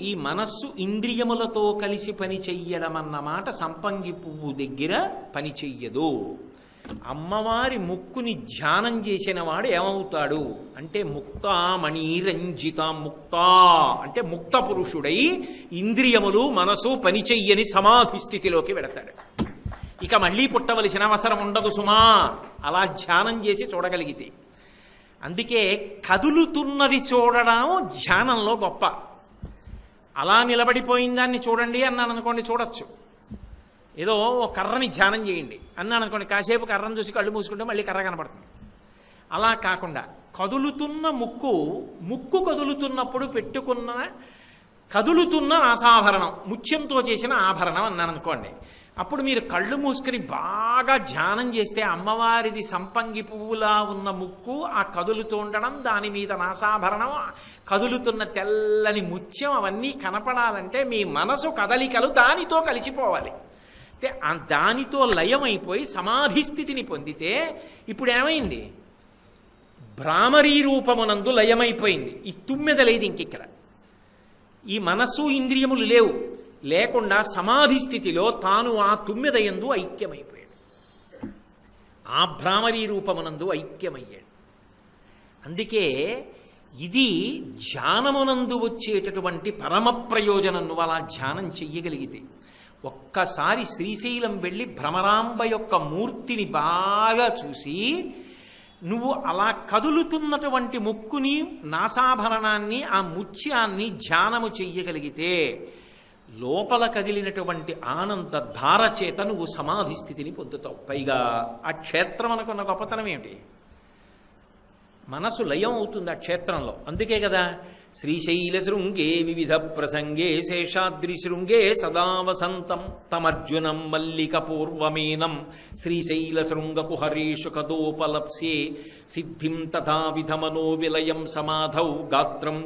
ఈ మనస్సు ఇంద్రియములతో కలిసి పని చెయ్యడం అన్నమాట సంపంగి పువ్వు దగ్గర పని చెయ్యదు. అమ్మవారి ముక్కుని ధ్యానం చేసిన వాడు ఏమవుతాడు అంటే ముక్తామణి రంజిత ముక్త అంటే ముక్త పురుషుడై ఇంద్రియములు మనసు పనిచెయ్యని సమాధి స్థితిలోకి వెడతాడు. ఇక మళ్ళీ పుట్టవలసిన అవసరం ఉండదు సుమా, అలా ధ్యానం చేసి చూడగలిగితే. అందుకే కదులుతున్నది చూడడం ధ్యానంలో గొప్ప. అలా నిలబడిపోయిన దాన్ని చూడండి అన్నాను అనుకోండి, చూడొచ్చు. ఏదో ఒక కర్రని ధ్యానం చేయండి అన్నాను అనుకోండి, కాసేపు కర్రను చూసి కళ్ళు మూసుకుంటే మళ్ళీ కర్ర కనపడుతుంది. అలా కాకుండా కదులుతున్న ముక్కు కదులుతున్నప్పుడు పెట్టుకున్న కదులుతున్న నాసాభరణం, ముత్యంతో చేసిన ఆభరణం అన్నాను అనుకోండి, అప్పుడు మీరు కళ్ళు మూసుకుని బాగా ధ్యానం చేస్తే అమ్మవారిది సంపంగి పువ్వులా ఉన్న ముక్కు, ఆ కదులుతూ ఉండడం, దాని మీద నాసాభరణం, కదులుతున్న తెల్లని ముత్యం, అవన్నీ కనపడాలంటే మీ మనసు కదలికలు దానితో కలిసిపోవాలి. అంటే దానితో లయమైపోయి సమాధి స్థితిని పొందితే ఇప్పుడు ఏమైంది? భ్రామరీ రూపమునందు లయమైపోయింది. ఈ తుమ్మెద లేదు ఇంకిక్కడ, ఈ మనస్సు ఇంద్రియములు లేవు. లేకుండా సమాధి స్థితిలో తాను ఆ తుమ్మెదయందు ఐక్యమైపోయాడు, ఆ భ్రామరీ రూపమునందు ఐక్యమయ్యాడు. అందుకే ఇది ధ్యానమునందు వచ్చేటటువంటి పరమ ప్రయోజనం. నువ్వు అలా ధ్యానం చెయ్యగలిగితే ఒక్కసారి శ్రీశైలం వెళ్ళి భ్రమరాంబ యొక్క మూర్తిని బాగా చూసి నువ్వు అలా కదులుతున్నటువంటి ముక్కుని, నాసాభరణాన్ని, ఆ ముత్యాన్ని ధ్యానము చెయ్యగలిగితే లోపల కదిలినటువంటి ఆనంద ధార చేత నువ్వు సమాధి స్థితిని పొందుతావు. పైగా ఆ క్షేత్రం అనుకున్న గొప్పతనం ఏమిటి? మనసు లయం అవుతుంది ఆ క్షేత్రంలో. అందుకే కదా శ్రీశైల శృంగే వివిధ ప్రసంగే శేషాద్రి శృంగే సదా వసంతం తమర్జునం మల్లిక పూర్వమేనం శ్రీశైల శృంగకు హరేషు కదోపలప్సే సిద్ధిం తథా విధమనో విలయం సమాధౌ గాత్రం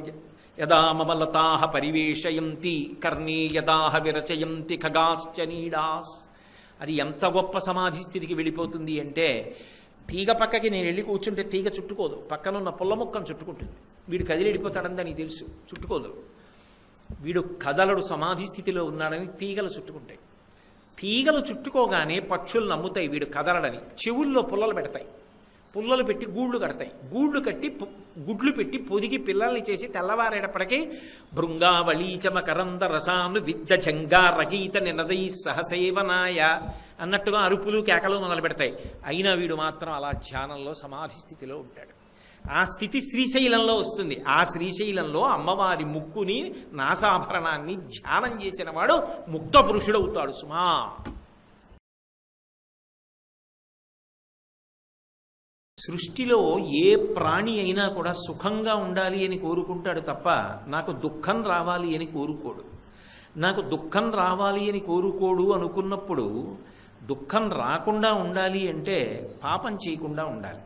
యదా మమలతాః పరివేషయంతి కర్ణే యదాః విరచయంతి ఖగాశ్చ నీడాస్. అది ఎంత గొప్ప సమాధి స్థితికి వెళ్ళిపోతుంది అంటే, తీగ పక్కకి నేను వెళ్ళి కూర్చుంటే తీగ చుట్టుకోదు, పక్కనున్న పుల్ల ముక్కను చుట్టుకుంటుంది. వీడు కదిలి వెళ్ళిపోతాడని దానికి తెలుసు, చుట్టుకోదు. వీడు కదలడు, సమాధి స్థితిలో ఉన్నాడని తీగలు చుట్టుకుంటాయి. తీగలు చుట్టుకోగానే పక్షులు నమ్ముతాయి వీడు కదలడని. చెవుల్లో పుల్లలు పెడతాయి, పుల్లలు పెట్టి గూళ్ళు కడతాయి, గూళ్ళు కట్టి గుడ్లు పెట్టి పొదిగి పిల్లల్ని చేసి తెల్లవారేటప్పటికీ భృంగావళీచమ కరంద రసాను విద్ద జంగా రగీత నినదై సహసేవనాయ అన్నట్టుగా అరుపులు కేకలు మొదలు పెడతాయి. అయినా వీడు మాత్రం అలా ధ్యానంలో సమాధి స్థితిలో ఉంటాడు. ఆ స్థితి శ్రీశైలంలో వస్తుంది. ఆ శ్రీశైలంలో అమ్మవారి ముక్కుని, నాసాభరణాన్ని ధ్యానం చేసిన వాడు ముక్త పురుషుడవుతాడు సుమా. సృష్టిలో ఏ ప్రాణి అయినా కూడా సుఖంగా ఉండాలి అని కోరుకుంటాడు తప్ప నాకు దుఃఖం రావాలి అని కోరుకోడు. నాకు దుఃఖం రావాలి అని కోరుకోడు అనుకున్నప్పుడు దుఃఖం రాకుండా ఉండాలి అంటే పాపం చేయకుండా ఉండాలి.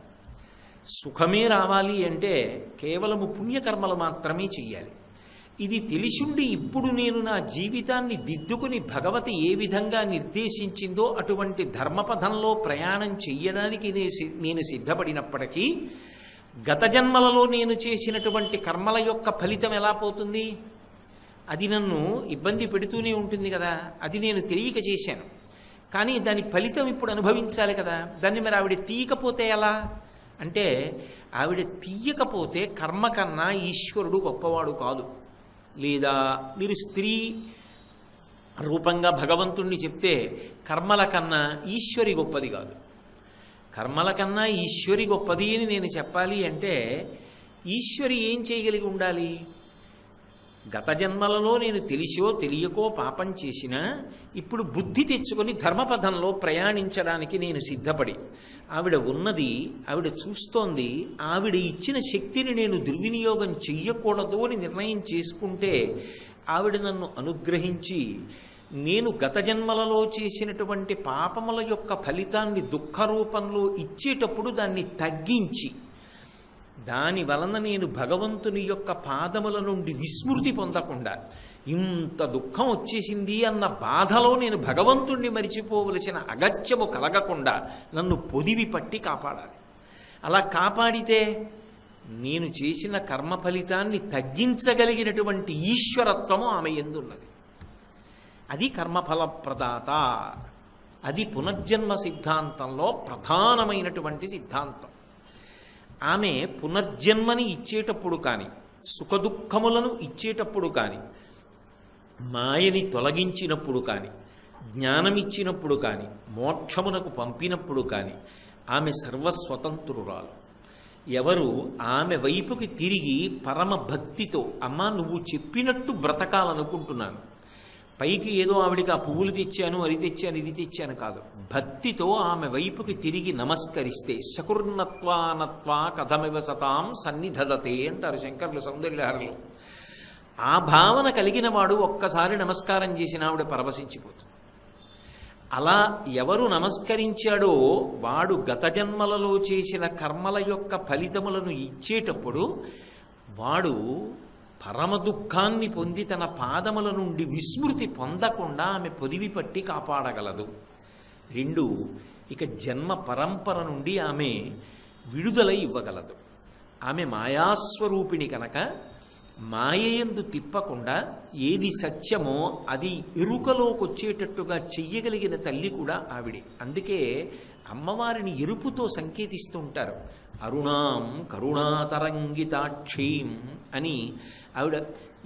సుఖమే రావాలి అంటే కేవలము పుణ్యకర్మలు మాత్రమే చెయ్యాలి. ఇది తెలిసిండి ఇప్పుడు నేను నా జీవితాన్ని దిద్దుకుని భగవతి ఏ విధంగా నిర్దేశించిందో అటువంటి ధర్మపథంలో ప్రయాణం చెయ్యడానికి నేను సిద్ధపడినప్పటికీ గత జన్మలలో నేను చేసినటువంటి కర్మల యొక్క ఫలితం ఎలా పోతుంది? అది నన్ను ఇబ్బంది పెడుతూనే ఉంటుంది కదా. అది నేను తెలియక చేశాను, కానీ దాని ఫలితం ఇప్పుడు అనుభవించాలి కదా. దాన్ని మరి ఆవిడ తీయకపోతే ఎలా అంటే, ఆవిడ తీయకపోతే కర్మ కన్నా ఈశ్వరుడు గొప్పవాడు కాదు. లేదా మీరు స్త్రీ రూపంగా భగవంతుణ్ణి చెప్తే కర్మల కన్నా ఈశ్వరి గొప్పది కాదు. కర్మల కన్నా ఈశ్వరి గొప్పది అని నేను చెప్పాలి అంటే ఈశ్వరి ఏం చేయగలిగి ఉండాలి? గత జన్మలలో నేను తెలిసో తెలియకో పాపం చేసినా ఇప్పుడు బుద్ధి తెచ్చుకొని ధర్మపథంలో ప్రయాణించడానికి నేను సిద్ధపడి, ఆవిడ ఉన్నది, ఆవిడ చూస్తోంది, ఆవిడ ఇచ్చిన శక్తిని నేను దుర్వినియోగం చెయ్యకూడదు అని నిర్ణయం చేసుకుంటే ఆవిడ నన్ను అనుగ్రహించి నేను గత జన్మలలో చేసినటువంటి పాపముల యొక్క ఫలితాన్ని దుఃఖ రూపంలో ఇచ్చేటప్పుడు దాన్ని తగ్గించి దాని వలన నేను భగవంతుని యొక్క పాదముల నుండి విస్మృతి పొందకుండా ఇంత దుఃఖం వచ్చేసింది అన్న బాధలో నేను భగవంతుణ్ణి మరిచిపోవలసిన అగత్యము కలగకుండా నన్ను పొదివి పట్టి కాపాడాలి. అలా కాపాడితే నేను చేసిన కర్మ ఫలితాన్ని తగ్గించగలిగినటువంటి ఈశ్వరత్వము ఆమె యందున్నది. అది కర్మఫల ప్రదాత. అది పునర్జన్మ సిద్ధాంతంలో ప్రధానమైనటువంటి సిద్ధాంతం. ఆమె పునర్జన్మని ఇచ్చేటప్పుడు కానీ, సుఖదుఖములను ఇచ్చేటప్పుడు కానీ, మాయని తొలగించినప్పుడు కానీ, జ్ఞానమిచ్చినప్పుడు కానీ, మోక్షమునకు పంపినప్పుడు కానీ ఆమె సర్వస్వతంత్రురాలు. ఎవరు ఆమె వైపుకి తిరిగి పరమ భక్తితో, అమ్మా నువ్వు చెప్పినట్టు బ్రతకాలనుకుంటున్నాను, పైకి ఏదో ఆవిడికి ఆ పువ్వులు తెచ్చాను, అది తెచ్చాను, ఇది తెచ్చాను కాదు, భక్తితో ఆమె వైపుకి తిరిగి నమస్కరిస్తే శకుర్ణత్వానత్వా కథమివ సతాం సన్నిధదతే అంటారు శంకరులు సౌందర్యలహరిలో. ఆ భావన కలిగిన వాడు ఒక్కసారి నమస్కారం చేసిన ఆవిడ పరవశించిపోతుంది. అలా ఎవరు నమస్కరించాడో వాడు గత జన్మలలో చేసిన కర్మల యొక్క ఫలితములను ఇచ్చేటప్పుడు వాడు పరమ దుఃఖాన్ని పొంది తన పాదముల నుండి విస్మృతి పొందకుండా ఆమె పొదివి పట్టి కాపాడగలదు. 2, ఇక జన్మ పరంపర నుండి ఆమె విడుదల ఇవ్వగలదు. ఆమె మాయాస్వరూపిణి కనుక మాయయందు తిప్పకుండా ఏది సత్యమో అది ఎరుకలోకి వచ్చేటట్టుగా చెయ్యగలిగిన తల్లి కూడా ఆవిడే. అందుకే అమ్మవారిని ఎరుపుతో సంకేతిస్తూ ఉంటారు. అరుణాం కరుణాతరంగితాక్షీం అని. ఆవిడ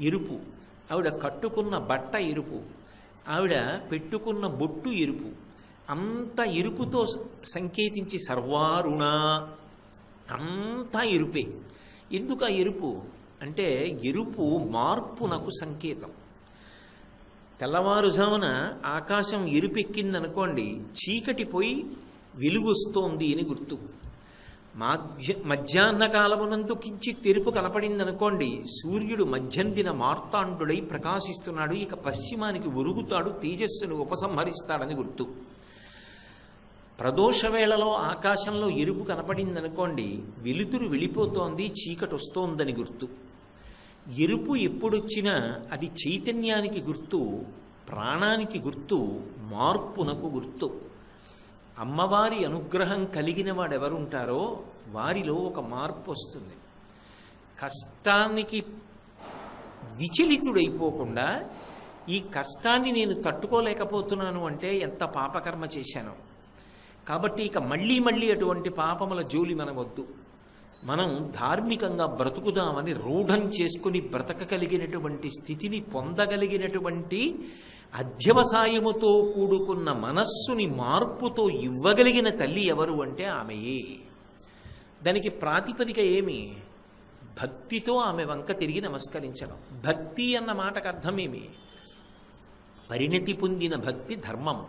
ఎరుపు, ఆవిడ కట్టుకున్న బట్ట ఎరుపు, ఆవిడ పెట్టుకున్న బొట్టు ఎరుపు, అంత ఎరుపుతో సంకేతించి సర్వారుణ అంతా ఎరుపే. ఎందుకు ఆ ఎరుపు అంటే ఎరుపు మార్పునకు సంకేతం. తెల్లవారుజామున ఆకాశం ఎరుపెక్కిందనుకోండి, చీకటి పోయి వెలుగొస్తోంది అని గుర్తు. మధ్యాహ్న కాలమునందు కించిత్ తెరుపు కనపడిందనుకోండి, సూర్యుడు మధ్యందిన మార్తాండుడై ప్రకాశిస్తున్నాడు, ఇక పశ్చిమానికి ఒరుగుతాడు, తేజస్సును ఉపసంహరిస్తాడని గుర్తు. ప్రదోష వేళలో ఆకాశంలో ఎరుపు కనపడిందనుకోండి, వెలుతురు వెళ్ళిపోతోంది, చీకటి వస్తోందని గుర్తు. ఎరుపు ఎప్పుడొచ్చినా అది చైతన్యానికి గుర్తు, ప్రాణానికి గుర్తు, మార్పునకు గుర్తు. అమ్మవారి అనుగ్రహం కలిగిన వాడెవరుంటారో వారిలో ఒక మార్పు వస్తుంది. కష్టానికి విచలితుడైపోకుండా ఈ కష్టాన్ని నేను తట్టుకోలేకపోతున్నాను అంటే ఎంత పాపకర్మ చేశాను, కాబట్టి ఇక మళ్ళీ మళ్ళీ అటువంటి పాపముల జోలి మనవద్దు, మనం ధార్మికంగా బ్రతుకుదామని రూఢం చేసుకుని బ్రతకగలిగినటువంటి స్థితిని పొందగలిగినటువంటి అధ్యవసాయముతో కూడుకున్న మనస్సుని మార్పుతో ఇవ్వగలిగిన తల్లి ఎవరు అంటే ఆమెయే. దానికి ప్రాతిపదిక ఏమి? భక్తితో ఆమె వంక తిరిగి నమస్కరించడం. భక్తి అన్న మాటకు అర్థమేమి? పరిణతి పొందిన భక్తి ధర్మము.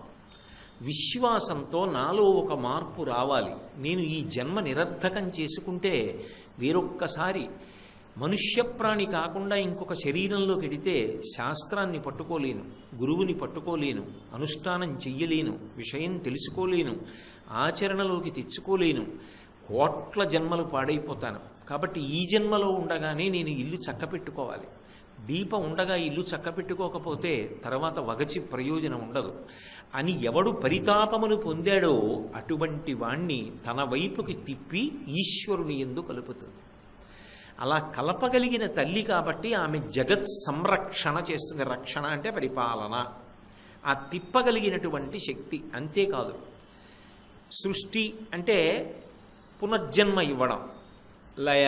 విశ్వాసంతో నాలో ఒక మార్పు రావాలి, నేను ఈ జన్మ నిరర్ధకం చేసుకుంటే వేరొక్కసారి మనుష్య ప్రాణి కాకుండా ఇంకొక శరీరంలోకి వెడితే శాస్త్రాన్ని పట్టుకోలేను, గురువుని పట్టుకోలేను, అనుష్ఠానం చెయ్యలేను, విషయం తెలుసుకోలేను, ఆచరణలోకి తెచ్చుకోలేను, కోట్ల జన్మలు పాడైపోతాను. కాబట్టి ఈ జన్మలో ఉండగానే నేను ఇల్లు చక్కపెట్టుకోవాలి. దీపం ఉండగా ఇల్లు చక్కపెట్టుకోకపోతే తర్వాత వగచి ప్రయోజనం ఉండదు అని ఎవడు పరితాపమును పొందాడో అటువంటి వాణ్ణి తన వైపుకి తిప్పి ఈశ్వరుని యందు కలుపుతుంది. అలా కలపగలిగిన తల్లి కాబట్టి ఆమె జగత్ సంరక్షణ చేస్తుంది. రక్షణ అంటే పరిపాలన, ఆ తిప్పగలిగినటువంటి శక్తి. అంతేకాదు, సృష్టి అంటే పునర్జన్మ ఇవ్వడం, లయ,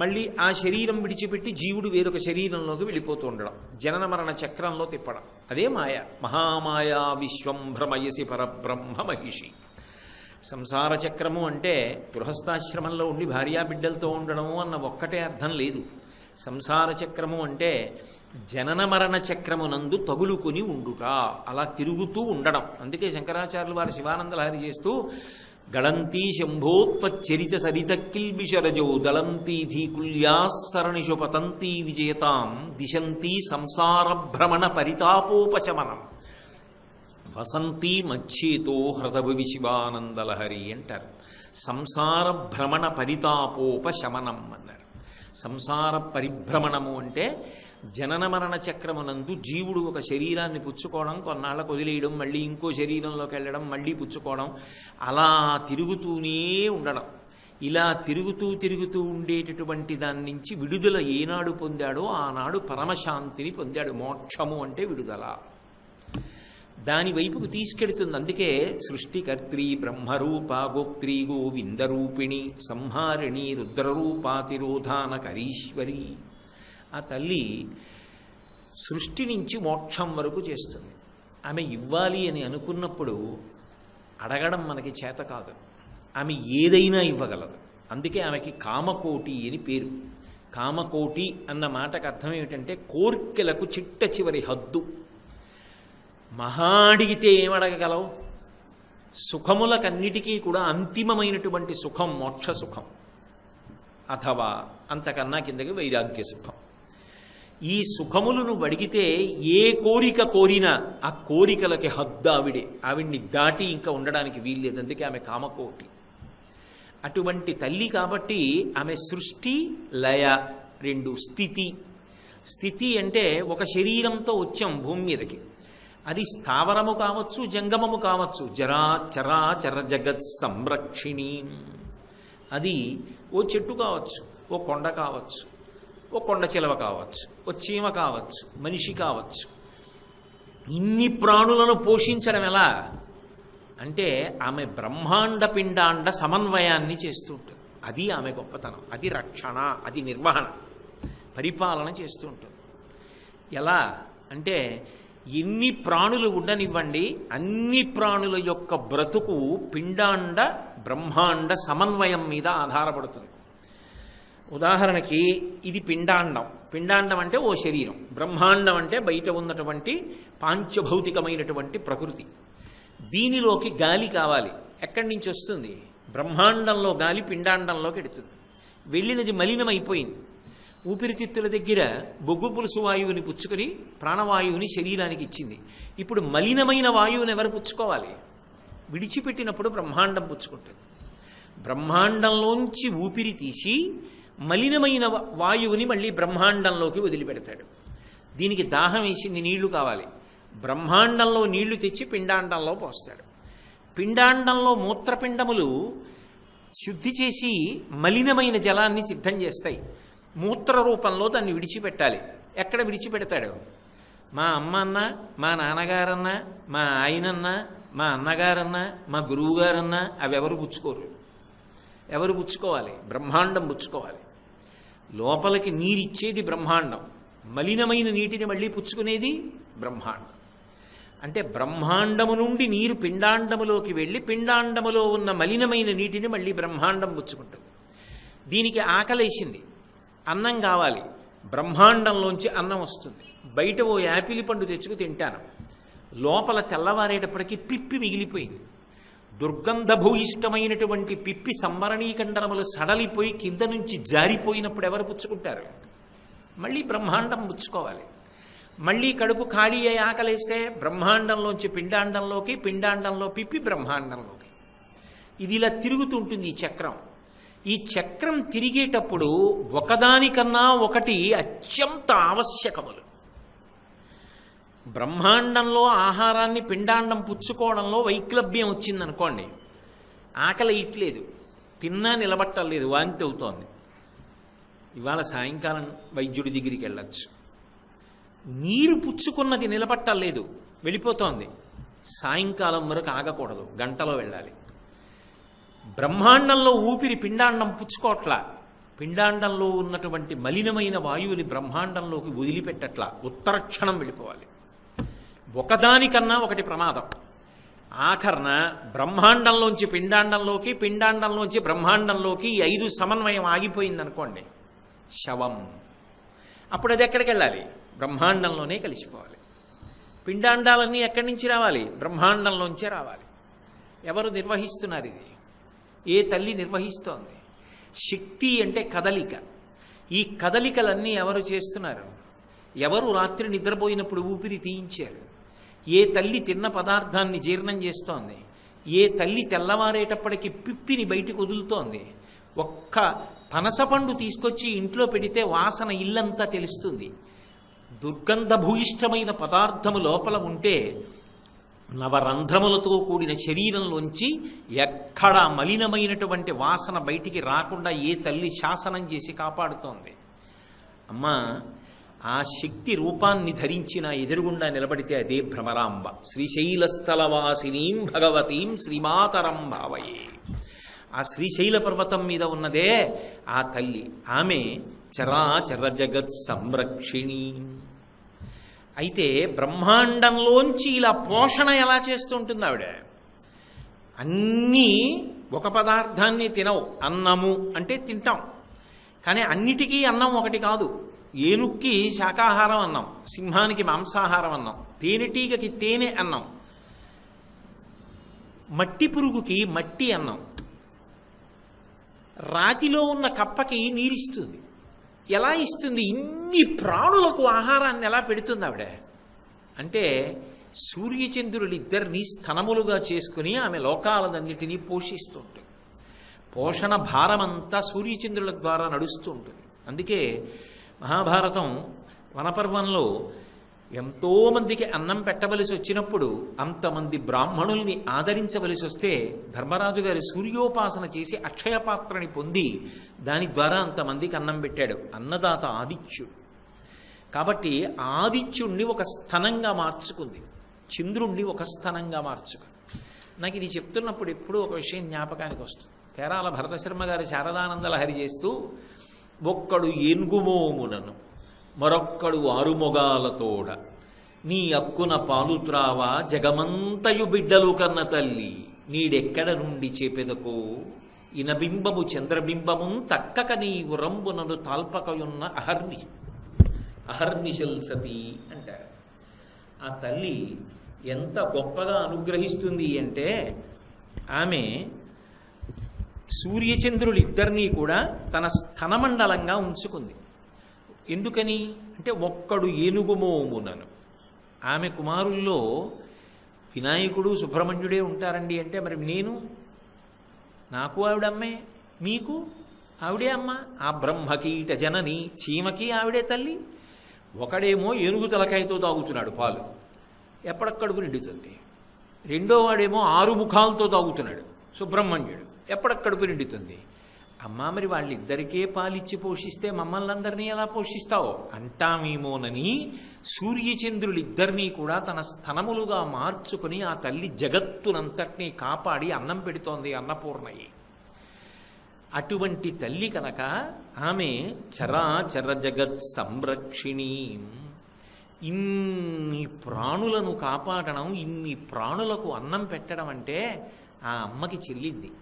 మళ్ళీ ఆ శరీరం విడిచిపెట్టి జీవుడు వేరొక శరీరంలోకి వెళ్ళిపోతూ ఉండడం, జనన మరణ చక్రంలో తిప్పడం, అదే మాయ. మహామాయా విశ్వం భ్రమయసి పరబ్రహ్మ మహిషి. సంసార చక్రము అంటే గృహస్థాశ్రమంలో ఉండి భార్యాబిడ్డలతో ఉండడము అన్న ఒక్కటే అర్థం లేదు. సంసార చక్రము అంటే జనన మరణ చక్రమునందు తగులుకొని ఉండుట, అలా తిరుగుతూ ఉండడం. అందుకే శంకరాచార్యులు వారు శివానందలహరి చేస్తూ గళంతీ శంభోత్వచ్చరిత సరిత కిల్బిషరజో దళంతీ ధీకుల్యాసరణిషు పతంతీ విజయతాం దిశంతీ సంసార భ్రమణ పరితాపోపశమనం వసంతీ మచ్చేతో హృదభవి శివానందలహరి అంటారు. సంసార భ్రమణ పరితాపోపశమనం అన్నారు. సంసార పరిభ్రమణము అంటే జనన మరణ చక్రమునందు జీవుడు ఒక శరీరాన్ని పుచ్చుకోవడం, కొన్నాళ్ళకు వదిలేయడం, మళ్ళీ ఇంకో శరీరంలోకి వెళ్ళడం, మళ్ళీ పుచ్చుకోవడం, అలా తిరుగుతూనే ఉండడం. ఇలా తిరుగుతూ తిరుగుతూ ఉండేటటువంటి దాని నుంచి విడుదల ఏనాడు పొందాడో ఆనాడు పరమశాంతిని పొందాడు. మోక్షము అంటే విడుదల. దాని వైపుకు తీసుకెడుతుంది. అందుకే సృష్టికర్త్రి బ్రహ్మరూప గోప్త్రీ గోవిందరూపిణి సంహారిణి రుద్రరూపాతిరోధానకరీశ్వరి. ఆ తల్లి సృష్టి నుంచి మోక్షం వరకు చేస్తుంది. ఆమె ఇవ్వాలి అని అనుకున్నప్పుడు అడగడం మనకి చేత కాదు. ఆమె ఏదైనా ఇవ్వగలదు. అందుకే ఆమెకి కామకోటి అని పేరు. కామకోటి అన్న మాటకు అర్థం ఏమిటంటే కోర్కెలకు చిట్ట చివరి హద్దు. మహా అడిగితే ఏమడగగలవు? సుఖములకన్నిటికీ కూడా అంతిమమైనటువంటి సుఖం మోక్ష సుఖం, అథవా అంతకన్నా కిందకి వైరాగ్య సుఖం. ఈ సుఖములు నువ్వు అడిగితే ఏ కోరిక కోరినా ఆ కోరికలకి హద్దు ఆవిడ్ని దాటి ఇంకా ఉండడానికి వీల్లేదు. అందుకే ఆమె కామకోటి. అటువంటి తల్లి కాబట్టి ఆమె సృష్టి లయ రెండు. స్థితి. స్థితి అంటే ఒక శరీరంతో వచ్చాం భూమి మీదకి. అది స్థావరము కావచ్చు, జంగమము కావచ్చు. జరా చరాచర జగత్ సంరక్షిణి. అది ఓ చెట్టు కావచ్చు, ఓ కొండ కావచ్చు, ఓ కొండ చిలవ కావచ్చు, ఓ చీమ కావచ్చు, మనిషి కావచ్చు. ఇన్ని ప్రాణులను పోషించడం ఎలా అంటే ఆమె బ్రహ్మాండ పిండాండ సమన్వయాన్ని చేస్తూ ఉంటుంది. అది ఆమె గొప్పతనం. అది రక్షణ, అది నిర్వహణ, పరిపాలన చేస్తూ ఉంటుంది. ఎలా అంటే ఎన్ని ప్రాణులు ఉండనివ్వండి, అన్ని ప్రాణుల యొక్క బ్రతుకు పిండాండ బ్రహ్మాండ సమన్వయం మీద ఆధారపడుతుంది. ఉదాహరణకి ఇది పిండాండం. పిండాండం అంటే ఓ శరీరం. బ్రహ్మాండం అంటే బయట ఉన్నటువంటి పాంచభౌతికమైనటువంటి ప్రకృతి. దీనిలోకి గాలి కావాలి. ఎక్కడి నుంచి వస్తుంది? బ్రహ్మాండంలో గాలి పిండాండంలోకి ఎడుతుంది. వెళ్ళినది మలినమైపోయింది. ఊపిరితిత్తుల దగ్గర బొగ్గు పులుసు వాయువుని పుచ్చుకొని ప్రాణవాయువుని శరీరానికి ఇచ్చింది. ఇప్పుడు మలినమైన వాయువుని ఎవరు పుచ్చుకోవాలి? విడిచిపెట్టినప్పుడు బ్రహ్మాండం పుచ్చుకుంటుంది. బ్రహ్మాండంలోంచి ఊపిరి తీసి మలినమైన వాయువుని మళ్ళీ బ్రహ్మాండంలోకి వదిలిపెడతాడు. దీనికి దాహం వేసింది, నీళ్లు కావాలి. బ్రహ్మాండంలో నీళ్లు తెచ్చి పిండాండంలో పోస్తాడు. పిండాండంలో మూత్రపిండములు శుద్ధి చేసి మలినమైన జలాన్ని సిద్ధం చేస్తాయి. మూత్ర రూపంలో దాన్ని విడిచిపెట్టాలి. ఎక్కడ విడిచిపెడతాడు? మా అమ్మ అన్నా, మా నాన్నగారన్నా, మా ఆయనన్నా, మా అన్నగారన్నా, మా గురువుగారన్నా అవి ఎవరు పుచ్చుకోరు. ఎవరు పుచ్చుకోవాలి? బ్రహ్మాండం పుచ్చుకోవాలి. లోపలికి నీరిచ్చేది బ్రహ్మాండం, మలినమైన నీటిని మళ్ళీ పుచ్చుకునేది బ్రహ్మాండం. అంటే బ్రహ్మాండము నుండి నీరు పిండాండములోకి వెళ్ళి పిండాండములో ఉన్న మలినమైన నీటిని మళ్ళీ బ్రహ్మాండం పుచ్చుకుంటుంది. దీనికి ఆకలేసింది, అన్నం కావాలి. బ్రహ్మాండంలోంచి అన్నం వస్తుంది. బయట ఓ యాపిల్ పండు తెచ్చుకు తింటాను. లోపల తెల్లవారేటప్పటికీ పిప్పి మిగిలిపోయింది. దుర్గంధభూయిష్టమైనటువంటి పిప్పి సంవరణీకండరములు సడలిపోయి కింద నుంచి జారిపోయినప్పుడు ఎవరు పుచ్చుకుంటారు? మళ్ళీ బ్రహ్మాండం పుచ్చుకోవాలి. మళ్ళీ కడుపు ఖాళీ అయ్యి ఆకలేస్తే బ్రహ్మాండంలోంచి పిండాండంలోకి, పిండాండంలో పిప్పి బ్రహ్మాండంలోకి. ఇది ఇలా తిరుగుతుంటుంది ఈ చక్రం. ఈ చక్రం తిరిగేటప్పుడు ఒకదానికన్నా ఒకటి అత్యంత ఆవశ్యకములు. బ్రహ్మాండంలో ఆహారాన్ని పిండాండం పుచ్చుకోవడంలో వైక్లభ్యం వచ్చిందనుకోండి, ఆకలి ఇట్లేదు, తిన్నా నిలబట్టలేదు, వాంతి అవుతోంది. ఇవాళ సాయంకాలం వైద్యుడి దగ్గరికి వెళ్ళచ్చు. నీరు పుచ్చుకున్నది నిలబట్టలేదు, వెళ్ళిపోతోంది. సాయంకాలం వరకు ఆగకూడదు, గంటలో వెళ్ళాలి. బ్రహ్మాండంలో ఊపిరి పిండాండం పుచ్చుకోవట్లా, పిండాండంలో ఉన్నటువంటి మలినమైన వాయువుని బ్రహ్మాండంలోకి వదిలిపెట్టట్లా, ఉత్తరక్షణం వెళ్ళిపోవాలి. ఒకదానికన్నా ఒకటి ప్రమాదం. ఆఖరణ బ్రహ్మాండంలోంచి పిండాండంలోకి, పిండాండంలోంచి బ్రహ్మాండంలోకి ఈ 5 సమన్వయం ఆగిపోయిందనుకోండి, శవం. అప్పుడు అది ఎక్కడికి వెళ్ళాలి? బ్రహ్మాండంలోనే కలిసిపోవాలి. పిండాండాలన్నీ ఎక్కడి నుంచి రావాలి? బ్రహ్మాండంలోంచే రావాలి. ఎవరు నిర్వహిస్తున్నారు ఇది? ఏ తల్లి నిర్వహిస్తోంది? శక్తి అంటే కదలిక. ఈ కదలికలన్నీ ఎవరు చేస్తున్నారు? ఎవరు రాత్రి నిద్రపోయినప్పుడు ఊపిరి తీయించారు? ఏ తల్లి తిన్న పదార్థాన్ని జీర్ణం చేస్తోంది? ఏ తల్లి తెల్లవారేటప్పటికి పిప్పిని బయటకు వదులుతోంది? ఒక్క పనసపండు తీసుకొచ్చి ఇంట్లో పెడితే వాసన ఇల్లంతా తెలుస్తుంది. దుర్గంధభూయిష్టమైన పదార్థము లోపల ఉంటే నవరంధ్రములతో కూడిన శరీరంలోంచి ఎక్కడ మలినమైనటువంటి వాసన బయటికి రాకుండా ఏ తల్లి శాసనం చేసి కాపాడుతోంది. అమ్మా, ఆ శక్తి రూపాన్ని ధరించిన ఎదురుగుండా నిలబడితే అదే భ్రమరాంబ. శ్రీశైలస్థలవాసినీం భగవతీం శ్రీమాతరం భావయే. ఆ శ్రీశైల పర్వతం మీద ఉన్నదే ఆ తల్లి. ఆమె చరాచర జగత్ సంరక్షిణి. అయితే బ్రహ్మాండంలోంచి ఇలా పోషణ ఎలా చేస్తూ ఉంటుంది ఆవిడ? అన్నీ ఒక పదార్థాన్ని తినవు. అన్నము అంటే తింటాం, కానీ అన్నిటికీ అన్నం ఒకటి కాదు. ఏనుక్కి శాకాహారం అన్నం, సింహానికి మాంసాహారం అన్నం, తేనెటీగకి తేనె అన్నం, మట్టి పురుగుకి మట్టి అన్నం, రాతిలో ఉన్న కప్పకి నీరిస్తుంది. ఎలా ఇస్తుంది? ఇన్ని ప్రాణులకు ఆహారాన్ని ఎలా పెడుతుంది ఆవిడ అంటే సూర్యచంద్రులిద్దరినీ స్థనములుగా చేసుకుని ఆమె లోకాలన్నిటినీ పోషిస్తుంటుంది. పోషణ భారమంతా సూర్యచంద్రుల ద్వారా నడుస్తూ ఉంటుంది. అందుకే మహాభారతం వనపర్వంలో ఎంతోమందికి అన్నం పెట్టవలసి వచ్చినప్పుడు అంతమంది బ్రాహ్మణుల్ని ఆదరించవలసి వస్తే ధర్మరాజు గారి సూర్యోపాసన చేసి అక్షయ పాత్రని పొంది దాని ద్వారా అంతమందికి అన్నం పెట్టాడు. అన్నదాత ఆదిత్యుడు. కాబట్టి ఆదిత్యుణ్ణి ఒక స్థనంగా మార్చుకుంది, చంద్రుణ్ణి ఒక స్థనంగా మార్చుకుంది. నాకు ఇది చెప్తున్నప్పుడు ఎప్పుడూ ఒక విషయం జ్ఞాపకానికి వస్తుంది. పేరాల భరతశర్మ గారు శారదానంద లహరి చేస్తూ, ఒక్కడు ఏన్గుమోమునను మరొక్కడు ఆరుమొగాలతోడ నీ అక్కున పాలుత్రావా జగమంతయు బిడ్డలు కన్న తల్లి నీడెక్కడ నుండి చేపెదకో ఇనబింబము చంద్రబింబము తక్కక నీ ఉరంబునను తాల్పకయున్న అహర్నిశల్సతి అంటారు. ఆ తల్లి ఎంత గొప్పగా అనుగ్రహిస్తుంది అంటే ఆమె సూర్యచంద్రులిద్దరినీ కూడా తన స్థనమండలంగా ఉంచుకుంది. ఎందుకని అంటే ఒక్కడు ఏనుగుమోమునను. ఆమె కుమారుల్లో వినాయకుడు సుబ్రహ్మణ్యుడే ఉంటారండి అంటే మరి నాకు ఆవిడమ్మే, మీకు ఆవిడే అమ్మ. ఆ బ్రహ్మకీట జనని, చీమకి ఆవిడే తల్లి. ఒకడేమో ఏనుగు తలకాయతో తాగుతున్నాడు పాలు, ఎప్పటికడుపు నిండుతుంది. రెండో వాడేమో 6 ముఖాలతో తాగుతున్నాడు సుబ్రహ్మణ్యుడు, ఎప్పటికడుపు నిండుతుంది. అమ్మా, మరి వాళ్ళిద్దరికే పాలిచ్చి పోషిస్తే మమ్మల్ని అందరినీ ఎలా పోషిస్తావో అంటామేమోనని సూర్యచంద్రులిద్దరినీ కూడా తన స్థనములుగా మార్చుకుని ఆ తల్లి జగత్తునంతటినీ కాపాడి అన్నం పెడుతోంది అన్నపూర్ణయ్యి. అటువంటి తల్లి కనుక ఆమె చరాచర జగత్ సంరక్షిణి. ఇన్ని ప్రాణులను కాపాడడం, ఇన్ని ప్రాణులకు అన్నం పెట్టడం అంటే ఆ అమ్మకి చెల్లింది.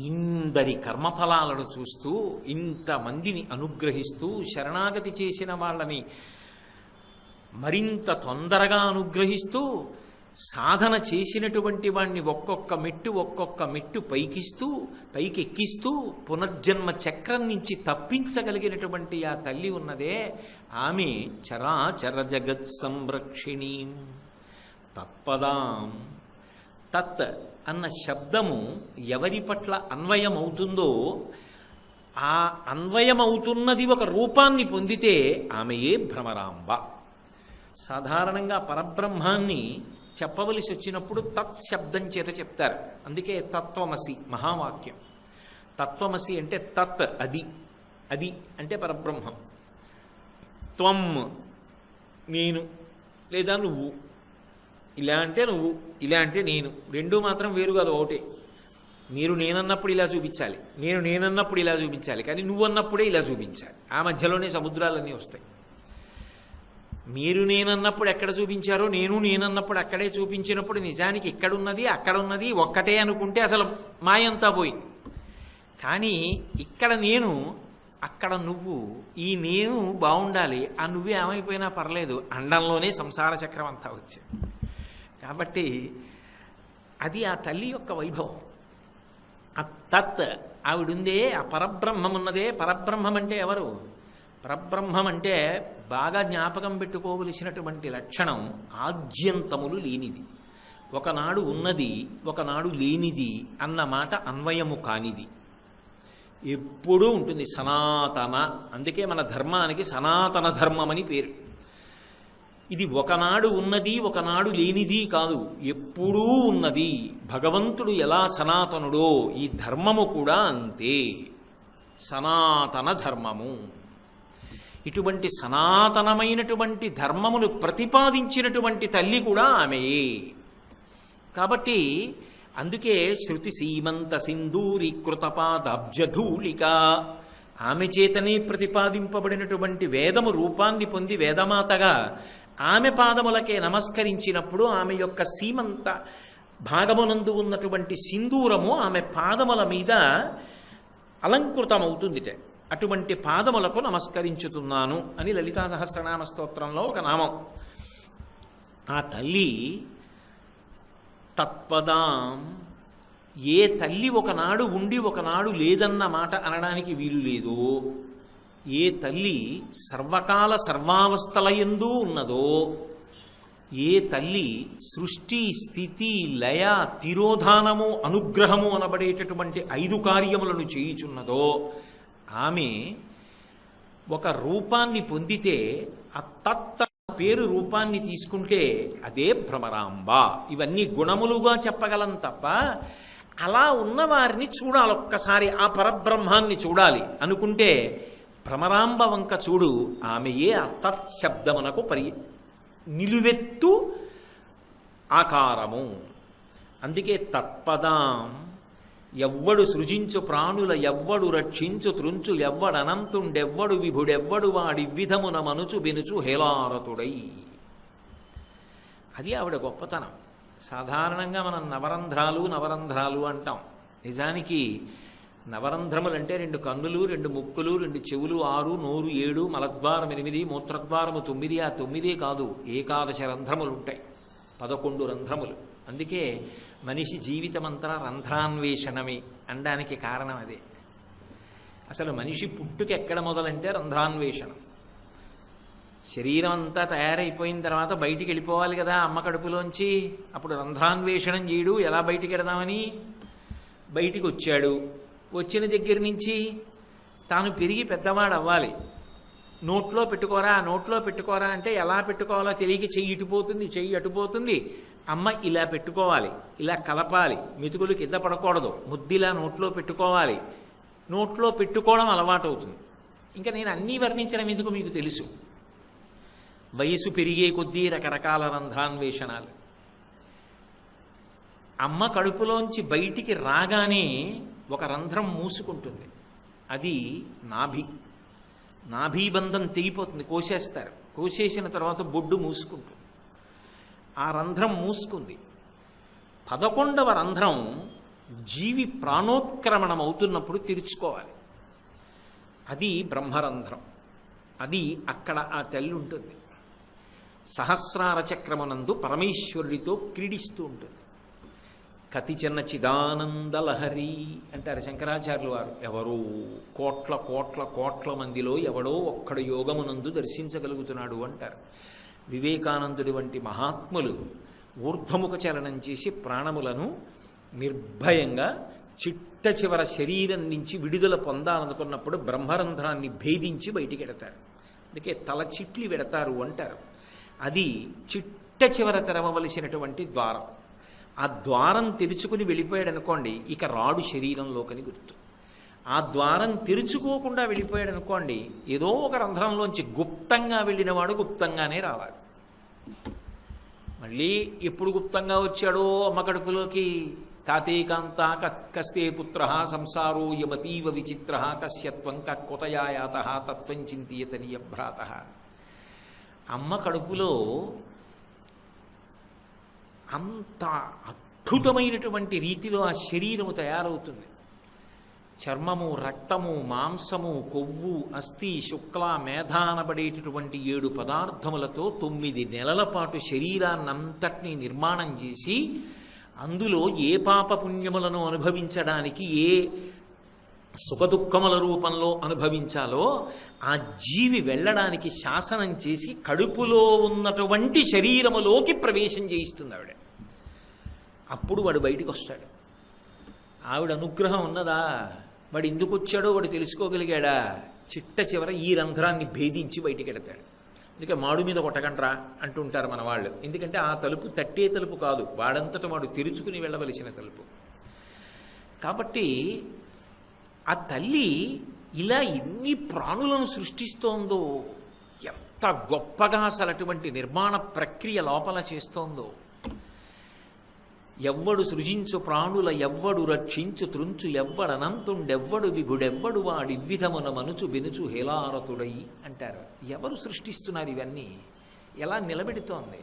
ఇందరి కర్మఫలాలను చూస్తూ ఇంతమందిని అనుగ్రహిస్తూ శరణాగతి చేసిన వాళ్ళని మరింత తొందరగా అనుగ్రహిస్తూ సాధన చేసినటువంటి వాణ్ణి ఒక్కొక్క మెట్టు పైకెక్కిస్తూ పునర్జన్మ చక్రం నుంచి తప్పించగలిగినటువంటి ఆ తల్లి ఉన్నదే ఆమె చరాచర జగత్ సంరక్షిణి. తత్పదాం. తత్ అన్న శబ్దము ఎవరి పట్ల అన్వయమవుతుందో ఆ అన్వయమవుతున్నది ఒక రూపాన్ని పొందితే ఆమెయే భ్రమరాంబ. సాధారణంగా పరబ్రహ్మాన్ని చెప్పవలసి వచ్చినప్పుడు తత్ శబ్దం చేత చెప్తారు. అందుకే తత్వమసి మహావాక్యం. తత్వమసి అంటే తత్ అది, అది అంటే పరబ్రహ్మం. త్వం నేను లేదా నువ్వు, ఇలా అంటే నువ్వు, ఇలా అంటే నేను, రెండూ మాత్రం వేరు కాదు, ఒకటే. మీరు నేనన్నప్పుడు ఇలా చూపించాలి, నేను నేనన్నప్పుడు ఇలా చూపించాలి, కానీ నువ్వు అన్నప్పుడే ఇలా చూపించాలి. ఆ మధ్యలోనే సముద్రాలన్నీ వస్తాయి. మీరు నేనన్నప్పుడు ఎక్కడ చూపించారో నేను నేనన్నప్పుడు అక్కడే చూపించినప్పుడు నిజానికి ఇక్కడున్నది అక్కడున్నది ఒక్కటే అనుకుంటే అసలు మాయంతా పోయింది. కానీ ఇక్కడ నేను, అక్కడ నువ్వు, ఈ నేను బాగుండాలి, ఆ నువ్వే ఏమైపోయినా పర్లేదు, అండంలోనే సంసార చక్రం అంతా వచ్చింది. కాబట్టి అది ఆ తల్లి యొక్క వైభవం. ఆ తత్ ఆవిడుందే, ఆ పరబ్రహ్మం ఉన్నదే. పరబ్రహ్మం అంటే ఎవరు? పరబ్రహ్మం అంటే బాగా జ్ఞాపకం పెట్టుకోవలసినటువంటి లక్షణం ఆద్యంతములు లేనిది. ఒకనాడు ఉన్నది, ఒకనాడు లేనిది అన్న మాట అన్వయము కానిది, ఎప్పుడూ ఉంటుంది. సనాతన. అందుకే మన ధర్మానికి సనాతన ధర్మం అని పేరు. ఇది ఒకనాడు ఉన్నది ఒకనాడు లేనిది కాదు, ఎప్పుడూ ఉన్నది. భగవంతుడు ఎలా సనాతనుడో ఈ ధర్మము కూడా అంతే, సనాతన ధర్మము. ఇటువంటి సనాతనమైనటువంటి ధర్మమును ప్రతిపాదించినటువంటి తల్లి కూడా ఆమెయే. కాబట్టి అందుకే శృతి సీమంత సింధూరీకృతపాదాబ్జధూళిక, ఆమె చేతనే ప్రతిపాదింపబడినటువంటి వేదము రూపాన్ని పొంది వేదమాతగా ఆమె పాదములకే నమస్కరించినప్పుడు ఆమె యొక్క సీమంత భాగమునందు ఉన్నటువంటి సింధూరము ఆమె పాదముల మీద అలంకృతమవుతుందిట. అటువంటి పాదములకు నమస్కరించుతున్నాను అని లలితా సహస్రనామ స్తోత్రంలో ఒక నామం. ఆ తల్లి తత్పదాం, ఏ తల్లి ఒకనాడు ఉండి ఒకనాడు లేదన్న మాట అనడానికి వీలు లేదో, ఏ తల్లి సర్వకాల సర్వావస్థలయందు ఉన్నదో, ఏ తల్లి సృష్టి స్థితి లయ తిరోధానము అనుగ్రహము అనబడేటటువంటి 5 కార్యములను చేయుచున్నదో, ఆమె ఒక రూపాన్ని పొందితే ఆ తత్త పేరు రూపాన్ని తీసుకుంటే అదే భ్రమరాంబ. ఇవన్నీ గుణములుగా చెప్పగలం తప్ప అలా ఉన్నవారిని చూడాలి, ఒక్కసారి ఆ పరబ్రహ్మాన్ని చూడాలి అనుకుంటే భ్రమరాంబ వంక చూడు, ఆమెయే ఆ తత్శబ్దమునకు నిలువెత్తు ఆకారము. అందుకే తత్పదాం, ఎవ్వడు సృజించు ప్రాణుల ఎవ్వడు రక్షించు త్రుంచు ఎవ్వడనంతుండెవ్వడు విభుడెవ్వడు వాడి విధమున మనుచు బెనుచు హేలారతుడై. అది ఆవిడ గొప్పతనం. సాధారణంగా మనం నవరంధ్రాలు అంటాం. నిజానికి నవరంధ్రములు అంటే 2 కన్నులు, 2 ముక్కులు, 2 చెవులు, 6, నోరు 7, మలద్వారం 8, మూత్రద్వారము 9. ఆ 9 కాదు, 11 రంధ్రములు ఉంటాయి, 11 రంధ్రములు. అందుకే మనిషి జీవితమంతా రంధ్రాన్వేషణమే అనడానికి కారణం అదే. అసలు మనిషి పుట్టుక ఎక్కడ మొదలంటే రంధ్రాన్వేషణం. శరీరం అంతా తయారైపోయిన తర్వాత బయటికి వెళ్ళిపోవాలి కదా అమ్మ కడుపులోంచి. అప్పుడు రంధ్రాన్వేషణం చేయడు, ఎలా బయటికి వెడదామని. బయటికి వచ్చాడు, వచ్చిన దగ్గర నుంచి తాను పెరిగి పెద్దవాడు అవ్వాలి. నోట్లో పెట్టుకోరా అంటే ఎలా పెట్టుకోవాలో తెలియక చెయ్యి ఇటుపోతుంది, చెయ్యి అటుపోతుంది. అమ్మ ఇలా పెట్టుకోవాలి, ఇలా కలపాలి, మెతుకులు కింద పడకూడదు, ముద్దిలా నోట్లో పెట్టుకోవాలి. నోట్లో పెట్టుకోవడం అలవాటు అవుతుంది. ఇంకా నేను అన్నీ వర్ణించడం ఎందుకు, మీకు తెలుసు. వయసు పెరిగే కొద్దీ రకరకాల రంధ్రాన్వేషణాలు. అమ్మ కడుపులోంచి బయటికి రాగానే ఒక రంధ్రం మూసుకుంటుంది, అది నాభీబంధం తెగిపోతుంది, కోసేస్తారు. కోసేసిన తర్వాత బొడ్డు మూసుకుంటుంది. ఆ రంధ్రం మూసుకుంది. 11వ రంధ్రం జీవి ప్రాణోత్క్రమణం అవుతున్నప్పుడు తెరుచుకోవాలి. అది బ్రహ్మరంధ్రం. అది అక్కడ ఆ తల్లి ఉంటుంది. సహస్రార చక్రమునందు పరమేశ్వరుడితో క్రీడిస్తూ ఉంటుంది. కతిచన్న చిదానందలహరి అంటారు శంకరాచార్యులు వారు. ఎవరో కోట్ల కోట్ల కోట్ల మందిలో ఎవడో ఒక్కడు యోగమునందు దర్శించగలుగుతున్నాడు అంటారు. వివేకానందుడి వంటి మహాత్ములు ఊర్ధ్వముఖ చలనం చేసి ప్రాణములను నిర్భయంగా చిట్ట చివర శరీరం నుంచి విడుదల పొందాలనుకున్నప్పుడు బ్రహ్మరంధ్రాన్ని భేదించి బయటికి ఎడతారు. అందుకే తల చిట్లి వెడతారు అంటారు. అది చిట్ట చివర తెరవవలసినటువంటి ద్వారం. ఆ ద్వారం తెరుచుకుని వెళ్ళిపోయాడు అనుకోండి, ఇక రాడు శరీరంలోకని గుర్తు. ఆ ద్వారం తెరుచుకోకుండా వెళ్ళిపోయాడు అనుకోండి, ఏదో ఒక రంధ్రంలోంచి గుప్తంగా వెళ్ళినవాడు గుప్తంగానే రావాలి. మళ్ళీ ఎప్పుడు గుప్తంగా వచ్చాడో అమ్మ కడుపులోకి, కాతేకాంత కస్తే పుత్ర సంసారో యమతీవ విచిత్ర కస్యత్వం కకుతయాయాత తత్వం చింతయతనీయ భ్రాత. అమ్మ కడుపులో అంత అద్భుతమైనటువంటి రీతిలో ఆ శరీరము తయారవుతుంది. చర్మము, రక్తము, మాంసము, కొవ్వు, అస్థి, శుక్ల, మేధ అనబడేటటువంటి 7 పదార్థములతో 9 నెలల పాటు శరీరాన్నంతటినీ నిర్మాణం చేసి అందులో ఏ పాపపుణ్యములను అనుభవించడానికి, ఏ సుఖదుఖముల రూపంలో అనుభవించాలో ఆ జీవి వెళ్ళడానికి శాసనం చేసి కడుపులో ఉన్నటువంటి శరీరములోకి ప్రవేశం చేయిస్తుంది ఆవిడ. అప్పుడు వాడు బయటికి వస్తాడు. ఆవిడ అనుగ్రహం ఉన్నదా? వాడు ఎందుకు వచ్చాడో వాడు తెలుసుకోగలిగాడా? చిట్ట చివర ఈ రంధ్రాన్ని భేదించి బయటికి ఎడతాడు. అందుకే మాడు మీద కొట్టకండ్రా అంటుంటారు మన వాళ్ళు. ఎందుకంటే ఆ తలుపు తట్టే తలుపు కాదు, వాడంతట వాడు తెరుచుకుని వెళ్ళవలసిన తలుపు. కాబట్టి ఆ తల్లి ఇలా ఎన్ని ప్రాణులను సృష్టిస్తోందో, ఎంత గొప్పగా అసలు అటువంటి నిర్మాణ ప్రక్రియ లోపల చేస్తోందో. ఎవ్వడు సృజించు ప్రాణుల ఎవ్వడు రక్షించు త్రుంచు ఎవ్వడనంతుండెవ్వడు విభుడెవ్వడు వాడివ్విధమున మనుచు బెనుచు హేలారతుడై అంటారు. ఎవరు సృష్టిస్తున్నారు ఇవన్నీ? ఎలా నిలబెడుతోంది?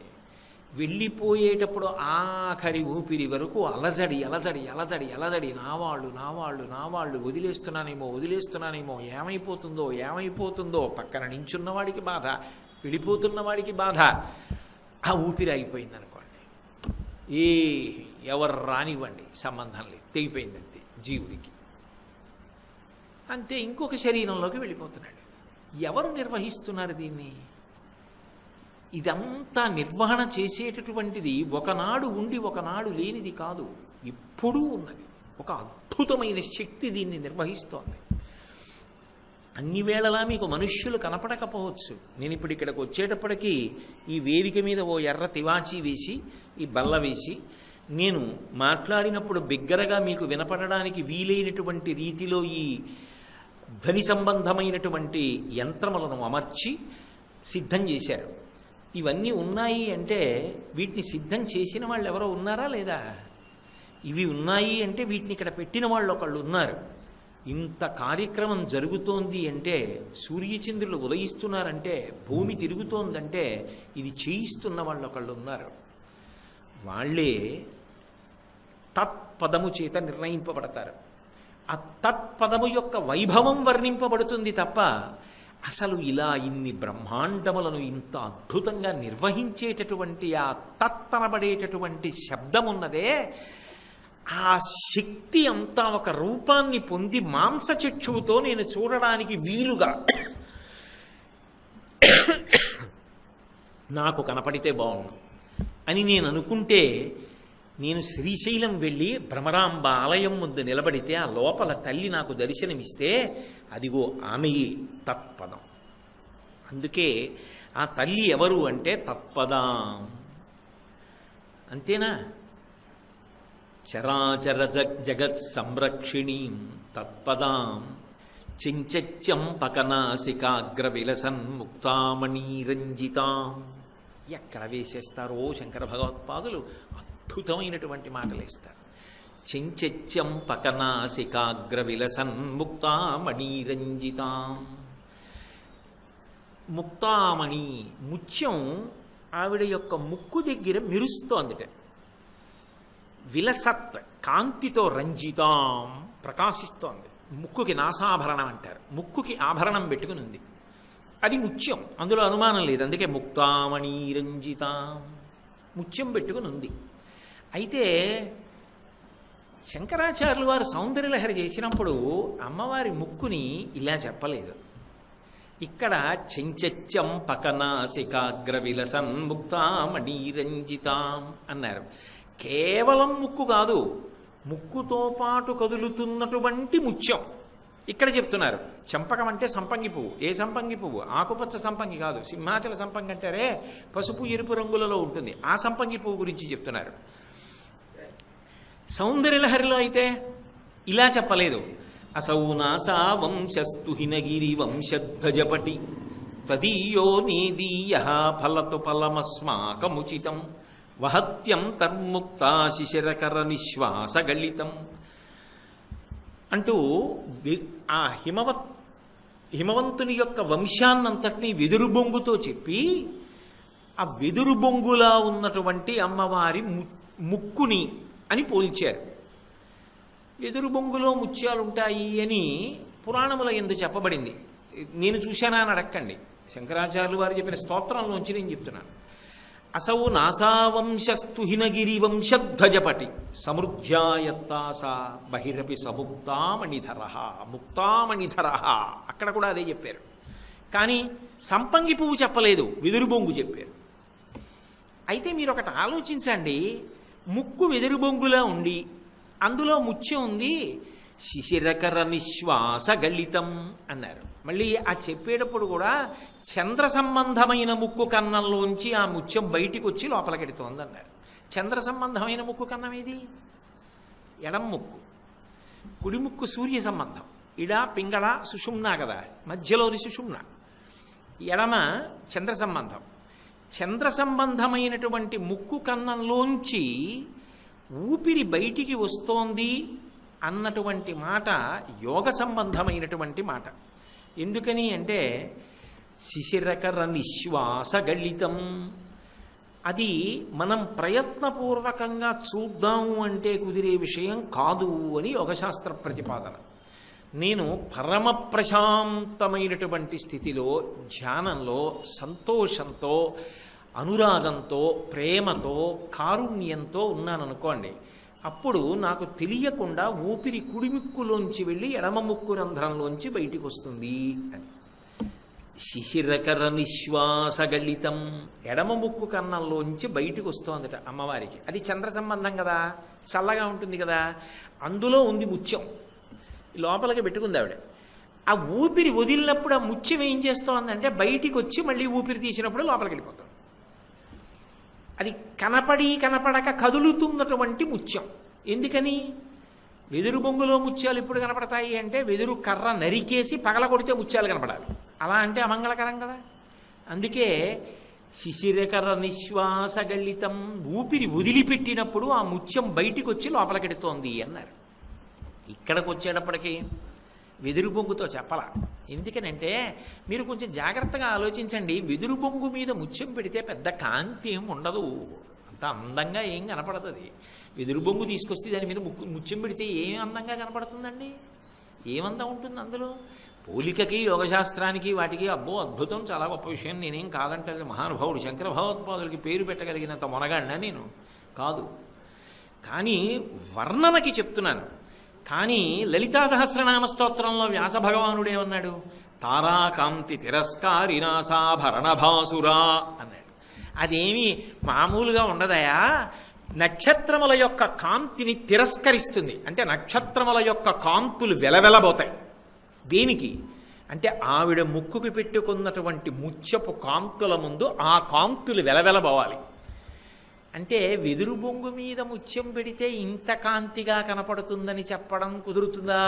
వెళ్ళిపోయేటప్పుడు ఆఖరి ఊపిరి వరకు అలజడి అలజడి అలజడి అలజడి, నావాళ్ళు నావాళ్ళు నావాళ్ళు, వదిలేస్తున్నానేమో, ఏమైపోతుందో, పక్కన నించున్నవాడికి బాధ, వెళ్ళిపోతున్నవాడికి బాధ. ఆ ఊపిరి అయిపోయింది అనుకోండి, ఎవరు రానివ్వండి, సంబంధం లేదు, తెగిపోయింది అంతే జీవుడికి. అంతే, ఇంకొక శరీరంలోకి వెళ్ళిపోతున్నాడు. ఎవరు నిర్వహిస్తున్నారు దీన్ని? ఇదంతా నిర్వహణ చేసేటటువంటిది ఒకనాడు ఉండి ఒకనాడు లేనిది కాదు, ఎప్పుడూ ఉన్నది. ఒక అద్భుతమైన శక్తి దీన్ని నిర్వహిస్తోంది. అన్ని వేళలా మీకు మనుష్యులు కనపడకపోవచ్చు. నేను ఇప్పుడు ఇక్కడికి వచ్చేటప్పటికీ ఈ వేదిక మీద ఓ ఎర్ర తివాచీ వేసి, ఈ బల్ల వేసి, నేను మాట్లాడినప్పుడు బిగ్గరగా మీకు వినపడడానికి వీలైనటువంటి రీతిలో ఈ ధ్వని సంబంధమైనటువంటి యంత్రములను అమర్చి సిద్ధం చేశారు. ఇవన్నీ ఉన్నాయి అంటే వీటిని సిద్ధం చేసిన వాళ్ళు ఎవరో ఉన్నారా లేదా? ఇవి ఉన్నాయి అంటే వీటిని ఇక్కడ పెట్టిన వాళ్ళు ఒకళ్ళు ఉన్నారు. ఇంత కార్యక్రమం జరుగుతోంది అంటే, సూర్యచంద్రులు ఉదయిస్తున్నారంటే, భూమి తిరుగుతోందంటే ఇది చేయిస్తున్న వాళ్ళు ఒకళ్ళు ఉన్నారు. వాళ్ళే తత్పదము చేత నిర్ణయింపబడతారు. ఆ తత్పదము యొక్క వైభవం వర్ణింపబడుతుంది తప్ప అసలు ఇలా ఇన్ని బ్రహ్మాండములను ఇంత అద్భుతంగా నిర్వహించేటటువంటి ఆ తత్తనబడేటటువంటి శబ్దం ఉన్నదే, ఆ శక్తి అంతా ఒక రూపాన్ని పొంది మాంసచక్షువుతో నేను చూడడానికి వీలుగా నాకు కనపడితే బాగుండు అని నేను అనుకుంటే, నేను శ్రీశైలం వెళ్ళి భ్రమరాంబ ఆలయం ముందు నిలబడితే ఆ లోపల తల్లి నాకు దర్శనమిస్తే అదిగో ఆమెయే తత్పదం. అందుకే ఆ తల్లి ఎవరు అంటే తత్పదాం. అంతేనా? చరాచర జగత్ సంరక్షిణీం తత్పదాం చించత్యం పకనాసికాగ్ర విలసన్ ముక్తామణీరంజితాం. ఎక్కడ వేసేస్తారో శంకర భగవత్పాదులు అద్భుతమైనటువంటి మాటలు ఇస్తారు. చించత్యం పకనాసికాగ్ర విలసన్ ముక్తామణీరంజితాం. ముక్తామణి, ముత్యం ఆవిడ యొక్క ముక్కు దగ్గర మెరుస్తోందిట. విలసత్, కాంతితో రంజితాం, ప్రకాశిస్తోంది. ముక్కుకి నాసాభరణం అంటారు, ముక్కుకి ఆభరణం పెట్టుకుని ఉంది, అది ముత్యం, అందులో అనుమానం లేదు. అందుకే ముక్తామణీరంజితాం, ముత్యం పెట్టుకుని ఉంది. అయితే శంకరాచార్యులు వారు సౌందర్యలహరి చేసినప్పుడు అమ్మవారి ముక్కుని ఇలా చెప్పలేదు. ఇక్కడ చెంచత్యం పకనాసికాగ్ర విలసన్ ముక్తామణీరంజితాం అన్నారు. కేవలం ముక్కు కాదు, ముక్కుతో పాటు కదులుతున్నటువంటి ముత్యం ఇక్కడ చెప్తున్నారు. చంపకం అంటే సంపంగి పువ్వు. ఏ సంపంగి పువ్వు? ఆకుపచ్చ సంపంగి కాదు, సింహాచల సంపంగి అంటారే, పసుపు ఎరుపు రంగులలో ఉంటుంది, ఆ సంపంగి పువ్వు గురించి చెప్తున్నారు. సౌందర్యలహరిలో అయితే ఇలా చెప్పలేదు. అసౌ నాసా వంశస్తు హినగిరి వంశధ్వజపటి త్వదీయో నేదీయ ఫలతు ఫలమస్మాకముచితం వహత్యం తర్ముక్త శిశిరకర నిశ్వాసగళితం అంటూ ఆ హిమవంతుని యొక్క వంశాన్నంతటినీ వెదురు బొంగుతో చెప్పి, ఆ వెదురు బొంగులా ఉన్నటువంటి అమ్మవారి ముక్కుని అని పోల్చారు. వెదురు బొంగులో ముత్యాలు ఉంటాయి అని పురాణముల యందు చెప్పబడింది. నేను చూశానా అని అడక్కండి, శంకరాచార్యులు వారు చెప్పిన స్తోత్రంలోంచి నేను చెప్తున్నాను. అసౌ నాసావంశస్తు హినగిరి వంశధ్వజపటి సమృద్ధ్యాయత్తాసా బహిరపి సముక్తామణిధర. ముక్తామణిధర అక్కడ కూడా అదే చెప్పారు. కానీ సంపంగి పువ్వు చెప్పలేదు, వెదురు బొంగు చెప్పారు. అయితే మీరు ఒకటి ఆలోచించండి, ముక్కు వెదురు బొంగులా ఉండి అందులో ముత్యం ఉంది, శిశిరకర నిశ్వాస గళితం అన్నారు. మళ్ళీ ఆ చెప్పేటప్పుడు కూడా చంద్ర సంబంధమైన ముక్కు కన్నంలోంచి ఆ ముత్యం బయటికి వచ్చి లోపలికెడుతోంది అన్నారు. చంద్ర సంబంధమైన ముక్కు కన్నం ఏది? ఎడం ముక్కు. కుడి ముక్కు సూర్య సంబంధం. ఇడ పింగళ సుషుమ్న కదా, మధ్యలోని సుషుమ్న. ఎడమ చంద్ర సంబంధం. చంద్ర సంబంధమైనటువంటి ముక్కు కన్నంలోంచి ఊపిరి బయటికి వస్తోంది అన్నటువంటి మాట యోగ సంబంధమైనటువంటి మాట. ఎందుకని అంటే శిశిరకర నిశ్వాస గళితం. అది మనం ప్రయత్నపూర్వకంగా చూద్దాము అంటే కుదిరే విషయం కాదు అని యోగశాస్త్ర ప్రతిపాదన. నేను పరమ ప్రశాంతమైనటువంటి స్థితిలో, ధ్యానంలో, సంతోషంతో, అనురాగంతో, ప్రేమతో, కారుణ్యంతో ఉన్నాననుకోండి, అప్పుడు నాకు తెలియకుండా ఊపిరి కుడిముక్కులోంచి వెళ్ళి ఎడమ ముక్కు రంధ్రంలోంచి బయటికి వస్తుంది అని. శిశిరకర నిశ్వాస గళితం. ఎడమ ముక్కు కన్నంలోంచి బయటికి వస్తోందట అమ్మవారికి. అది చంద్ర సంబంధం కదా, చల్లగా ఉంటుంది కదా, అందులో ఉంది ముత్యం. లోపలికి పెట్టుకుంది ఆవిడ. ఆ ఊపిరి వదిలినప్పుడు ఆ ముత్యం ఏం చేస్తోందంటే బయటికి వచ్చి మళ్ళీ ఊపిరి తీసినప్పుడు లోపలికి వెళ్ళిపోతుంది. అది కనపడక కదులుతున్నటువంటి ముత్యం. ఎందుకని? వెదురు బొంగులో ముత్యాలు ఇప్పుడు కనపడతాయి అంటే వెదురు కర్ర నరికేసి పగలగొడితే ముత్యాలు కనపడాలి. అలా అంటే అమంగళకరం కదా. అందుకే శిశిరకర నిశ్వాస గళితం. ఊపిరి వదిలిపెట్టినప్పుడు ఆ ముత్యం బయటికి వచ్చి లోపలికెడుతోంది అన్నారు. ఇక్కడికి వచ్చేటప్పటికి వెదురు బొంగుతో చెప్పాల. ఎందుకనంటే మీరు కొంచెం జాగ్రత్తగా ఆలోచించండి. వెదురు బొంగు మీద ముత్యం పెడితే పెద్ద కాంతి ఏం ఉండదు, అంత అందంగా ఏం కనపడుతుంది. వెదురు బొంగు తీసుకొస్తే దాని మీద ముత్యం పెడితే ఏం అందంగా కనపడుతుందండి? ఏమందం ఉంటుంది అందులో? పోలికకి యోగశాస్త్రానికి వాటికి అబ్బో అద్భుతం, చాలా గొప్ప విషయం, నేనేం కాదంటే. మహానుభావుడు శంకర భగవత్పాదులకి పేరు పెట్టగలిగినంత మొనగాడినా నేను కాదు, కానీ వర్ణనకి చెప్తున్నాను. కానీ లలితా సహస్రనామ స్తోత్రంలో వ్యాస భగవానుడేమన్నాడు? తారాకాంతి తిరస్కారినాసాభరణ భాసురా అన్నాడు. అదేమి మామూలుగా ఉండదయా, నక్షత్రముల యొక్క కాంతిని తిరస్కరిస్తుంది. అంటే నక్షత్రముల యొక్క కాంతులు వెలవెలబోతాయి. దేనికి అంటే ఆవిడ ముక్కుకి పెట్టుకున్నటువంటి ముత్యపు కాంతుల ముందు ఆ కాంతులు వెలవెలబోవాలి. అంటే వెదురు బొంగు మీద ముత్యం పెడితే ఇంత కాంతిగా కనపడుతుందని చెప్పడం కుదురుతుందా?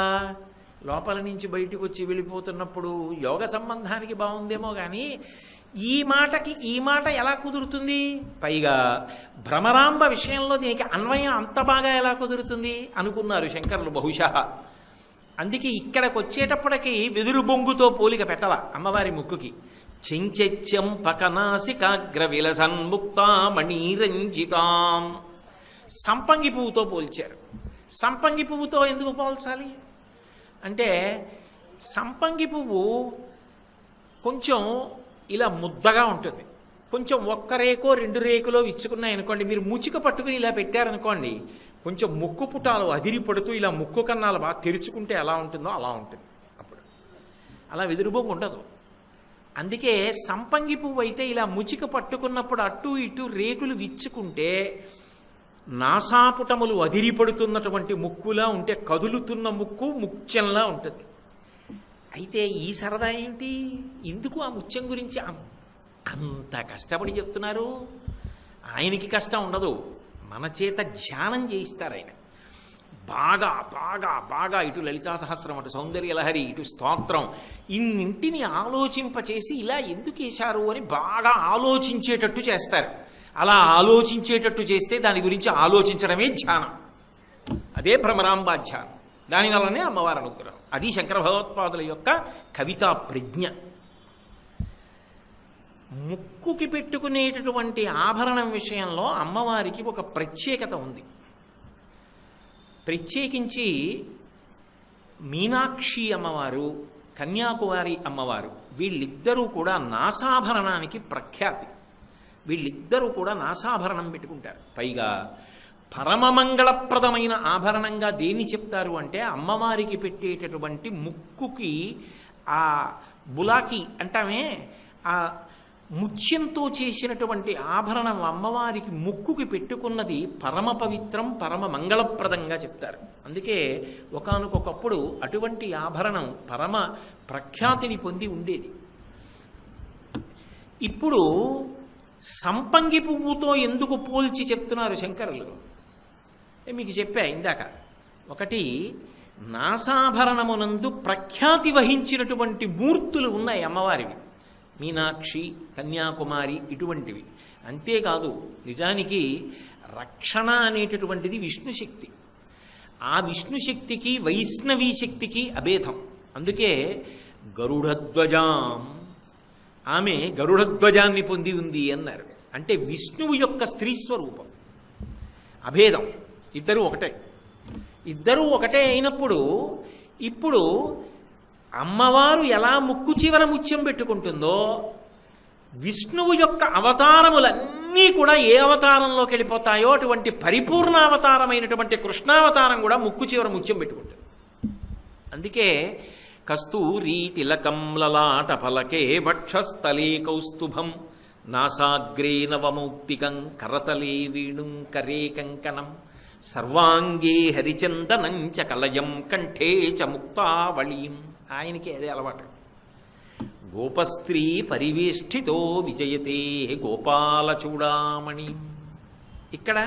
లోపల నుంచి బయటకు వచ్చి వెళ్ళిపోతున్నప్పుడు యోగ సంబంధానికి బాగుందేమో కానీ ఈ మాటకి ఈ మాట ఎలా కుదురుతుంది? పైగా భ్రమరాంబ విషయంలో దీనికి అన్వయం అంత బాగా ఎలా కుదురుతుంది అనుకున్నారు శంకరులు బహుశా. అందుకే ఇక్కడికి వచ్చేటప్పటికి వెదురు బొంగుతో పోలిక పెట్టాల అమ్మవారి ముక్కుకి. చించెత్యం పకనాసికాగ్ర విలసన్ముక్తామణిరంజితాం. సంపంగి పువ్వుతో పోల్చారు. సంపంగి పువ్వుతో ఎందుకు పోల్చాలి అంటే సంపంగి పువ్వు కొంచెం ఇలా ముద్దగా ఉంటుంది. కొంచెం ఒక్క రేకో రెండు రేకులో విచ్చుకున్నాయి అనుకోండి, మీరు ముచిక పట్టుకుని ఇలా పెట్టారనుకోండి, కొంచెం ముక్కు పుటాలు అదిరి పడుతూ ఇలా ముక్కు కన్నాలు బాగా తెరుచుకుంటే ఎలా ఉంటుందో అలా ఉంటుంది. అప్పుడు అలా వెదురు బొంగు ఉండదు. అందుకే సంపంగి పువ్వు అయితే ఇలా ముచిక పట్టుకున్నప్పుడు అటు ఇటు రేకులు విచ్చుకుంటే నాసాపుటములు అదిరిపడుతున్నటువంటి ముక్కులా ఉంటే కదులుతున్న ముక్కు ముత్యంలా ఉంటుంది. అయితే ఈ సరదా ఏమిటి? ఎందుకు ఆ ముత్యం గురించి అంత కష్టపడి చెప్తున్నారు? ఆయనకి కష్టం ఉండదు, మన చేత ధ్యానం చేయిస్తారు ఆయన. బాగా బాగా బాగా ఇటు లలితా సహస్రం, అటు సౌందర్యలహరి, ఇటు స్తోత్రం, ఇన్నింటిని ఆలోచింపచేసి ఇలా ఎందుకు వేశారు అని బాగా ఆలోచించేటట్టు చేస్తారు. అలా ఆలోచించేటట్టు చేస్తే దాని గురించి ఆలోచించడమే ధ్యానం. అదే భ్రమరాంబా ధ్యానం. దానివల్లనే అమ్మవారి అనుగ్రహం. అది శంకర భగవత్పాదుల యొక్క కవితా ప్రజ్ఞ. ముక్కుకి పెట్టుకునేటటువంటి ఆభరణం విషయంలో అమ్మవారికి ఒక ప్రత్యేకత ఉంది. ప్రత్యేకించి మీనాక్షి అమ్మవారు, కన్యాకుమారి అమ్మవారు, వీళ్ళిద్దరూ కూడా నాసాభరణానికి ప్రఖ్యాతి. వీళ్ళిద్దరూ కూడా నాసాభరణం పెట్టుకుంటారు. పైగా పరమమంగళప్రదమైన ఆభరణంగా దేన్ని చెప్తారు అంటే అమ్మవారికి పెట్టేటటువంటి ముక్కుకి ఆ బులాకి అంటామే, ఆ ముత్యంతో చేసినటువంటి ఆభరణం అమ్మవారికి ముక్కుకి పెట్టుకున్నది పరమ పవిత్రం, పరమ మంగళప్రదంగా చెప్తారు. అందుకే ఒకానొకప్పుడు అటువంటి ఆభరణం పరమ ప్రఖ్యాతిని పొంది ఉండేది. ఇప్పుడు సంపంగి పువ్వుతో ఎందుకు పోల్చి చెప్తున్నారు శంకరులు? మీకు చెప్పా ఇందాక. ఒకటి, నాసాభరణమునందు ప్రఖ్యాతి వహించినటువంటి మూర్తులు ఉన్నాయి అమ్మవారివి, మీనాక్షి, కన్యాకుమారి, ఇటువంటివి. అంతేకాదు, నిజానికి రక్షణ అనేటటువంటిది విష్ణుశక్తి. ఆ విష్ణుశక్తికి వైష్ణవీ శక్తికి అభేదం. అందుకే గరుడధ్వజాం, ఆమె గరుడధ్వజాన్ని పొంది ఉంది అన్నారు. అంటే విష్ణువు యొక్క స్త్రీ స్వరూపం. అభేదం, ఇద్దరూ ఒకటే. ఇద్దరూ ఒకటే అయినప్పుడు ఇప్పుడు అమ్మవారు ఎలా ముక్కు చివర ముత్యం పెట్టుకుంటుందో, విష్ణువు యొక్క అవతారములన్నీ కూడా ఏ అవతారంలోకి వెళ్ళిపోతాయో అటువంటి పరిపూర్ణ అవతారమైనటువంటి కృష్ణావతారం కూడా ముక్కు చివర ముత్యం పెట్టుకుంటుంది. అందుకే కస్తూరీ తిలకం లలాట ఫలకే వక్షస్థలే కౌస్తుభం నాసాగ్రే నవమౌక్తికం కరతలే వేణుం కరే కంకణం సర్వాంగే హరిచందనం చ కలయం కంఠే చ ముక్తావళీం. ఆయనకి అదే అలవాటు. గోపస్త్రీ పరివేష్టితో విజయతే గోపాల చూడామణి. ఇక్కడ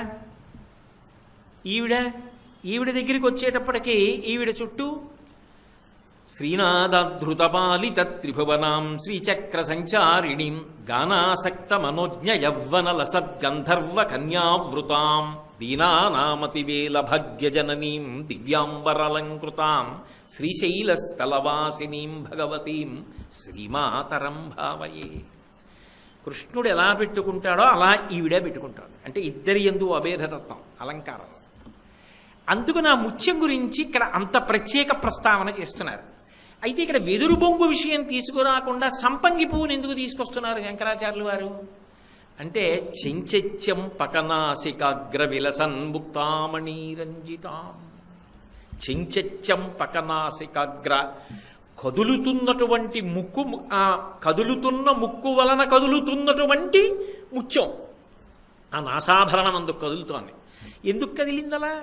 ఈవిడ దగ్గరికి వచ్చేటప్పటికీ ఈవిడ చుట్టూ శ్రీనాథధృతపాలిత త్రిభువనాం శ్రీచక్ర సంచారిణీం గానాసక్త మనోజ్ఞ యవ్వన లసద్గంధర్వ కన్యావృతాం దీనానామతివేల భాగ్యజననీం దివ్యాంబరలంకృతాం శ్రీశైలస్థలవాసినీం భగవతీం శ్రీమాతరం భావయే. కృష్ణుడు ఎలా పెట్టుకుంటాడో అలా ఈవిడే పెట్టుకుంటాడు. అంటే ఇద్దరి యందు అభేదతత్వం, అలంకారం. అందుకు నా ముత్యం గురించి ఇక్కడ అంత ప్రత్యేక ప్రస్తావన చేస్తున్నారు. అయితే ఇక్కడ వెదురు బొంగు విషయం తీసుకురాకుండా సంపంగి పువ్వుని ఎందుకు తీసుకొస్తున్నారు శంకరాచార్యులు వారు అంటే, చెంచెత్యం పకనాసికాగ్ర విలసన్ ముక్తామణిరంజితాం. చెంచెత్యం పకనాసికాగ్ర, కదులుతున్నటువంటి ముక్కు, ఆ కదులుతున్న ముక్కు వలన కదులుతున్నటువంటి ముత్యం ఆ నాసాభరణం అందుకు కదులుతోంది. ఎందుకు కదిలిందలా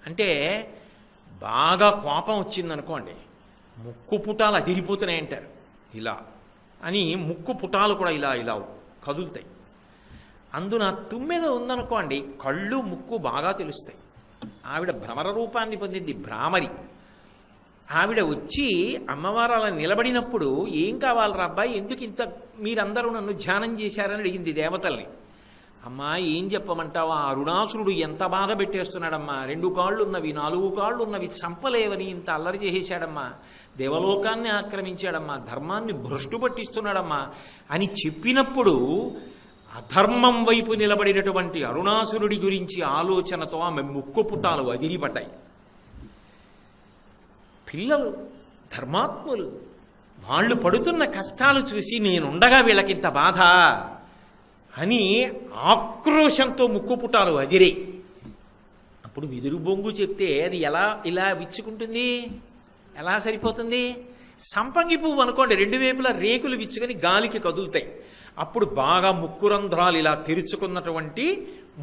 అంటే, బాగా కోపం వచ్చిందనుకోండి, ముక్కు పుటాలు అదిరిపోతున్నాయంటారు. ఇలా అని ముక్కు పుటాలు కూడా ఇలా ఇలా కదులుతాయి. అందున తుమ్మెద ఉందనుకోండి, కళ్ళు ముక్కు బాగా తెలుస్తాయి. ఆవిడ భ్రమర రూపాన్ని పొందింది, భ్రామరి. ఆవిడ వచ్చి అమ్మవారు అలా నిలబడినప్పుడు, ఏం కావాలరా అబ్బాయి, ఎందుకు ఇంత మీరందరూ నన్ను ధ్యానం చేశారని అడిగింది దేవతల్ని. అమ్మా ఏం చెప్పమంటావు, ఆ అరుణాసురుడు ఎంత బాధ పెట్టేస్తున్నాడమ్మా, 2 కాళ్ళు ఉన్నవి 4 కాళ్ళు ఉన్నవి చంపలేవని ఇంత అల్లరి చేసేశాడమ్మా, దేవలోకాన్ని ఆక్రమించాడమ్మా, ధర్మాన్ని భ్రష్టు పట్టిస్తున్నాడమ్మా అని చెప్పినప్పుడు అధర్మం వైపు నిలబడినటువంటి అరుణాసురుడి గురించి ఆలోచనతో ఆమె ముక్కు పుటాలు అదిరిపడ్డాయి. పిల్లలు ధర్మాత్ములు, వాళ్ళు పడుతున్న కష్టాలు చూసి నేనుండగా వీళ్ళకింత బాధ అని ఆక్రోశంతో ముక్కు పుటాలు అదిరే. అప్పుడు వెదురు బొంగు చెప్తే అది ఎలా ఇలా విచ్చుకుంటుంది, ఎలా సరిపోతుంది? సంపంగి పువ్వు అనుకోండి, 2 వైపులా రేకులు విచ్చుకొని గాలికి కదులుతాయి. అప్పుడు బాగా ముక్కు రంధ్రాలు ఇలా తెరుచుకున్నటువంటి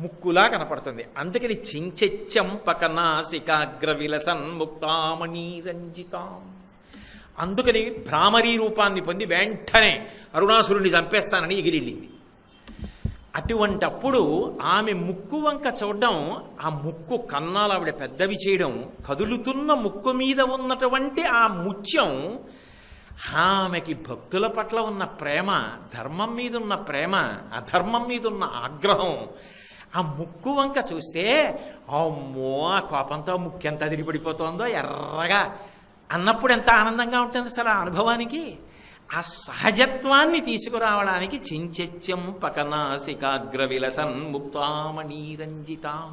ముక్కులా కనపడుతుంది. అందుకని చెంచెత్యం పకనాసికాగ్ర విలసన్ ముక్తామణి రంజితాం. అందుకని భ్రామరీ రూపాన్ని పొంది వెంటనే అరుణాసురుడిని చంపేస్తానని ఎగిరిల్లింది. అటువంటప్పుడు ఆమె ముక్కు వంక చూడడం, ఆ ముక్కు కన్నాలు ఆవిడ పెద్దవి చేయడం, కదులుతున్న ముక్కు మీద ఉన్నటువంటి ఆ ముత్యం ఆమెకి భక్తుల పట్ల ఉన్న ప్రేమ, ధర్మం మీద ఉన్న ప్రేమ, అధర్మం మీద ఉన్న ఆగ్రహం. ఆ ముక్కు వంక చూస్తే అమ్మో, ఆ కోపంతో ముక్కు ఎంత అదిరిపడిపోతుందో ఎర్రగా అన్నప్పుడు ఎంత ఆనందంగా ఉంటుంది అసలు ఆ అనుభవానికి. ఆ సహజత్వాన్ని తీసుకురావడానికి చెంచెత్యం పకనాసికాగ్ర విలసన్ ముక్తామణి రంజితాం.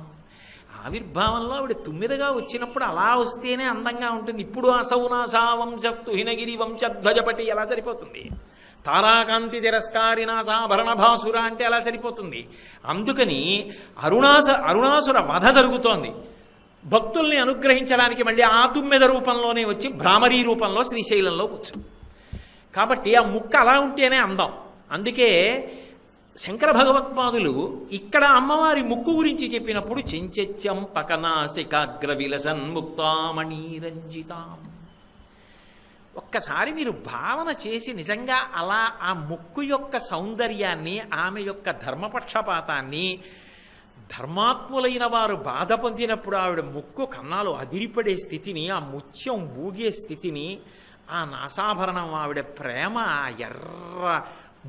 ఆవిర్భావంలో ఆవిడ తుమ్మిదగా వచ్చినప్పుడు అలా వస్తేనే అందంగా ఉంటుంది. ఇప్పుడు అసౌనాసా వంశస్తు హినగిరి వంశధ్వజపటి ఎలా సరిపోతుంది? తారాకాంతి తిరస్కారినాసాభరణ భాసుర అంటే ఎలా సరిపోతుంది? అందుకని అరుణాసుర వధ జరుగుతోంది. భక్తుల్ని అనుగ్రహించడానికి మళ్ళీ ఆ తుమ్మెద రూపంలోనే వచ్చి భ్రామరీ రూపంలో శ్రీశైలంలో కూర్చు. కాబట్టి ఆ ముక్క అలా ఉంటేనే అందం. అందుకే శంకర భగవత్పాదులు ఇక్కడ అమ్మవారి ముక్కు గురించి చెప్పినప్పుడు చెంచెచ్చం పకనాసికాగ్ర విలసన్ ముక్తామణిరంజితాం. ఒక్కసారి మీరు భావన చేసి నిజంగా అలా ఆ ముక్కు యొక్క సౌందర్యాన్ని, ఆమె యొక్క ధర్మపక్షపాతాన్ని, ధర్మాత్ములైన వారు బాధ పొందినప్పుడు ఆవిడ ముక్కు కన్నాలు అదిరిపడే స్థితిని, ఆ ముత్యం ఊగే స్థితిని, ఆ నాసాభరణం, ఆవిడ ప్రేమ, ఆ ఎర్ర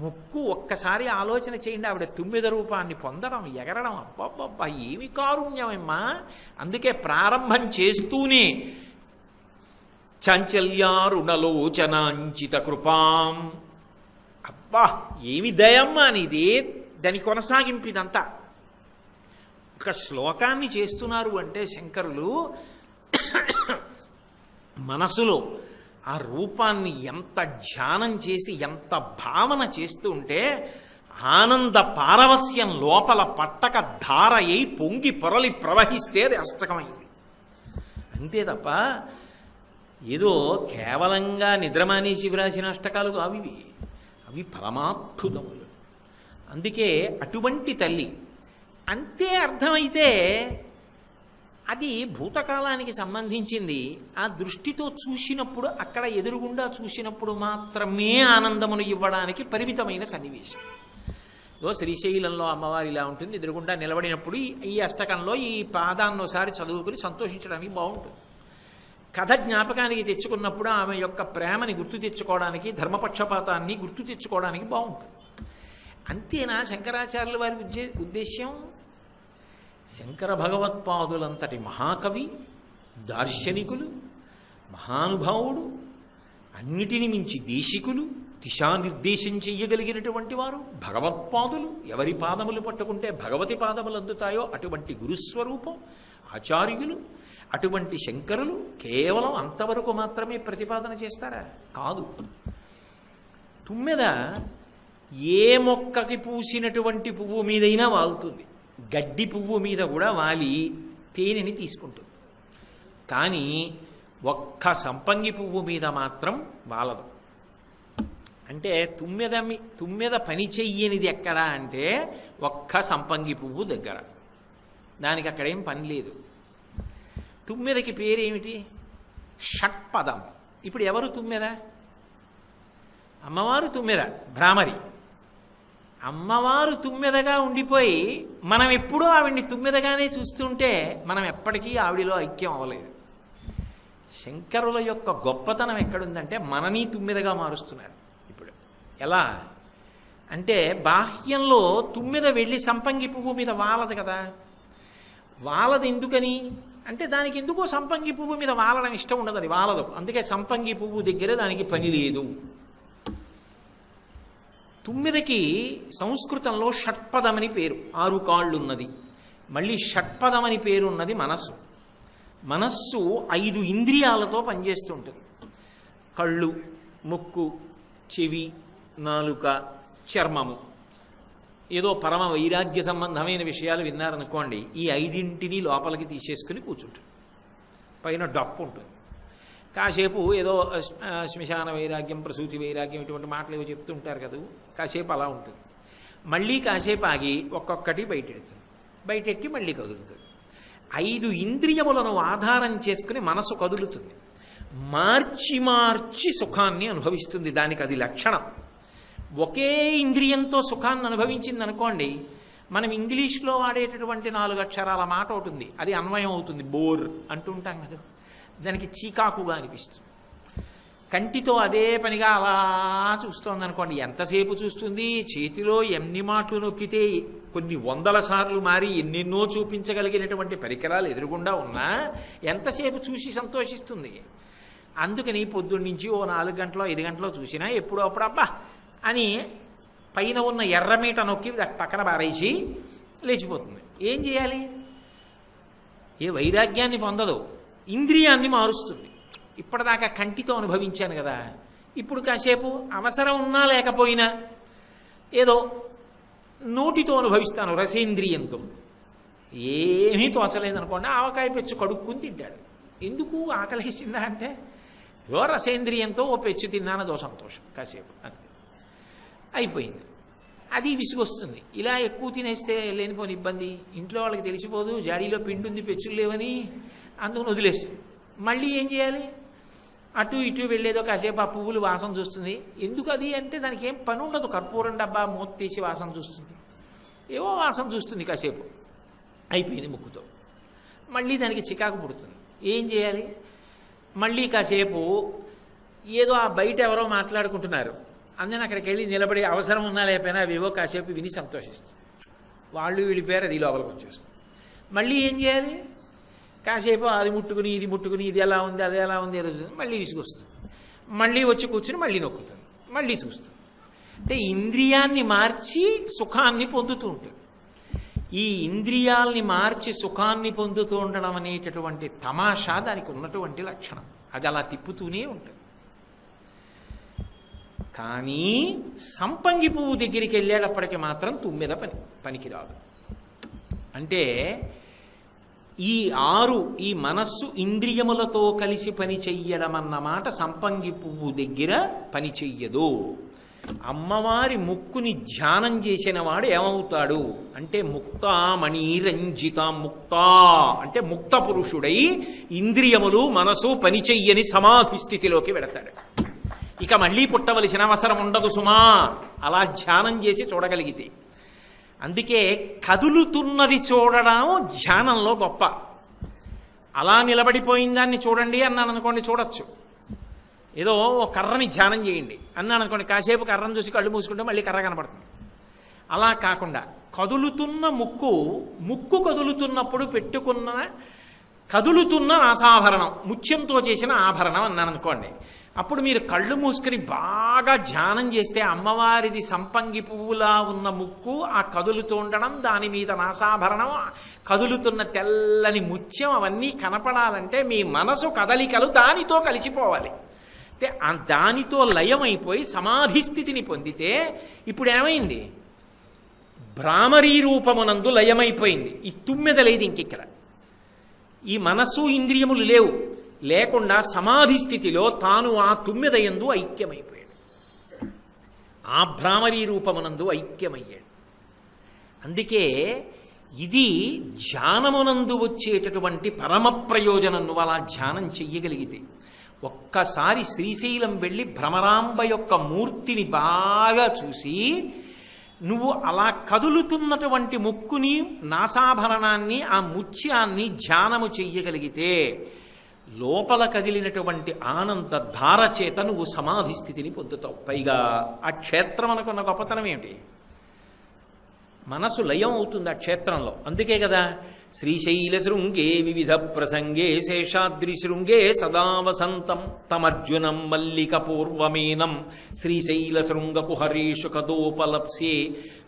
ముక్కు ఒక్కసారి ఆలోచన చేయండి. ఆవిడ 9 రూపాన్ని పొందడం, ఎగరడం, అబ్బబ్బబ్బా ఏమి కారుణ్యమమ్మా. అందుకే ప్రారంభం చేస్తూనే చాంచల్యారుణలోచనాంచిత కృపాం, అబ్బా ఏమి దయమ్మా నీది, దాని కొనసాగింపు ఇదంతా. ఒక శ్లోకాన్ని చేస్తున్నారు అంటే శంకరులు మనసులో ఆ రూపాన్ని ఎంత ధ్యానం చేసి, ఎంత భావన చేస్తూ ఉంటే ఆనంద పారవస్యం లోపల పట్టక ధార అయి పొంగి పొరలి ప్రవహిస్తే అది అష్టకమైంది. అంతే తప్ప ఏదో కేవలంగా నిద్రమానేసి వ్రాసిన అష్టకాలు కావి, అవి పరమాద్భుతములు. అందుకే అటువంటి తల్లి అంతే అర్థమైతే అది భూతకాలానికి సంబంధించింది. ఆ దృష్టితో చూసినప్పుడు, అక్కడ ఎదురుగుండా చూసినప్పుడు మాత్రమే ఆనందమును ఇవ్వడానికి పరిమితమైన సన్నివేశం. శ్రీశైలంలో అమ్మవారి ఇలా ఉంటుంది, ఎదురుగుండా నిలబడినప్పుడు ఈ అష్టకంలో ఈ పాదాన్నోసారి చదువుకుని సంతోషించడానికి బాగుంటుంది. కథ జ్ఞాపకానికి తెచ్చుకున్నప్పుడు ఆమె యొక్క ప్రేమని గుర్తు తెచ్చుకోవడానికి, ధర్మపక్షపాతాన్ని గుర్తు తెచ్చుకోవడానికి బాగుంటుంది. అంతేనా శంకరాచార్యుల వారి ఉద్దేశ్యం? శంకర భగవత్పాదులంతటి మహాకవి, దార్శనికులు, మహానుభావుడు, అన్నిటిని మించి దేశికులు, దిశానిర్దేశం చెయ్యగలిగినటువంటి వారు భగవత్పాదులు. ఎవరి పాదములు పట్టుకుంటే భగవతి పాదములు అందుతాయో అటువంటి గురుస్వరూపం ఆచార్యులు. అటువంటి శంకరులు కేవలం అంతవరకు మాత్రమే ప్రతిపాదన చేస్తారా? కాదు. తుమ్మెద ఏ మొక్కకి పూసినటువంటి పువ్వు మీదైనా వాలుతుంది, గడ్డి పువ్వు మీద కూడా వాలి తేనెని తీసుకుంటుంది. కానీ ఒక్క సంపంగి పువ్వు మీద మాత్రం వాలదు. అంటే తుమ్మెద పని చెయ్యనిది ఎక్కడా అంటే ఒక్క సంపంగి పువ్వు దగ్గర. దానికి అక్కడేం పని లేదు. తుమ్మెదకి పేరేమిటి? షట్పదం. ఇప్పుడు ఎవరు తుమ్మెద? అమ్మవారు తుమ్మెద, భ్రామరి. అమ్మవారు తుమ్మెదగా ఉండిపోయి మనం ఎప్పుడూ ఆవిడ్ని తుమ్మెదగానే చూస్తుంటే మనం ఎప్పటికీ ఆవిడిలో ఐక్యం అవ్వలేదు. శంకరుల యొక్క గొప్పతనం ఎక్కడుందంటే మనని తుమ్మెదగా మారుస్తున్నారు. ఇప్పుడు ఎలా అంటే బాహ్యంలో తుమ్మెద వెళ్ళి సంపంగి పువ్వు మీద వాలదు కదా. వాలదు ఎందుకని అంటే దానికి ఎందుకో సంపంగి పువ్వు మీద వాలడం ఇష్టం ఉండదు, అది వాలదు. అందుకే సంపంగి పువ్వు దగ్గర దానికి పని లేదు. తుమ్మెదకి సంస్కృతంలో షట్పదమని పేరు, 6 కాళ్ళున్నది. మళ్ళీ షట్పదమని పేరున్నది మనస్సు. మనస్సు 5 ఇంద్రియాలతో పనిచేస్తుంటుంది. కళ్ళు, ముక్కు, చెవి, నాలుక, చర్మము. ఏదో పరమ వైరాగ్య సంబంధమైన విషయాలు విన్నారనుకోండి, ఈ 5ంటిని లోపలికి తీసేసుకుని కూర్చుంటుంది. పైన డప్పు ఉంటుంది. కాసేపు ఏదో శ్మశాన వైరాగ్యం, ప్రసూతి వైరాగ్యం, ఇటువంటి మాటలు ఏవో చెప్తుంటారు కదా, కాసేపు అలా ఉంటుంది. మళ్ళీ కాసేపు ఆగి ఒక్కొక్కటి బయటెడుతుంది, బయటెట్టి మళ్ళీ కదులుతుంది. 5 ఇంద్రియములను ఆధారం చేసుకుని మనసు కదులుతుంది. మార్చి మార్చి సుఖాన్ని అనుభవిస్తుంది. దానికి అది లక్షణం. ఒకే ఇంద్రియంతో సుఖాన్ని అనుభవించింది అనుకోండి, మనం ఇంగ్లీష్లో వాడేటటువంటి 4 అక్షరాల మాట ఒకటి ఉంది, అది అన్వయం అవుతుంది. బోర్ అంటుంటాం కదా, దానికి చీకాకుగా అనిపిస్తుంది. కంటితో అదే పనిగా అలా చూస్తోంది అనుకోండి, ఎంతసేపు చూస్తుంది? చేతిలో ఎన్ని మాటలు నొక్కితే కొన్ని 100 సార్లు మారి ఎన్నెన్నో చూపించగలిగినటువంటి పరికరాలు ఎదురుగుండా ఉన్నా ఎంతసేపు చూసి సంతోషిస్తుంది? అందుకని పొద్దున్నుంచి ఓ 4 గంటలో 5 గంటలో చూసినా ఎప్పుడో అప్పుడు అబ్బా అని పైన ఉన్న ఎర్రమీట నొక్కి పక్కన పారేసి లేచిపోతుంది. ఏం చేయాలి? ఏ వైరాగ్యాన్ని పొందదు, ఇంద్రియాన్ని మారుస్తుంది. ఇప్పటిదాకా కంటితో అనుభవించాను కదా, ఇప్పుడు కాసేపు అవసరం ఉన్నా లేకపోయినా ఏదో నోటితో అనుభవిస్తాను, రసేంద్రియంతో. ఏమీ తోచలేదనుకోండి, ఆవకాయ పెచ్చు కడుక్కుని తింటాడు. ఎందుకు ఆకలేసిందా అంటే రసేంద్రియంతో ఓ పెచ్చు తిన్నానదో సంతోషం, కాసేపు అంతే అయిపోయింది. అది విసుగొస్తుంది. ఇలా ఎక్కువ తినేస్తే లేనిపోని ఇబ్బంది, ఇంట్లో వాళ్ళకి తెలిసిపోదు, జాడీలో పిండి ఉంది పెచ్చులు లేవని, అందుకని వదిలేస్తుంది. మళ్ళీ ఏం చేయాలి? అటు ఇటు వెళ్ళేదో కాసేపు ఆ పువ్వులు వాసన చూస్తుంది. ఎందుకు అది అంటే దానికి ఏం పని ఉండదు, కర్పూరం డబ్బా మూత తీసి వాసన చూస్తుంది, ఏవో వాసన చూస్తుంది కాసేపు, అయిపోయింది ముక్కుతో. మళ్ళీ దానికి చికాకు పుడుతుంది. ఏం చేయాలి? మళ్ళీ కాసేపు ఏదో ఆ బయట ఎవరో మాట్లాడుకుంటున్నారు, అందుకని అక్కడికి వెళ్ళి నిలబడి అవసరం ఉన్నా లేకపోయినా అవేవో కాసేపు విని సంతోషిస్తుంది. వాళ్ళు వెళ్ళిపోయారు, అది లోపలికి వచ్చేస్తుంది. మళ్ళీ ఏం చేయాలి? కాసేపు అది ముట్టుకుని ఇది ముట్టుకుని ఇది ఎలా ఉంది అది ఎలా ఉంది ఏదో మళ్ళీ విసుగొస్తుంది. మళ్ళీ వచ్చి కూర్చుని మళ్ళీ నొక్కుతుంది, మళ్ళీ చూస్తుంది. అంటే ఇంద్రియాన్ని మార్చి సుఖాన్ని పొందుతూ ఉంటుంది. ఈ ఇంద్రియాల్ని మార్చి సుఖాన్ని పొందుతూ ఉండడం అనేటటువంటి తమాషా దానికి ఉన్నటువంటి లక్షణం. అది అలా తిప్పుతూనే ఉంటుంది. కానీ సంపంగి పువ్వు దగ్గరికి వెళ్ళేటప్పటికి మాత్రం తుమ్మెద పనికిరాదు. అంటే ఈ మనస్సు ఇంద్రియములతో కలిసి పని చెయ్యడం అన్నమాట సంపంగి పువ్వు దగ్గర పని చెయ్యదు. అమ్మవారి ముక్కుని ధ్యానం చేసిన వాడు ఏమవుతాడు అంటే ముక్తామణి రంజిత, ముక్తా అంటే ముక్త పురుషుడై ఇంద్రియములు మనసు పనిచెయ్యని సమాధి స్థితిలోకి వెడతాడు. ఇక మళ్ళీ పుట్టవలసిన అవసరం ఉండదు సుమా, అలా ధ్యానం చేసి చూడగలిగితే. అందుకే కదులుతున్నది చూడడం ధ్యానంలో గొప్ప. అలా నిలబడిపోయిన దాన్ని చూడండి అన్నాను అనుకోండి, చూడొచ్చు. ఏదో కర్రని ధ్యానం చేయండి అన్నాను అనుకోండి, కాసేపు కర్రను చూసి కళ్ళు మూసుకుంటే మళ్ళీ కర్ర కనపడుతుంది. అలా కాకుండా కదులుతున్న ముక్కు కదులుతున్నప్పుడు పెట్టుకున్న కదులుతున్న నాసాభరణం, ముత్యంతో చేసిన ఆభరణం అన్నాను అనుకోండి, అప్పుడు మీరు కళ్ళు మూసుకుని బాగా ధ్యానం చేస్తే అమ్మవారిది సంపంగి పువ్వులా ఉన్న ముక్కు, ఆ కదులుతూ ఉండడం, దాని మీద నాసాభరణం, కదులుతున్న తెల్లని ముత్యం, అవన్నీ కనపడాలంటే మీ మనసు కదలికలు దానితో కలిసిపోవాలి. అంటే దానితో లయమైపోయి సమాధి స్థితిని పొందితే ఇప్పుడు ఏమైంది? భ్రామరీ రూపమునందు లయమైపోయింది. ఈ తుమ్మెద లేదు ఇంకిక్కడ. ఈ మనస్సు ఇంద్రియములు లేవు, లేకుండా సమాధి స్థితిలో తాను ఆ తుమ్మెద యందు ఐక్యమైపోయాడు. ఆ భ్రామరీ రూపమునందు ఐక్యమయ్యాడు. అందుకే ఇది ధ్యానమునందు వచ్చేటటువంటి పరమ ప్రయోజనం. నువ్వు అలా ధ్యానం చెయ్యగలిగితే ఒక్కసారి శ్రీశైలం వెళ్ళి భ్రమరాంబ యొక్క మూర్తిని బాగా చూసి నువ్వు అలా కదులుతున్నటువంటి ముక్కుని, నాసాభరణాన్ని, ఆ ముత్యాన్ని ధ్యానము చెయ్యగలిగితే లోపల కదిలినటువంటి ఆనంద ధార చేత నువ్వు సమాధి స్థితిని పొందుతావు. పైగా ఆ క్షేత్రం అనుకున్న గొప్పతనం ఏమిటి? మనసు లయం అవుతుంది ఆ క్షేత్రంలో. అందుకే కదా శ్రీశైల శృంగే వివిధ ప్రసంగే శేషాద్రి శృంగే సదా వసంతం తమర్జునం మల్లిక పూర్వమేనం శ్రీశైల శృంగ కుహరేషు కదోపలప్సే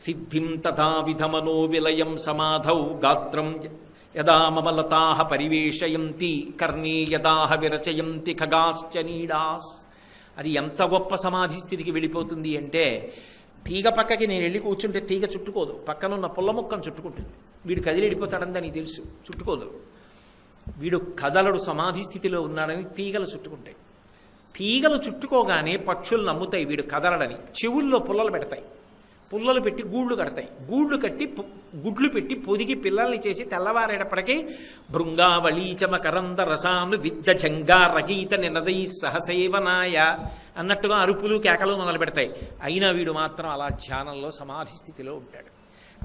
సిద్ధిం తథా విధమనో విలయం సమాధౌ గాత్రం యదా మమలతాః పరివేషయంతి కర్ణే యదాః విరచయంతి ఖగాశ్చ నీడాస్. అది ఎంత గొప్ప సమాధి స్థితికి వెళ్ళిపోతుంది అంటే, తీగ పక్కకి నేను వెళ్ళి కూర్చుంటే తీగ చుట్టుకోదు, పక్కనున్న పుల్ల ముక్కను చుట్టుకుంటుంది. వీడు కదిలి వెళ్ళిపోతాడని దానికి తెలుసు, చుట్టుకోదు. వీడు కదలడు, సమాధి స్థితిలో ఉన్నాడని తీగలు చుట్టుకుంటాయి. తీగలు చుట్టుకోగానే పక్షులు నమ్ముతాయి వీడు కదలడని. చెవుల్లో పుల్లలు పెడతాయి, పుల్లలు పెట్టి గూళ్ళు కడతాయి, గూళ్ళు కట్టి గుడ్లు పెట్టి పొదిగి పిల్లల్ని చేసి తెల్లవారేటప్పటికీ భృంగావళీచమ కరంద రసాను విద్ద జంగారగీత నినదై సహసేవనాయ అన్నట్టుగా అరుపులు కేకలు మొదలు పెడతాయి. అయినా వీడు మాత్రం అలా ధ్యానంలో సమాధి స్థితిలో ఉంటాడు.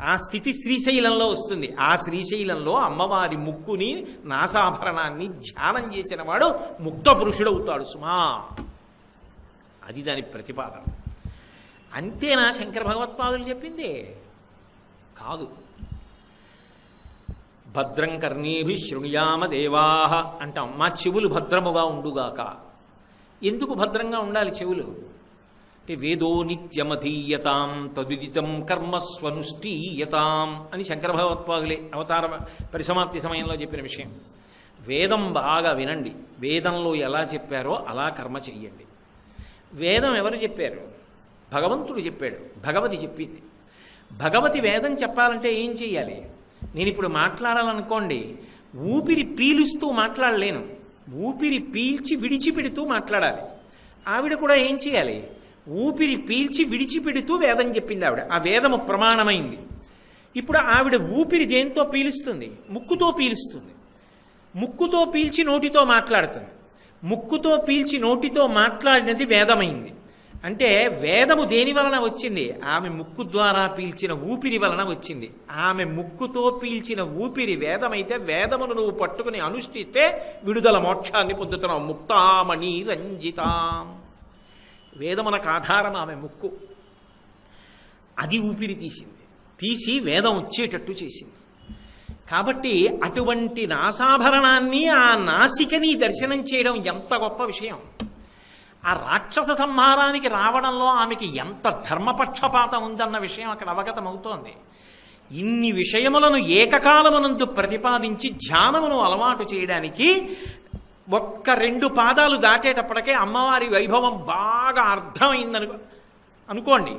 ఆ స్థితి శ్రీశైలంలో వస్తుంది. ఆ శ్రీశైలంలో అమ్మవారి ముక్కుని, నాసాభరణాన్ని ధ్యానం చేసిన వాడు ముక్త పురుషుడవుతాడు సుమా. అది దాని ప్రతిపాదన. అంతేనా శంకర భగవత్పాదులు చెప్పింది? కాదు. భద్రం కర్ణీభి శృణుయామ దేవాహ అంటాం. మా చెవులు భద్రముగా ఉండుగాక. ఎందుకు భద్రంగా ఉండాలి చెవులు అంటే, వేదో నిత్యమధీయతాం తదుదితం కర్మస్వనుష్ఠీయతాం అని శంకర భగవత్పాదులే అవతార పరిసమాప్తి సమయంలో చెప్పిన విషయం. వేదం బాగా వినండి, వేదంలో ఎలా చెప్పారో అలా కర్మ చెయ్యండి. వేదం ఎవరు చెప్పారు? భగవంతుడు చెప్పాడు, భగవతి చెప్పింది. భగవతి వేదం చెప్పాలంటే ఏం చెయ్యాలి? నేను ఇప్పుడు మాట్లాడాలనుకోండి, ఊపిరి పీలుస్తూ మాట్లాడలేను, ఊపిరి పీల్చి విడిచిపెడుతూ మాట్లాడాలి. ఆవిడ కూడా ఏం చేయాలి? ఊపిరి పీల్చి విడిచిపెడుతూ వేదం చెప్పింది ఆవిడ. ఆ వేదము ప్రమాణమైంది. ఇప్పుడు ఆవిడ ఊపిరి దేంతో పీలుస్తుంది? ముక్కుతో పీలుస్తుంది. ముక్కుతో పీల్చి నోటితో మాట్లాడుతుంది. ముక్కుతో పీల్చి నోటితో మాట్లాడినది వేదమైంది. అంటే వేదము దేని వలన వచ్చింది? ఆమె ముక్కు ద్వారా పీల్చిన ఊపిరి వలన వచ్చింది. ఆమె ముక్కుతో పీల్చిన ఊపిరి వేదమైతే వేదమును నువ్వు పట్టుకుని అనుష్ఠిస్తే విడుదల మోక్షాన్ని పొందుతున్నావు. ముక్తామణి రంజితాం. వేదమునకు ఆధారం ఆమె ముక్కు. అది ఊపిరి తీసి వేదం వచ్చేటట్టు చేసింది. కాబట్టి అటువంటి నాసాభరణాన్ని, ఆ నాసికని దర్శనం చేయడం ఎంత గొప్ప విషయం. ఆ రాక్షస సంహారానికి రావడంలో ఆమెకి ఎంత ధర్మపక్షపాతం ఉందన్న విషయం అక్కడ అవగతమవుతోంది. ఇన్ని విషయములను ఏకకాలమునందు ప్రతిపాదించి ధ్యానమును అలవాటు చేయడానికి 1-2 పాదాలు దాటేటప్పటికే అమ్మవారి వైభవం బాగా అర్థమైందని అనుకోండి.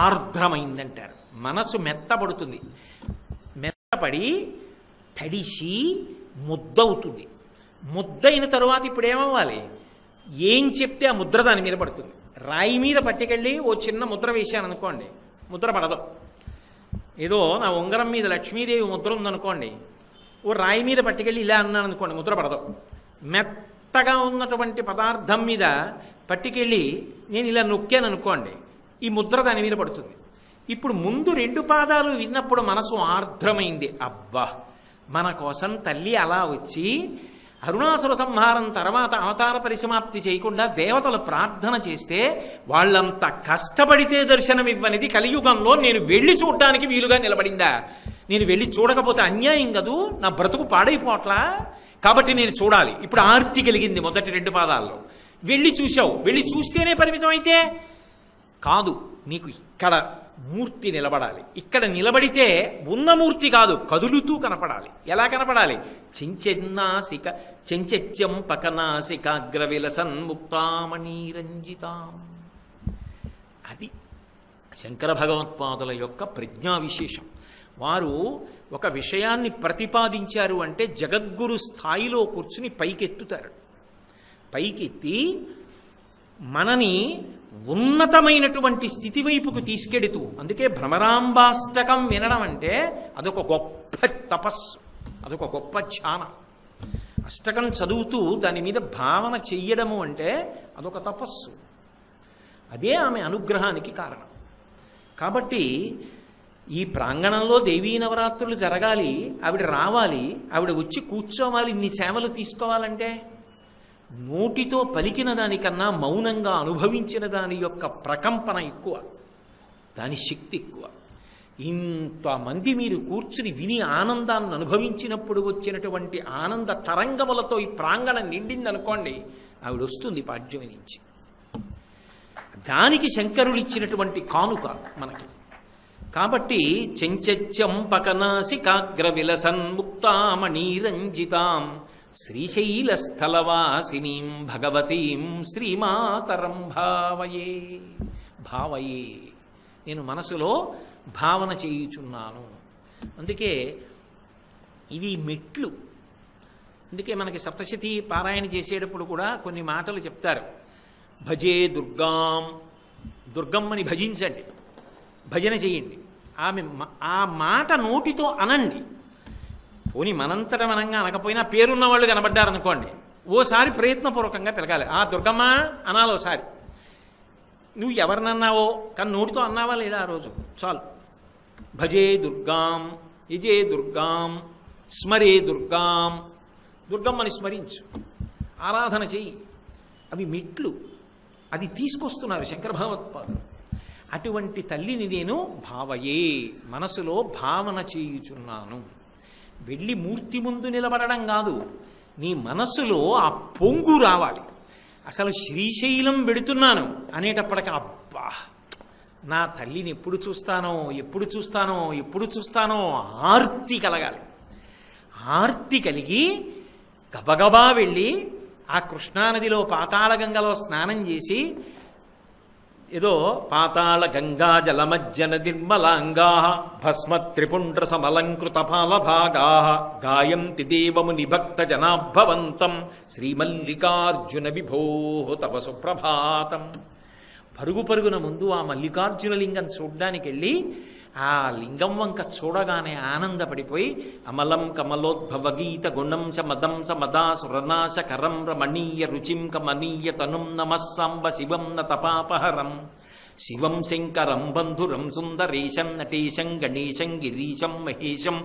ఆర్ద్రమైందంటారు. మనసు మెత్తబడుతుంది. మెత్తపడి తడిసి ముద్దవుతుంది. ముద్దయిన తరువాత ఇప్పుడు ఏమవ్వాలి? ఏం చెప్తే ఆ ముద్ర దాని మీద పడుతుంది. రాయి మీద పట్టుకెళ్ళి ఓ చిన్న ముద్ర వేశాను అనుకోండి, ముద్ర పడదు. ఏదో నా ఉంగరం మీద లక్ష్మీదేవి ముద్ర ఉందనుకోండి, ఓ రాయి మీద పట్టుకెళ్ళి ఇలా అన్నాను అనుకోండి, ముద్ర పడదు. మెత్తగా ఉన్నటువంటి పదార్థం మీద పట్టుకెళ్ళి నేను ఇలా నొక్కాను అనుకోండి, ఈ ముద్ర దాని మీద పడుతుంది. ఇప్పుడు ముందు 2 పాదాలు విన్నప్పుడు మనసు ఆర్ద్రమైంది. అబ్బా, మన కోసం తల్లి అలా వచ్చి అరుణాసుర సంహారం తర్వాత అవతార పరిసమాప్తి చేయకుండా దేవతలు ప్రార్థన చేస్తే వాళ్ళంత కష్టపడితే దర్శనం ఇవ్వనిది కలియుగంలో నేను వెళ్ళి చూడడానికి వీలుగా నిలబడిందా? నేను వెళ్ళి చూడకపోతే అన్యాయం కదూ, నా బ్రతుకు పాడైపోవట్లా. కాబట్టి నేను చూడాలి. ఇప్పుడు ఆర్తి కలిగింది మొదటి 2 పాదాల్లో. వెళ్ళి చూశావు, వెళ్ళి చూస్తేనే పరిమితం అయితే కాదు. నీకు ఇక్కడ మూర్తి నిలబడాలి. ఇక్కడ నిలబడితే ఉన్న మూర్తి కాదు, కదులుతూ కనపడాలి. ఎలా కనపడాలి? చెంచెత్యం పకనాసికాగ్ర విలసన్ముక్తామణి రంజితాం. అది శంకర భగవత్పాదుల యొక్క ప్రజ్ఞా విశేషం. వారు ఒక విషయాన్ని ప్రతిపాదించారు అంటే జగద్గురు స్థాయిలో కూర్చుని పైకెత్తుతారు. పైకెత్తి మనని ఉన్నతమైనటువంటి స్థితి వైపుకు తీసుకెడుతూ, అందుకే భ్రమరాంబాష్టకం వినడం అంటే అదొక గొప్ప తపస్సు, అదొక గొప్ప ధ్యానం. అష్టకం చదువుతూ దాని మీద భావన చెయ్యడము అంటే అదొక తపస్సు. అదే ఆమె అనుగ్రహానికి కారణం. కాబట్టి ఈ ప్రాంగణంలో దేవీ నవరాత్రులు జరగాలి, ఆవిడ రావాలి, ఆవిడ వచ్చి కూర్చోవాలి, ఇన్ని సేవలు తీసుకోవాలంటే నోటితో పలికిన దానికన్నా మౌనంగా అనుభవించిన దాని యొక్క ప్రకంపన ఎక్కువ, దాని శక్తి ఎక్కువ. ఇంతమంది మీరు కూర్చుని విని ఆనందాన్ని అనుభవించినప్పుడు వచ్చినటువంటి ఆనంద తరంగములతో ఈ ప్రాంగణం నిండిందనుకోండి, ఆవిడ వస్తుంది పాడ్యమి నుంచి. దానికి శంకరులు ఇచ్చినటువంటి కానుక మనకి. కాబట్టి చెంచెత్యం పకనాసికాగ్ర విలసన్ముక్తామణి రంజితాం శ్రీశైలస్థలవాసినీం భగవతీం శ్రీమాతరం భావయే. భావయే, నేను మనసులో భావన చేయుచున్నాను. అందుకే ఇవి మెట్లు. అందుకే మనకి సప్తశతి పారాయణ చేసేటప్పుడు కూడా కొన్ని మాటలు చెప్తారు. భజే దుర్గాం, దుర్గమ్మని భజించండి, భజన చేయండి. ఆ మాట నోటితో అనండి. పోనీ మనంతట మనంగా అనకపోయినా పేరున్న వాళ్ళు కనబడ్డారనుకోండి, ఓసారి ప్రయత్నపూర్వకంగా పిలగాలి. ఆ దుర్గమ్మ అనాలి ఓసారి. నువ్వు ఎవరినన్నావో కానీ నోటితో అన్నావా లేదా ఆ రోజు చాలు. భజే దుర్గాం, యజే దుర్గాం, స్మరే దుర్గాం. దుర్గమ్మని స్మరించు, ఆరాధన చెయ్యి. అవి మెట్లు, అది తీసుకొస్తున్నారు శంకర భగవత్పాదులు. అటువంటి తల్లిని నేను భావయే, మనసులో భావన చేయుచున్నాను. వెళ్ళి మూర్తి ముందు నిలబడడం కాదు, నీ మనస్సులో ఆ పొంగు రావాలి. అసలు శ్రీశైలం వెడుతున్నాను అనేటప్పటికి అబ్బా, నా తల్లిని ఎప్పుడు చూస్తానో ఎప్పుడు చూస్తానో ఎప్పుడు చూస్తానో ఆర్తి కలగాలి. ఆర్తి కలిగి గబగబా వెళ్ళి ఆ కృష్ణానదిలో పాతాళగంగలో స్నానం చేసి, ఏదో పాతాళ గంగా జలమజ్జన నిర్మలాంగా భస్మ త్రిపుండ్ర సమలంకృత ఫాలభాగా గాయంతి దేవముని భక్త జనాభవంతం శ్రీమల్లికార్జున విభో తవ సుప్రభాతం. పరుగు పరుగున ముందు ఆ మల్లికార్జున లింగం చూడ్డానికి వెళ్ళి ఆ లింగం వంక చూడగానే ఆనందపడిపోయి అమలం కమలోద్భవ గీత గుణం చ మదం స మదా సురనాశ కరం రమణీయ రుచిం కమనీయ తనుం నమస్సాంబ శివం న తపాపహరం శివం శంకరం బంధురం సుందరేశం నటేశం గణేశం గిరీశం మహేశం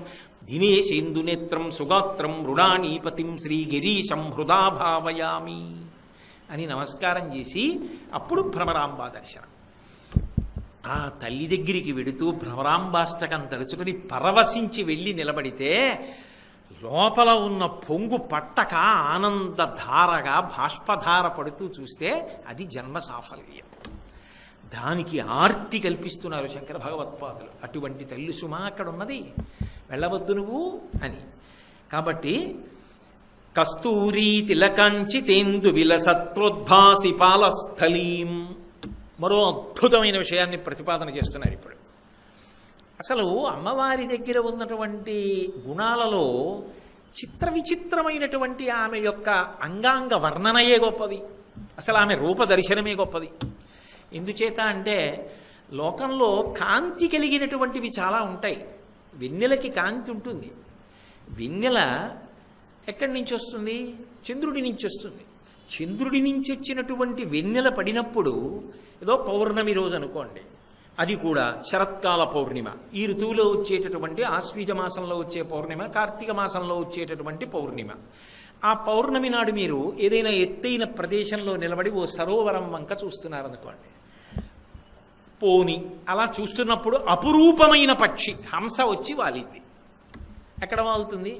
దినేశేందునేత్రం సుగాత్రం మృడానీపతిం శ్రీగిరీశం హృదా భావయామి అని నమస్కారం చేసి అప్పుడు భ్రమరాంబా దర్శనం. ఆ తల్లి దగ్గరికి వెడుతూ భ్రమరాంబాష్టకం తలుచుకుని పరవశించి వెళ్ళి నిలబడితే లోపల ఉన్న పొంగు పట్టక ఆనందధారగా బాష్పధార పడుతూ చూస్తే అది జన్మ సాఫల్యం. దానికి ఆర్తి కల్పిస్తున్నారు శంకర భగవత్పాదులు. అటువంటి తల్లి సుమా అక్కడ ఉన్నది, వెళ్ళవద్దు నువ్వు అని. కాబట్టి కస్తూరీ తిలకంచితేందు విలసత్ప్రోద్భాసి పాలస్థలీం మరో అద్భుతమైన విషయాన్ని ప్రతిపాదన చేస్తున్నారు ఇప్పుడు. అసలు అమ్మవారి దగ్గర ఉన్నటువంటి గుణాలలో చిత్ర విచిత్రమైనటువంటి ఆమె యొక్క అంగాంగ వర్ణనయే గొప్పది. అసలు ఆమె రూపదర్శనమే గొప్పది. ఎందుచేత అంటే లోకంలో కాంతి కలిగినటువంటివి చాలా ఉంటాయి. వెన్నెలకి కాంతి ఉంటుంది. వెన్నెల ఎక్కడి నుంచి వస్తుంది? చంద్రుడి నుంచి వస్తుంది. చంద్రుడి నుంచి వచ్చినటువంటి వెన్నెల పడినప్పుడు ఏదో పౌర్ణమి రోజు అనుకోండి, అది కూడా శరత్కాల పౌర్ణిమ, ఈ ఋతువులో వచ్చేటటువంటి ఆశ్వీజ మాసంలో వచ్చే పౌర్ణిమ, కార్తీక మాసంలో వచ్చేటటువంటి పౌర్ణిమ. ఆ పౌర్ణమి నాడు మీరు ఏదైనా ఎత్తైన ప్రదేశంలో నిలబడి ఓ సరోవరం వంక చూస్తున్నారనుకోండి, పోని అలా చూస్తున్నప్పుడు అపురూపమైన పక్షి హంస వచ్చి వాలింది. ఎక్కడ వాలుతుంది?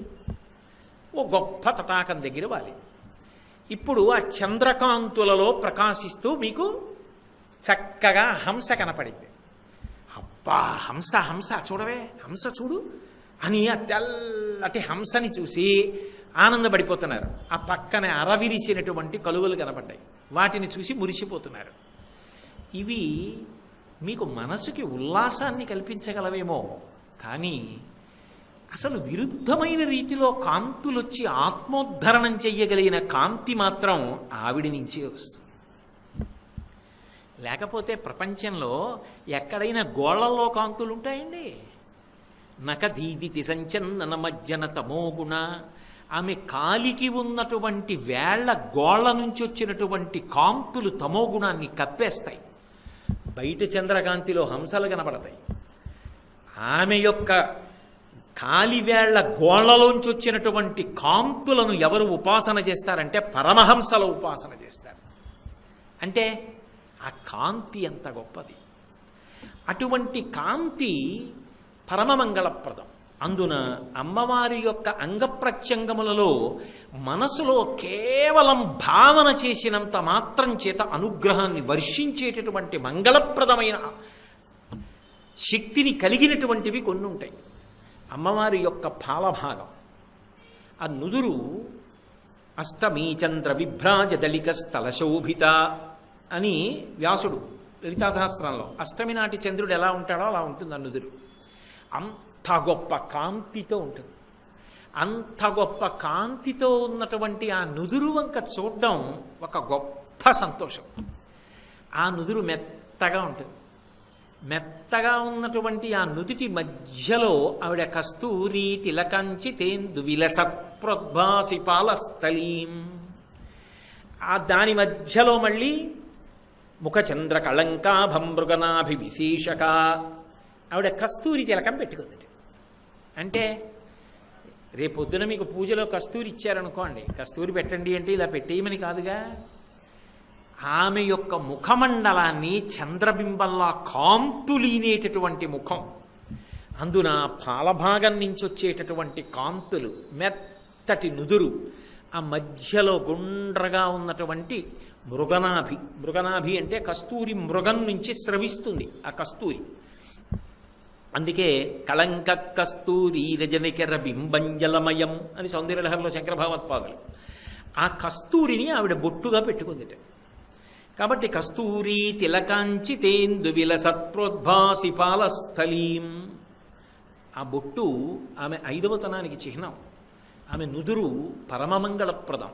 ఓ గొప్ప తటాకం దగ్గర వాలింది. ఇప్పుడు ఆ చంద్రకాంతులలో ప్రకాశిస్తూ మీకు చక్కగా హంస కనపడింది. అబ్బా హంస హంస చూడవే, హంస చూడు అని ఆ తెల్లటి హంసని చూసి ఆనందపడిపోతున్నారు. ఆ పక్కనే అరవిరిసినటువంటి కలువలు కనపడ్డాయి, వాటిని చూసి మురిసిపోతున్నారు. ఇవి మీకు మనసుకి ఉల్లాసాన్ని కల్పించగలవేమో, కానీ అసలు విరుద్ధమైన రీతిలో కాంతులు వచ్చి ఆత్మోద్ధరణం చెయ్యగలిగిన కాంతి మాత్రం ఆవిడి నుంచే వస్తుంది. లేకపోతే ప్రపంచంలో ఎక్కడైనా గోళ్లలో కాంతులు ఉంటాయండి? నకదీదితి సంచన్నన మజ్జన తమోగుణ. ఆమె కాలికి ఉన్నటువంటి వేళ్ల గోళ్ల నుంచి వచ్చినటువంటి కాంతులు తమోగుణాన్ని కప్పేస్తాయి. బయట చంద్రకాంతిలో హంసలు కనబడతాయి. ఆమె యొక్క కాలివేళ్ల గోళ్లలోంచి వచ్చినటువంటి కాంతులను ఎవరు ఉపాసన చేస్తారంటే పరమహంసల ఉపాసన చేస్తారు. అంటే ఆ కాంతి ఎంత గొప్పది! అటువంటి కాంతి పరమమంగళప్రదం. అందున అమ్మవారి యొక్క అంగప్రత్యంగములలో మనసులో కేవలం భావన చేసినంత మాత్రం చేత అనుగ్రహాన్ని వర్షించేటటువంటి మంగళప్రదమైన శక్తిని కలిగినటువంటివి కొన్ని ఉంటాయి. అమ్మవారి యొక్క పాలభాగం, ఆ నుదురు అష్టమీ చంద్ర విభ్రాజ దళిక స్థల శోభిత అని వ్యాసుడు లలితాసహస్రంలో అష్టమి నాటి చంద్రుడు ఎలా ఉంటాడో అలా ఉంటుంది ఆ నుదురు. అంత గొప్ప కాంతితో ఉంటుంది. అంత గొప్ప కాంతితో ఉన్నటువంటి ఆ నుదురు వంక చూడడం ఒక గొప్ప సంతోషం. ఆ నుదురు మెత్తగా ఉంటుంది. మెత్తగా ఉన్నటువంటి ఆ నుదుటి మధ్యలో ఆవిడ కస్తూరి తిలకంచి తేందు విలసత్ప్రోద్భాసి పాలస్థలీం. ఆ దాని మధ్యలో మళ్ళీ ముఖచంద్ర కళంకాభం మృగనాభి విశేషక. ఆవిడ కస్తూరి తిలకం పెట్టుకుంది. అంటే రేపొద్దున మీకు పూజలో కస్తూరి ఇచ్చారనుకోండి, కస్తూరి పెట్టండి అంటే ఇలా పెట్టేయమని కాదుగా. ఆమె యొక్క ముఖమండలాన్ని చంద్రబింబల్లా కాంతులీనేటటువంటి ముఖం, అందున పాలభాగం నుంచి వచ్చేటటువంటి కాంతులు, మెత్తటి నుదురు, ఆ మధ్యలో గుండ్రగా ఉన్నటువంటి మృగనాభి. మృగనాభి అంటే కస్తూరి మృగం నుంచి స్రవిస్తుంది ఆ కస్తూరి. అందుకే కళంక కస్తూరి రజనికెర బింబంజలమయం అని సౌందర్యలహరిలో శంకర భగవత్పాదులు ఆ కస్తూరిని ఆవిడ బొట్టుగా పెట్టుకుందిట. కాబట్టి కస్తూరి తిలకాంచి తేందు విలసత్ప్రోద్భాసి పాలస్థలీం. ఆ బొట్టు ఆమె ఐదవతనానికి చిహ్నం. ఆమె నుదురు పరమమంగళప్రదం.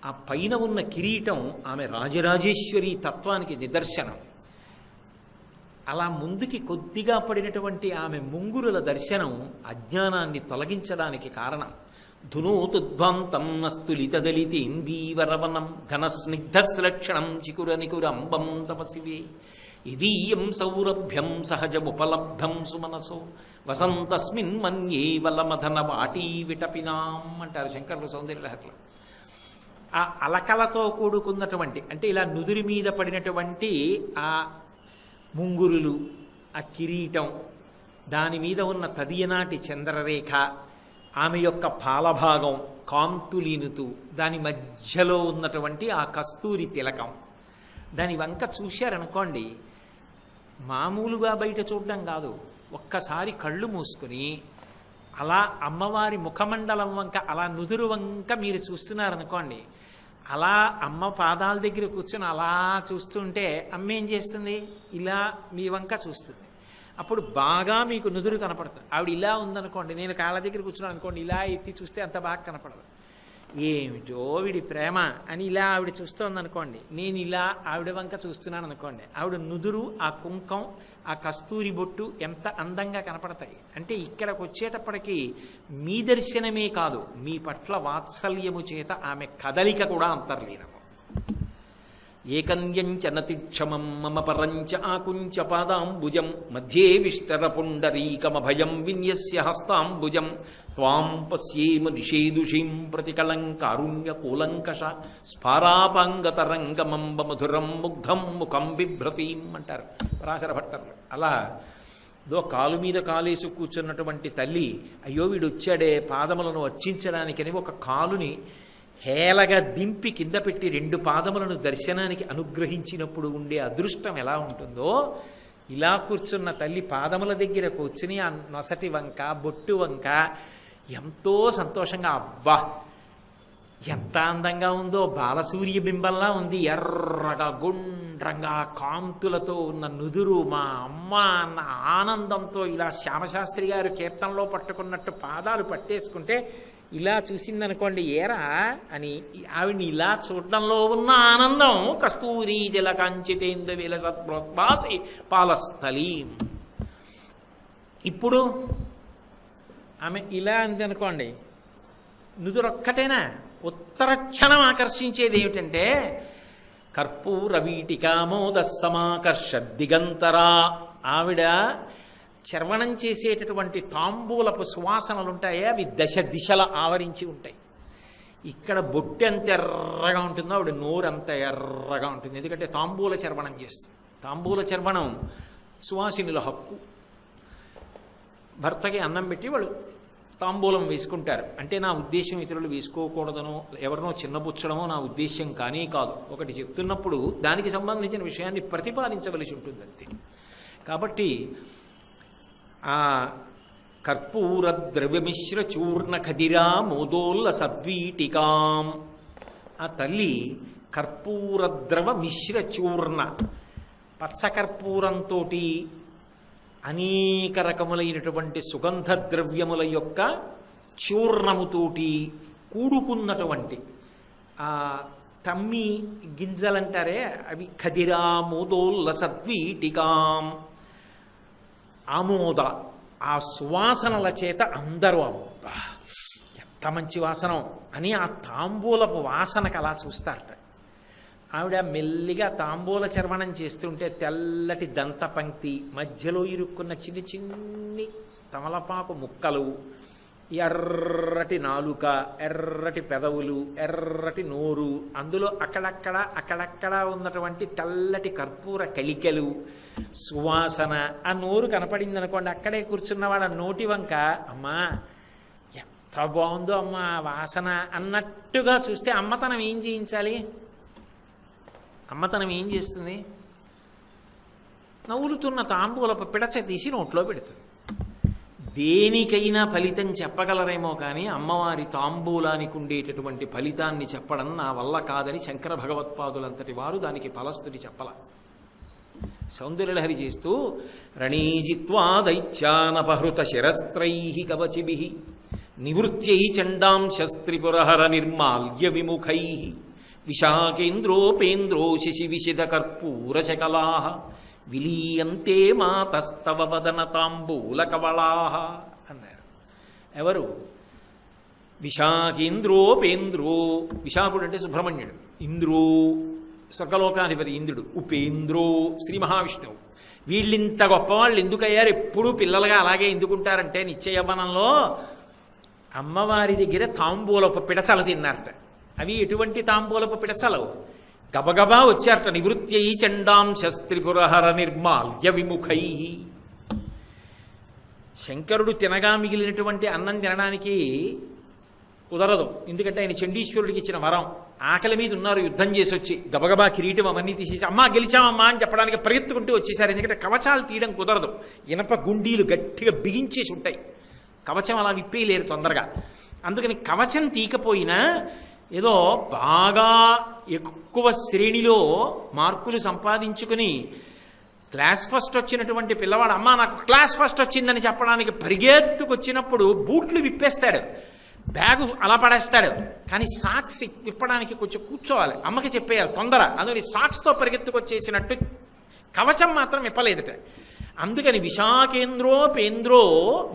ఆ పైన ఉన్న కిరీటం ఆమె రాజరాజేశ్వరి తత్వానికి నిదర్శనం. అలా ముందుకి కొద్దిగా పడినటువంటి ఆమె ముంగురుల దర్శనం అజ్ఞానాన్ని తొలగించడానికి కారణం. ధునోతుధ్వాంతం నస్తులితదలితేందీవరవనం ఘనస్నిగ్ధశ్లక్షణం చికురనికురంబం తపసివే ఇదీయం సౌరభ్యం సహజముపలబ్ధం సుమనసో వసంతస్మిన్ మన్యే వలమధన వాటీ విటపినాం అంటారు శంకరులు సౌందర్యలహరిలో. ఆ అలకలతో కూడుకున్నటువంటి, అంటే ఇలా నుదురి మీద పడినటువంటి ఆ ముంగురులు, ఆ కిరీటం, దాని మీద ఉన్న తదియనాటి చంద్రరేఖ, ఆమె యొక్క పాలభాగం కాంతులీనుతూ దాని మధ్యలో ఉన్నటువంటి ఆ కస్తూరి తిలకం, దాని వంక చూశారనుకోండి, మామూలుగా బయట చూడడం కాదు, ఒక్కసారి కళ్ళు మూసుకుని అలా అమ్మవారి ముఖమండలం వంక, అలా నుదురు వంక మీరు చూస్తున్నారనుకోండి, అలా అమ్మ పాదాల దగ్గర కూర్చొని అలా చూస్తుంటే అమ్మ ఏం చేస్తుంది? ఇలా మీ వంక చూస్తుంది. అప్పుడు బాగా మీకు నుదురు కనపడుతుంది. ఆవిడ ఇలా ఉందనుకోండి, నేను కాళ్ళ దగ్గర కూర్చున్నాను అనుకోండి, ఇలా ఎత్తి చూస్తే అంత బాగా కనపడదు. ఏమిటో వీడి ప్రేమ అని ఇలా ఆవిడ చూస్తోంది అనుకోండి, నేను ఇలా ఆవిడ వంక చూస్తున్నాను అనుకోండి, ఆవిడ నుదురు, ఆ కుంకం, ఆ కస్తూరి బొట్టు ఎంత అందంగా కనపడతాయి. అంటే ఇక్కడికి వచ్చేటప్పటికీ మీ దర్శనమే కాదు, మీ పట్ల వాత్సల్యము చేత ఆమె కదలిక కూడా అంతర్లీనము. ఏకన్యంచనతిక్షమం మమ పరంచ ఆకుంచ పాదాంబుజం మధ్యే విష్టర పుండరీకమభయం విన్యస్య హస్తాంబుజం త్వాం పశ్యేమ నిషేదుషీం ప్రతికలంకారుణ్య కూలంకష స్ఫారాపాంగతరంగమంబ మధురం ముగ్ధం ముఖం బిభ్రతీం అంటారు పరాశర భట్టర్లు. అలా కాలు మీద కాలేసి కూర్చున్నటువంటి తల్లి, అయ్యో వీడు వచ్చాడే పాదములను అర్చించడానికని ఒక కాలుని హేళగా దింపి కింద పెట్టి 2 పాదములను దర్శనానికి అనుగ్రహించినప్పుడు ఉండే అదృష్టం ఎలా ఉంటుందో, ఇలా కూర్చున్న తల్లి పాదముల దగ్గర కూర్చుని ఆ నొసటి వంక, బొట్టు వంక ఎంతో సంతోషంగా, అబ్బా ఎంత అందంగా ఉందో, బాలసూర్య బింబంలా ఉంది, ఎర్రగా గుండ్రంగా కాంతులతో ఉన్న నుదురు, మా అమ్మ అన్న ఆనందంతో ఇలా శ్యామశాస్త్రి గారు కీర్తనలో పట్టుకున్నట్టు పాదాలు పట్టేసుకుంటే ఇలా చూసిందనుకోండి, ఏరా అని ఆవిడ్ని ఇలా చూడడంలో ఉన్న ఆనందం కస్తూరి జల కాంచితేందు విలసద్భ్రోద్భాసి పాలస్థలీం. ఇప్పుడు ఆమె ఇలా అంది అనుకోండి, నుదురొక్కటేనా, ఉత్తర క్షణం ఆకర్షించేది ఏమిటంటే కర్పూర వీటికామోద సమాకర్ష దిగంతరా. ఆవిడ చర్వణం చేసేటటువంటి తాంబూలపు సువాసనలు ఉంటాయే, అవి దశ దిశల ఆవరించి ఉంటాయి. ఇక్కడ బొట్టు ఎంత ఎర్రగా ఉంటుందో ఆవిడ నోరు అంత ఎర్రగా ఉంటుంది, ఎందుకంటే తాంబూల చర్వణం చేస్తుంది. తాంబూల చర్వణం సువాసినుల హక్కు. భర్తకి అన్నం పెట్టి వాళ్ళు తాంబూలం వేసుకుంటారు. అంటే నా ఉద్దేశం ఇతరులు వేసుకోకూడదనో ఎవరినో చిన్నబుచ్చడమో నా ఉద్దేశ్యం కానీ కాదు. ఒకటి చెప్తున్నప్పుడు దానికి సంబంధించిన విషయాన్ని ప్రతిపాదించవలసి ఉంటుంది అంతే. కాబట్టి ఆ కర్పూర ద్రవ్యమిశ్ర చూర్ణ ఖదిరా మోదోల్ల సద్వీటికాం, ఆ తల్లి కర్పూర ద్రవ మిశ్ర చూర్ణ, పచ్చకర్పూరంతో అనేక రకములైనటువంటి సుగంధ ద్రవ్యముల యొక్క చూర్ణముతోటి కూడుకున్నటువంటి ఆ తమ్మి గింజలంటారే అవి ఖదిరా మోదోల్ల సద్వీటికాం, ఆమోద ఆ సువాసనల చేత అందరూ అబ్బా ఎంత మంచి వాసనం అని ఆ తాంబూలపు వాసనకు అలా చూస్తారట. ఆవిడ మెల్లిగా తాంబూల చర్వణం చేస్తుంటే తెల్లటి దంత పంక్తి, మధ్యలో ఇరుక్కున్న చిన్ని చిన్ని తమలపాకు ముక్కలు, ఎర్రటి నాలుక, ఎర్రటి పెదవులు, ఎర్రటి నోరు, అందులో అక్కడక్కడ ఉన్నటువంటి తెల్లటి కర్పూర కలికలు, సువాసన. ఆ నోరు కనపడింది అనుకోండి, అక్కడే కూర్చున్నవాడు నోటి వంక, అమ్మా ఎంత బాగుందో అమ్మ వాసన అన్నట్టుగా చూస్తే అమ్మతనం ఏం చేయించాలి? అమ్మతనం ఏం చేస్తుంది? నవ్వులుతున్న తాంబూలపు పిడచ తీసి నోట్లో పెడుతుంది. దేనికైనా ఫలితం చెప్పగలరేమో కానీ అమ్మవారి తాంబూలానికి ఉండేటటువంటి ఫలితాన్ని చెప్పడం నా వల్ల కాదని శంకర భగవత్పాదులంతటి వారు దానికి ఫలస్తుతి చెప్పల. సౌందర్యలహరి చేస్తూ రణీజిత్వా దైత్యానపహృత శిరస్త్రై కవచిభి నివృత్యై చండాంశస్త్రిపురహర నిర్మాల్య విముఖై విశాఖేంద్రోపేంద్రో శశి విశిద కర్పూర శకలా విలీయంతే మాతస్తవ వదన తాంబూలకవళాః అన్నారు. ఎవరు? విశాఖేంద్రోపేంద్రో, విశాఖుడు అంటే సుబ్రహ్మణ్యుడు, ఇంద్రో స్వర్గలోకాధిపతి ఇంద్రుడు, ఉపేంద్రో శ్రీ మహావిష్ణువు. వీళ్ళింత గొప్పవాళ్ళు ఎందుకయ్యారు? ఎప్పుడూ పిల్లలుగా అలాగే ఎందుకుంటారంటే నిత్య యవ్వనంలో అమ్మవారి దగ్గర తాంబూలపు పిడచలు తిన్నారట. అవి ఎటువంటి తాంబూలపు పిడచలు? గబగబా వచ్చారట. నివృత్యై చండాంశస్త్రిపురహర నిర్మాల్య విముఖై. శంకరుడు తినగా మిగిలినటువంటి అన్నం తినడానికి కుదరదు, ఎందుకంటే ఆయన చండీశ్వరుడికి ఇచ్చిన వరం. ఆకలి మీద ఉన్నారు, యుద్ధం చేసి వచ్చి గబగబా కిరీటం అవన్నీ తీసేసి అమ్మా గెలిచామమ్మా అని చెప్పడానికి పరిగెత్తుకుంటూ వచ్చేసారు. ఎందుకంటే కవచాలు తీయడం కుదరదు, ఇనప గుండీలు గట్టిగా బిగించేసి ఉంటాయి, కవచం అలా విప్పేయలేరు తొందరగా. అందుకని కవచం తీయకపోయినా ఏదో బాగా ఎక్కువ శ్రేణిలో మార్కులు సంపాదించుకుని క్లాస్ ఫస్ట్ వచ్చినటువంటి పిల్లవాడు అమ్మా నాకు క్లాస్ ఫస్ట్ వచ్చిందని చెప్పడానికి పరిగెత్తుకొచ్చినప్పుడు బూట్లు విప్పేస్తాడు, బ్యాగు అలా పడేస్తాడు. కానీ సాక్స్ విప్పడానికి కొంచెం కూర్చోవాలి, అమ్మకి చెప్పేయాలి తొందర. అందుకని సాక్స్తో పరిగెత్తుకొచ్చేసినట్టు కవచం మాత్రం విప్పలేదట. అందుకని విశాఖేంద్రోపేంద్రో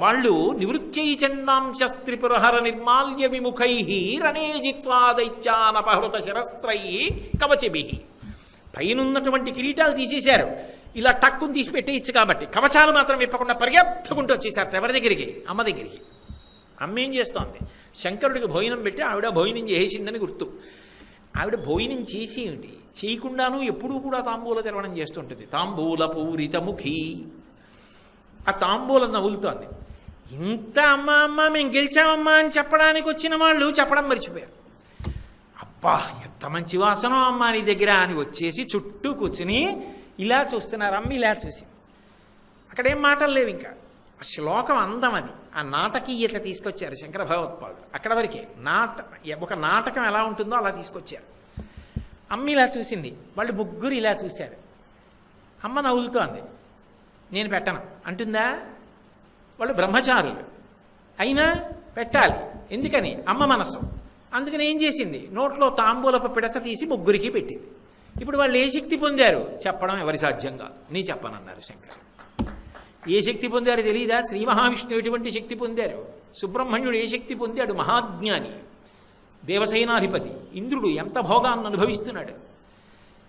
వాళ్ళు నివృత్యై చండాంశస్త్రిపురహర నిర్మాల్య విముఖై రణే జిత్వా దైత్యానపహృత శరస్త్రై కవచభి. పైనున్నటువంటి కిరీటాలు తీసేశారు, ఇలా టక్కుని తీసి పెట్టేయచ్చు కాబట్టి కవచాలు మాత్రం విప్పకుండా పరిగెత్తుకుంటూ వచ్చేసారట. ఎవరి దగ్గరికి? అమ్మ దగ్గరికి. అమ్మ ఏం చేస్తోంది? శంకరుడికి భోజనం పెట్టి ఆవిడ భోజనం చేసిందని గుర్తు. ఆవిడ భోజనం చేసి ఏమిటి చేయకుండాను ఎప్పుడూ కూడా తాంబూల తెరవడం చేస్తుంటుంది. తాంబూల పూరితముఖి. ఆ తాంబూలం నవ్వులుతోంది. ఇంత అమ్మ అమ్మ మేము గెలిచామమ్మా అని చెప్పడానికి వచ్చిన వాళ్ళు చెప్పడం మర్చిపోయారు. అబ్బా ఎంత మంచి వాసన అమ్మా నీ దగ్గర అని వచ్చేసి చుట్టూ కూర్చుని ఇలా చూస్తున్నారు. అమ్మ ఇలా చూసి అక్కడేం మాటలు లేవు. ఇంకా ఆ శ్లోకం అందం, అది ఆ నాటకీయత తీసుకొచ్చారు శంకర భగవత్పాదులు. అక్కడ వరకే ఒక నాటకం ఎలా ఉంటుందో అలా తీసుకొచ్చారు. అమ్మ ఇలా చూసింది, వాళ్ళు ముగ్గురు ఇలా చూశారు. అమ్మ నవ్వులుతోంది, నేను పెట్టను అంటుందా? వాళ్ళు బ్రహ్మచారులు అయినా పెట్టాలి, ఎందుకని? అమ్మ మనసు. అందుకని ఏం చేసింది? నోట్లో తాంబూలపు పిడచ తీసి ముగ్గురికి పెట్టింది. ఇప్పుడు వాళ్ళు ఏ శక్తి పొందారు? చెప్పడం ఎవరి సాధ్యం కాదు, నీ చెప్పనన్నారు శంకర్. ఏ శక్తి పొందారు తెలియదా? శ్రీ మహావిష్ణువు ఎటువంటి శక్తి పొందారు? సుబ్రహ్మణ్యుడు ఏ శక్తి పొందాడు? మహాజ్ఞాని, దేవసైనాధిపతి. ఇంద్రుడు ఎంత భోగాన్ని అనుభవిస్తున్నాడు,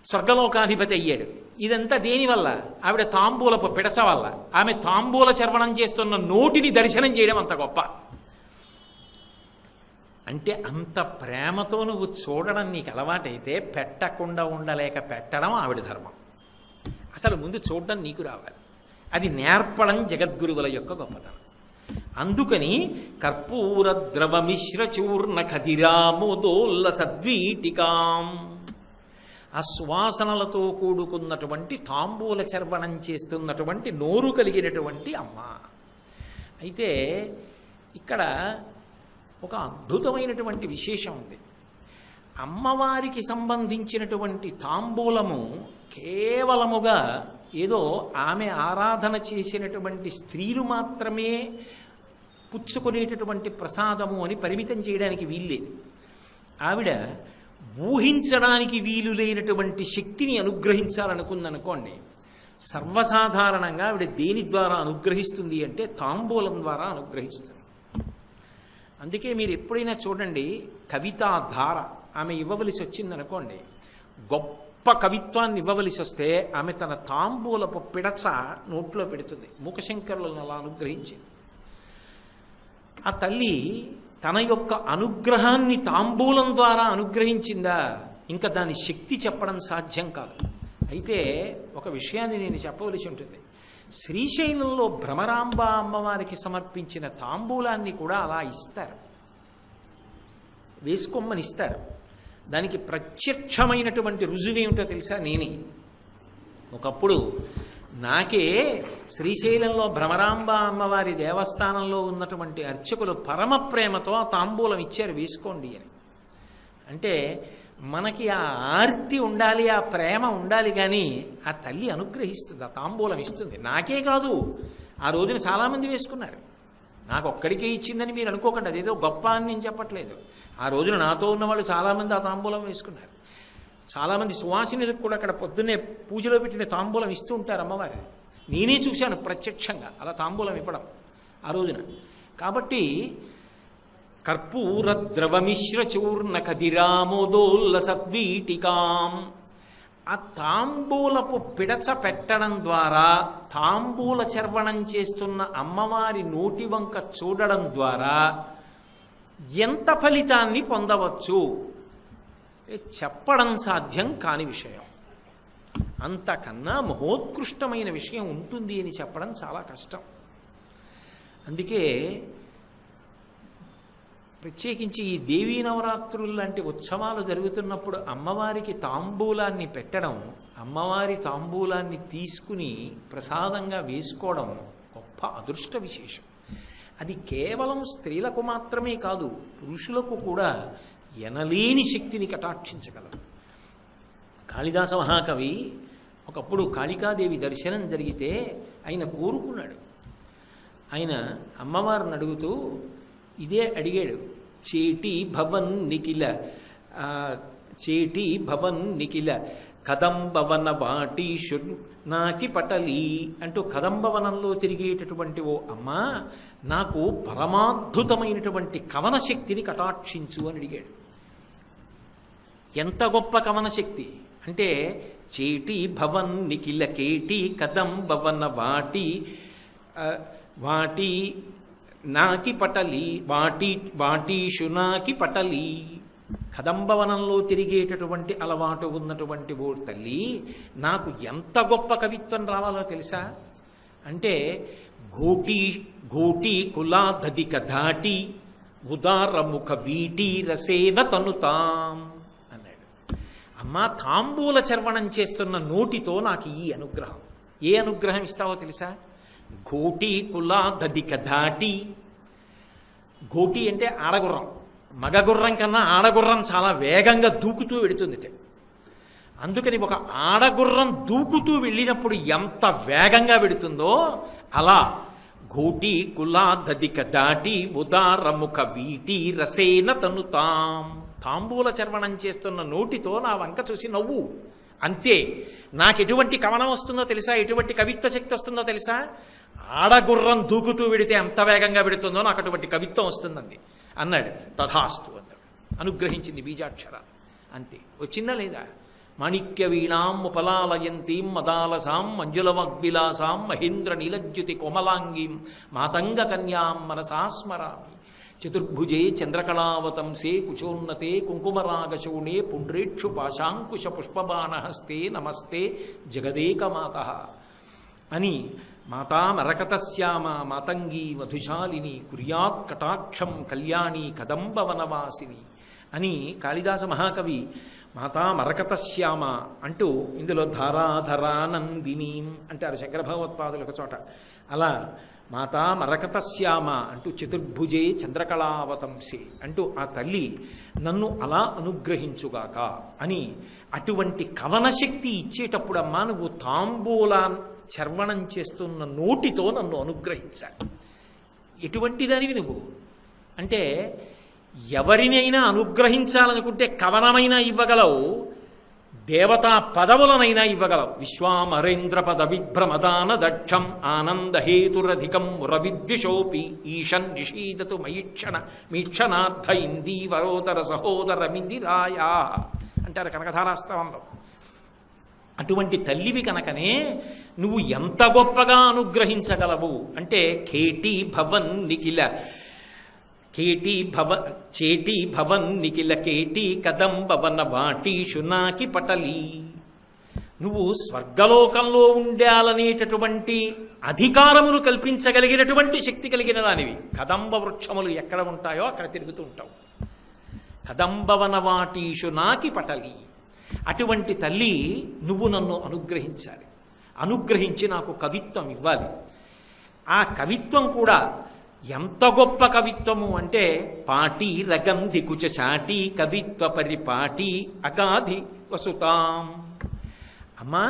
స్వర్గలోకాధిపతి అయ్యాడు. ఇదంతా దేనివల్ల? ఆవిడ తాంబూలపు పిడచ వల్ల. ఆమె తాంబూల చర్వణం చేస్తున్న నోటిని దర్శనం చేయడం అంత గొప్ప. అంటే అంత ప్రేమతో నువ్వు చూడడం నీకు అలవాటైతే పెట్టకుండా ఉండలేక పెట్టడం ఆవిడ ధర్మం. అసలు ముందు చూడడం నీకు రావాలి, అది నేర్పడం జగద్గురువుల యొక్క గొప్పతనం. అందుకని కర్పూర ద్రవ మిశ్ర చూర్ణ ఖదిరామోదోల్ల సద్వీటికాం, ఆ సువాసనలతో కూడుకున్నటువంటి తాంబూల చర్వణం చేస్తున్నటువంటి నోరు కలిగినటువంటి అమ్మ. అయితే ఇక్కడ ఒక అద్భుతమైనటువంటి విశేషం ఉంది. అమ్మవారికి సంబంధించినటువంటి తాంబూలము కేవలముగా ఏదో ఆమె ఆరాధన చేసినటువంటి స్త్రీలు మాత్రమే పుచ్చుకునేటటువంటి ప్రసాదము అని పరిమితం చేయడానికి వీల్లేదు. ఆవిడ ఊహించడానికి వీలు లేనటువంటి శక్తిని అనుగ్రహించాలనుకుందనుకోండి, సర్వసాధారణంగా ఆవిడ దేని ద్వారా అనుగ్రహిస్తుంది అంటే తాంబూలం ద్వారా అనుగ్రహిస్తుంది. అందుకే మీరు ఎప్పుడైనా చూడండి, కవితాధార ఆమె ఇవ్వవలసి వచ్చిందనుకోండి, గొప్ప కవిత్వాన్ని ఇవ్వవలసి వస్తే ఆమె తన తాంబూలపు పిడచ నోట్లో పెడుతుంది. మూకశంకరులను అలా అనుగ్రహించింది. ఆ తల్లి తన యొక్క అనుగ్రహాన్ని తాంబూలం ద్వారా అనుగ్రహించిందా, ఇంకా దాని శక్తి చెప్పడం సాధ్యం కాదు. అయితే ఒక విషయాన్ని నేను చెప్పవలసి ఉంటుంది. శ్రీశైలంలో భ్రమరాంబ అమ్మవారికి సమర్పించిన తాంబూలాన్ని కూడా అలా ఇస్తారు, వేసుకోమని ఇస్తారు. దానికి ప్రత్యక్షమైనటువంటి రుజువేమిటో తెలుసా? నేనే ఒకప్పుడు నాకే శ్రీశైలంలో భ్రమరాంబ అమ్మవారి దేవస్థానంలో ఉన్నటువంటి అర్చకులు పరమ ప్రేమతో ఆ తాంబూలం ఇచ్చారు, వేసుకోండి అని. అంటే మనకి ఆ ఆర్తి ఉండాలి, ఆ ప్రేమ ఉండాలి, కానీ ఆ తల్లి అనుగ్రహిస్తుంది, ఆ తాంబూలం ఇస్తుంది. నాకే కాదు, ఆ రోజున చాలామంది వేసుకున్నారు. నాకు ఒక్కడికే ఇచ్చిందని మీరు అనుకోకండి, అదేదో గొప్ప అని నేను చెప్పట్లేదు. ఆ రోజున నాతో ఉన్న వాళ్ళు చాలామంది ఆ తాంబూలం వేసుకున్నారు. చాలామంది సువాసినులకు కూడా అక్కడ పొద్దున్నే పూజలో పెట్టిన తాంబూలం ఇస్తూ ఉంటారు అమ్మవారి. నేనే చూశాను ప్రత్యక్షంగా అలా తాంబూలం ఇవ్వడం ఆ రోజున. కాబట్టి కర్పూర ద్రవమిశ్ర చూర్ణ కదిరామోదోల్ల సద్వీటికాం, ఆ తాంబూలపు పిడచ పెట్టడం ద్వారా తాంబూల చర్వణం చేస్తున్న అమ్మవారి నోటి వంక చూడడం ద్వారా ఎంత ఫలితాన్ని పొందవచ్చు చెప్పడం సాధ్యం కాని విషయం. అంతకన్నా మహోత్కృష్టమైన విషయం ఉంటుంది అని చెప్పడం చాలా కష్టం. అందుకే ప్రత్యేకించి ఈ దేవీ నవరాత్రులు లాంటి ఉత్సవాలు జరుగుతున్నప్పుడు అమ్మవారికి తాంబూలాన్ని పెట్టడం, అమ్మవారి తాంబూలాన్ని తీసుకుని ప్రసాదంగా వేసుకోవడం గొప్ప అదృష్ట విశేషం. అది కేవలం స్త్రీలకు మాత్రమే కాదు, పురుషులకు కూడా ఎనలేని శక్తిని కటాక్షించగలరు. కాళిదాస మహాకవి ఒకప్పుడు కాళికాదేవి దర్శనం జరిగితే ఆయన కోరుకున్నాడు. ఆయన అమ్మవారిని అడుగుతూ ఇదే అడిగాడు, చేటి భవన్ నిఖిల కదంబవన వాటీషు నాకి పటలి అంటూ కదంబవనంలో తిరిగేటటువంటి ఓ అమ్మ నాకు పరమాద్భుతమైనటువంటి కవన శక్తిని కటాక్షించు అని అడిగాడు. ఎంత గొప్ప కవన శక్తి అంటే, చేటి భవన్ నిఖిల కేటి కదంబవన వాటి నాకి పటలి వాటీషు నాకి పటలి. కదంబవనంలో తిరిగేటటువంటి అలవాటు ఉన్నటువంటి ఓ తల్లి నాకు ఎంత గొప్ప కవిత్వం రావాలో తెలుసా అంటే, ఘోటీ కులాధధిక ధాటి ఉదారముఖ వీటి రసేన తనుతాం అన్నాడు. అమ్మా, తాంబూల చర్వణం చేస్తున్న నోటితో నాకు ఈ అనుగ్రహం. ఏ అనుగ్రహం ఇస్తావో తెలుసా? ఘోటీ కులాధధిక ధాటి. ఘోటీ అంటే ఆడగుర్రం. మగగుర్రం కన్నా ఆడగుర్రం చాలా వేగంగా దూకుతూ వెడుతుంది. అందుకని ఒక ఆడగుర్రం దూకుతూ వెళ్ళినప్పుడు ఎంత వేగంగా వెడుతుందో అలా ఘోటీ కులాధధిక దాటి ఉదారముఖ వీటి రసేన తనుతాం. తాంబూల చర్వణం చేస్తున్న నోటితో నా వంక చూసి నవ్వు, అంతే. నాకు ఎటువంటి కవనం వస్తుందో తెలుసా, ఎటువంటి కవిత్వ శక్తి వస్తుందో తెలుసా? ఆడగుర్రం దూకుతూ వెడితే ఎంత వేగంగా వెడుతుందో నాకు అటువంటి కవిత్వం వస్తుందండి అన్నాడు. తథాస్తు అన్నాడు. అనుగ్రహించింది బీజాక్షరాలు. అంతే. వచ్చిందా లేదా? మాణిక్య వీణాం ఉపలాలయంతీం మదాలసాం మంజులమగ్విలాసాం మహేంద్ర నీలజ్యుతి కోమలాంగీం మాతంగ కన్యాం మనసా స్మరామి. చతుర్భుజే చంద్రకళావతంసే కుచోన్నతే కుంకుమరాగశోణే పుండ్రేక్షు పాశాంకుశ పుష్పబాణహస్తే నమస్తే జగదేకమాతః అని మాతా మరకతశ్యామ మాతంగీ వధుశాలిని కుర్యాత్ కటాక్షం కళ్యాణి కదంబవనవాసిని అని కాళిదాస మహాకవి మాతా మరకతశ్యామ అంటూ ఇందులో ధారాధరానందినీం అంటారు శంకర భగవత్పాదులు ఒక చోట. అలా మాతా మరకతశ్యామ అంటూ చతుర్భుజే చంద్రకళావతంసే అంటూ ఆ తల్లి నన్ను అలా అనుగ్రహించుగాక అని అటువంటి కవన శక్తి ఇచ్చేటప్పుడమ్మా నువ్వు తాంబూలా చర్వణం చేస్తున్న నోటితో నన్ను అనుగ్రహించాలి. ఎటువంటి దానివి నువ్వు అంటే, ఎవరినైనా అనుగ్రహించాలనుకుంటే కవనమైనా ఇవ్వగలవు, దేవతా పదవులనైనా ఇవ్వగలవు. విశ్వామరేంద్ర పద విభ్రమదాన దక్షం ఆనందహేతురధికం మురవిద్విషోపి ఈశన్ నిషీదతు మీక్షణార్థ ఇందీవరోదర సహోదరమిందిరాయా అంటారు కనకధారాస్తవంలో. అటువంటి తల్లివి కనుకనే నువ్వు ఎంత గొప్పగా అనుగ్రహించగలవు అంటే, చేటి భవన్ నిఖిల కేటి కదంబవన వాటీషు నాకి పటలి. నువ్వు స్వర్గలోకంలో ఉండాలనేటటువంటి అధికారమును కల్పించగలిగినటువంటి శక్తి కలిగిన దానివి. కదంబ వృక్షములు ఎక్కడ ఉంటాయో అక్కడ తిరుగుతూ ఉంటావు. కదంబవన వాటీషు నాకి పటలి. అటువంటి తల్లి నువ్వు నన్ను అనుగ్రహించాలి. అనుగ్రహించి నాకు కవిత్వం ఇవ్వాలి. ఆ కవిత్వం కూడా ఎంత గొప్ప కవిత్వము అంటే, పాటి రగంధి కుచశాటి కవిత్వ పరిపాటి అగాధి వసుతాం. అమ్మా,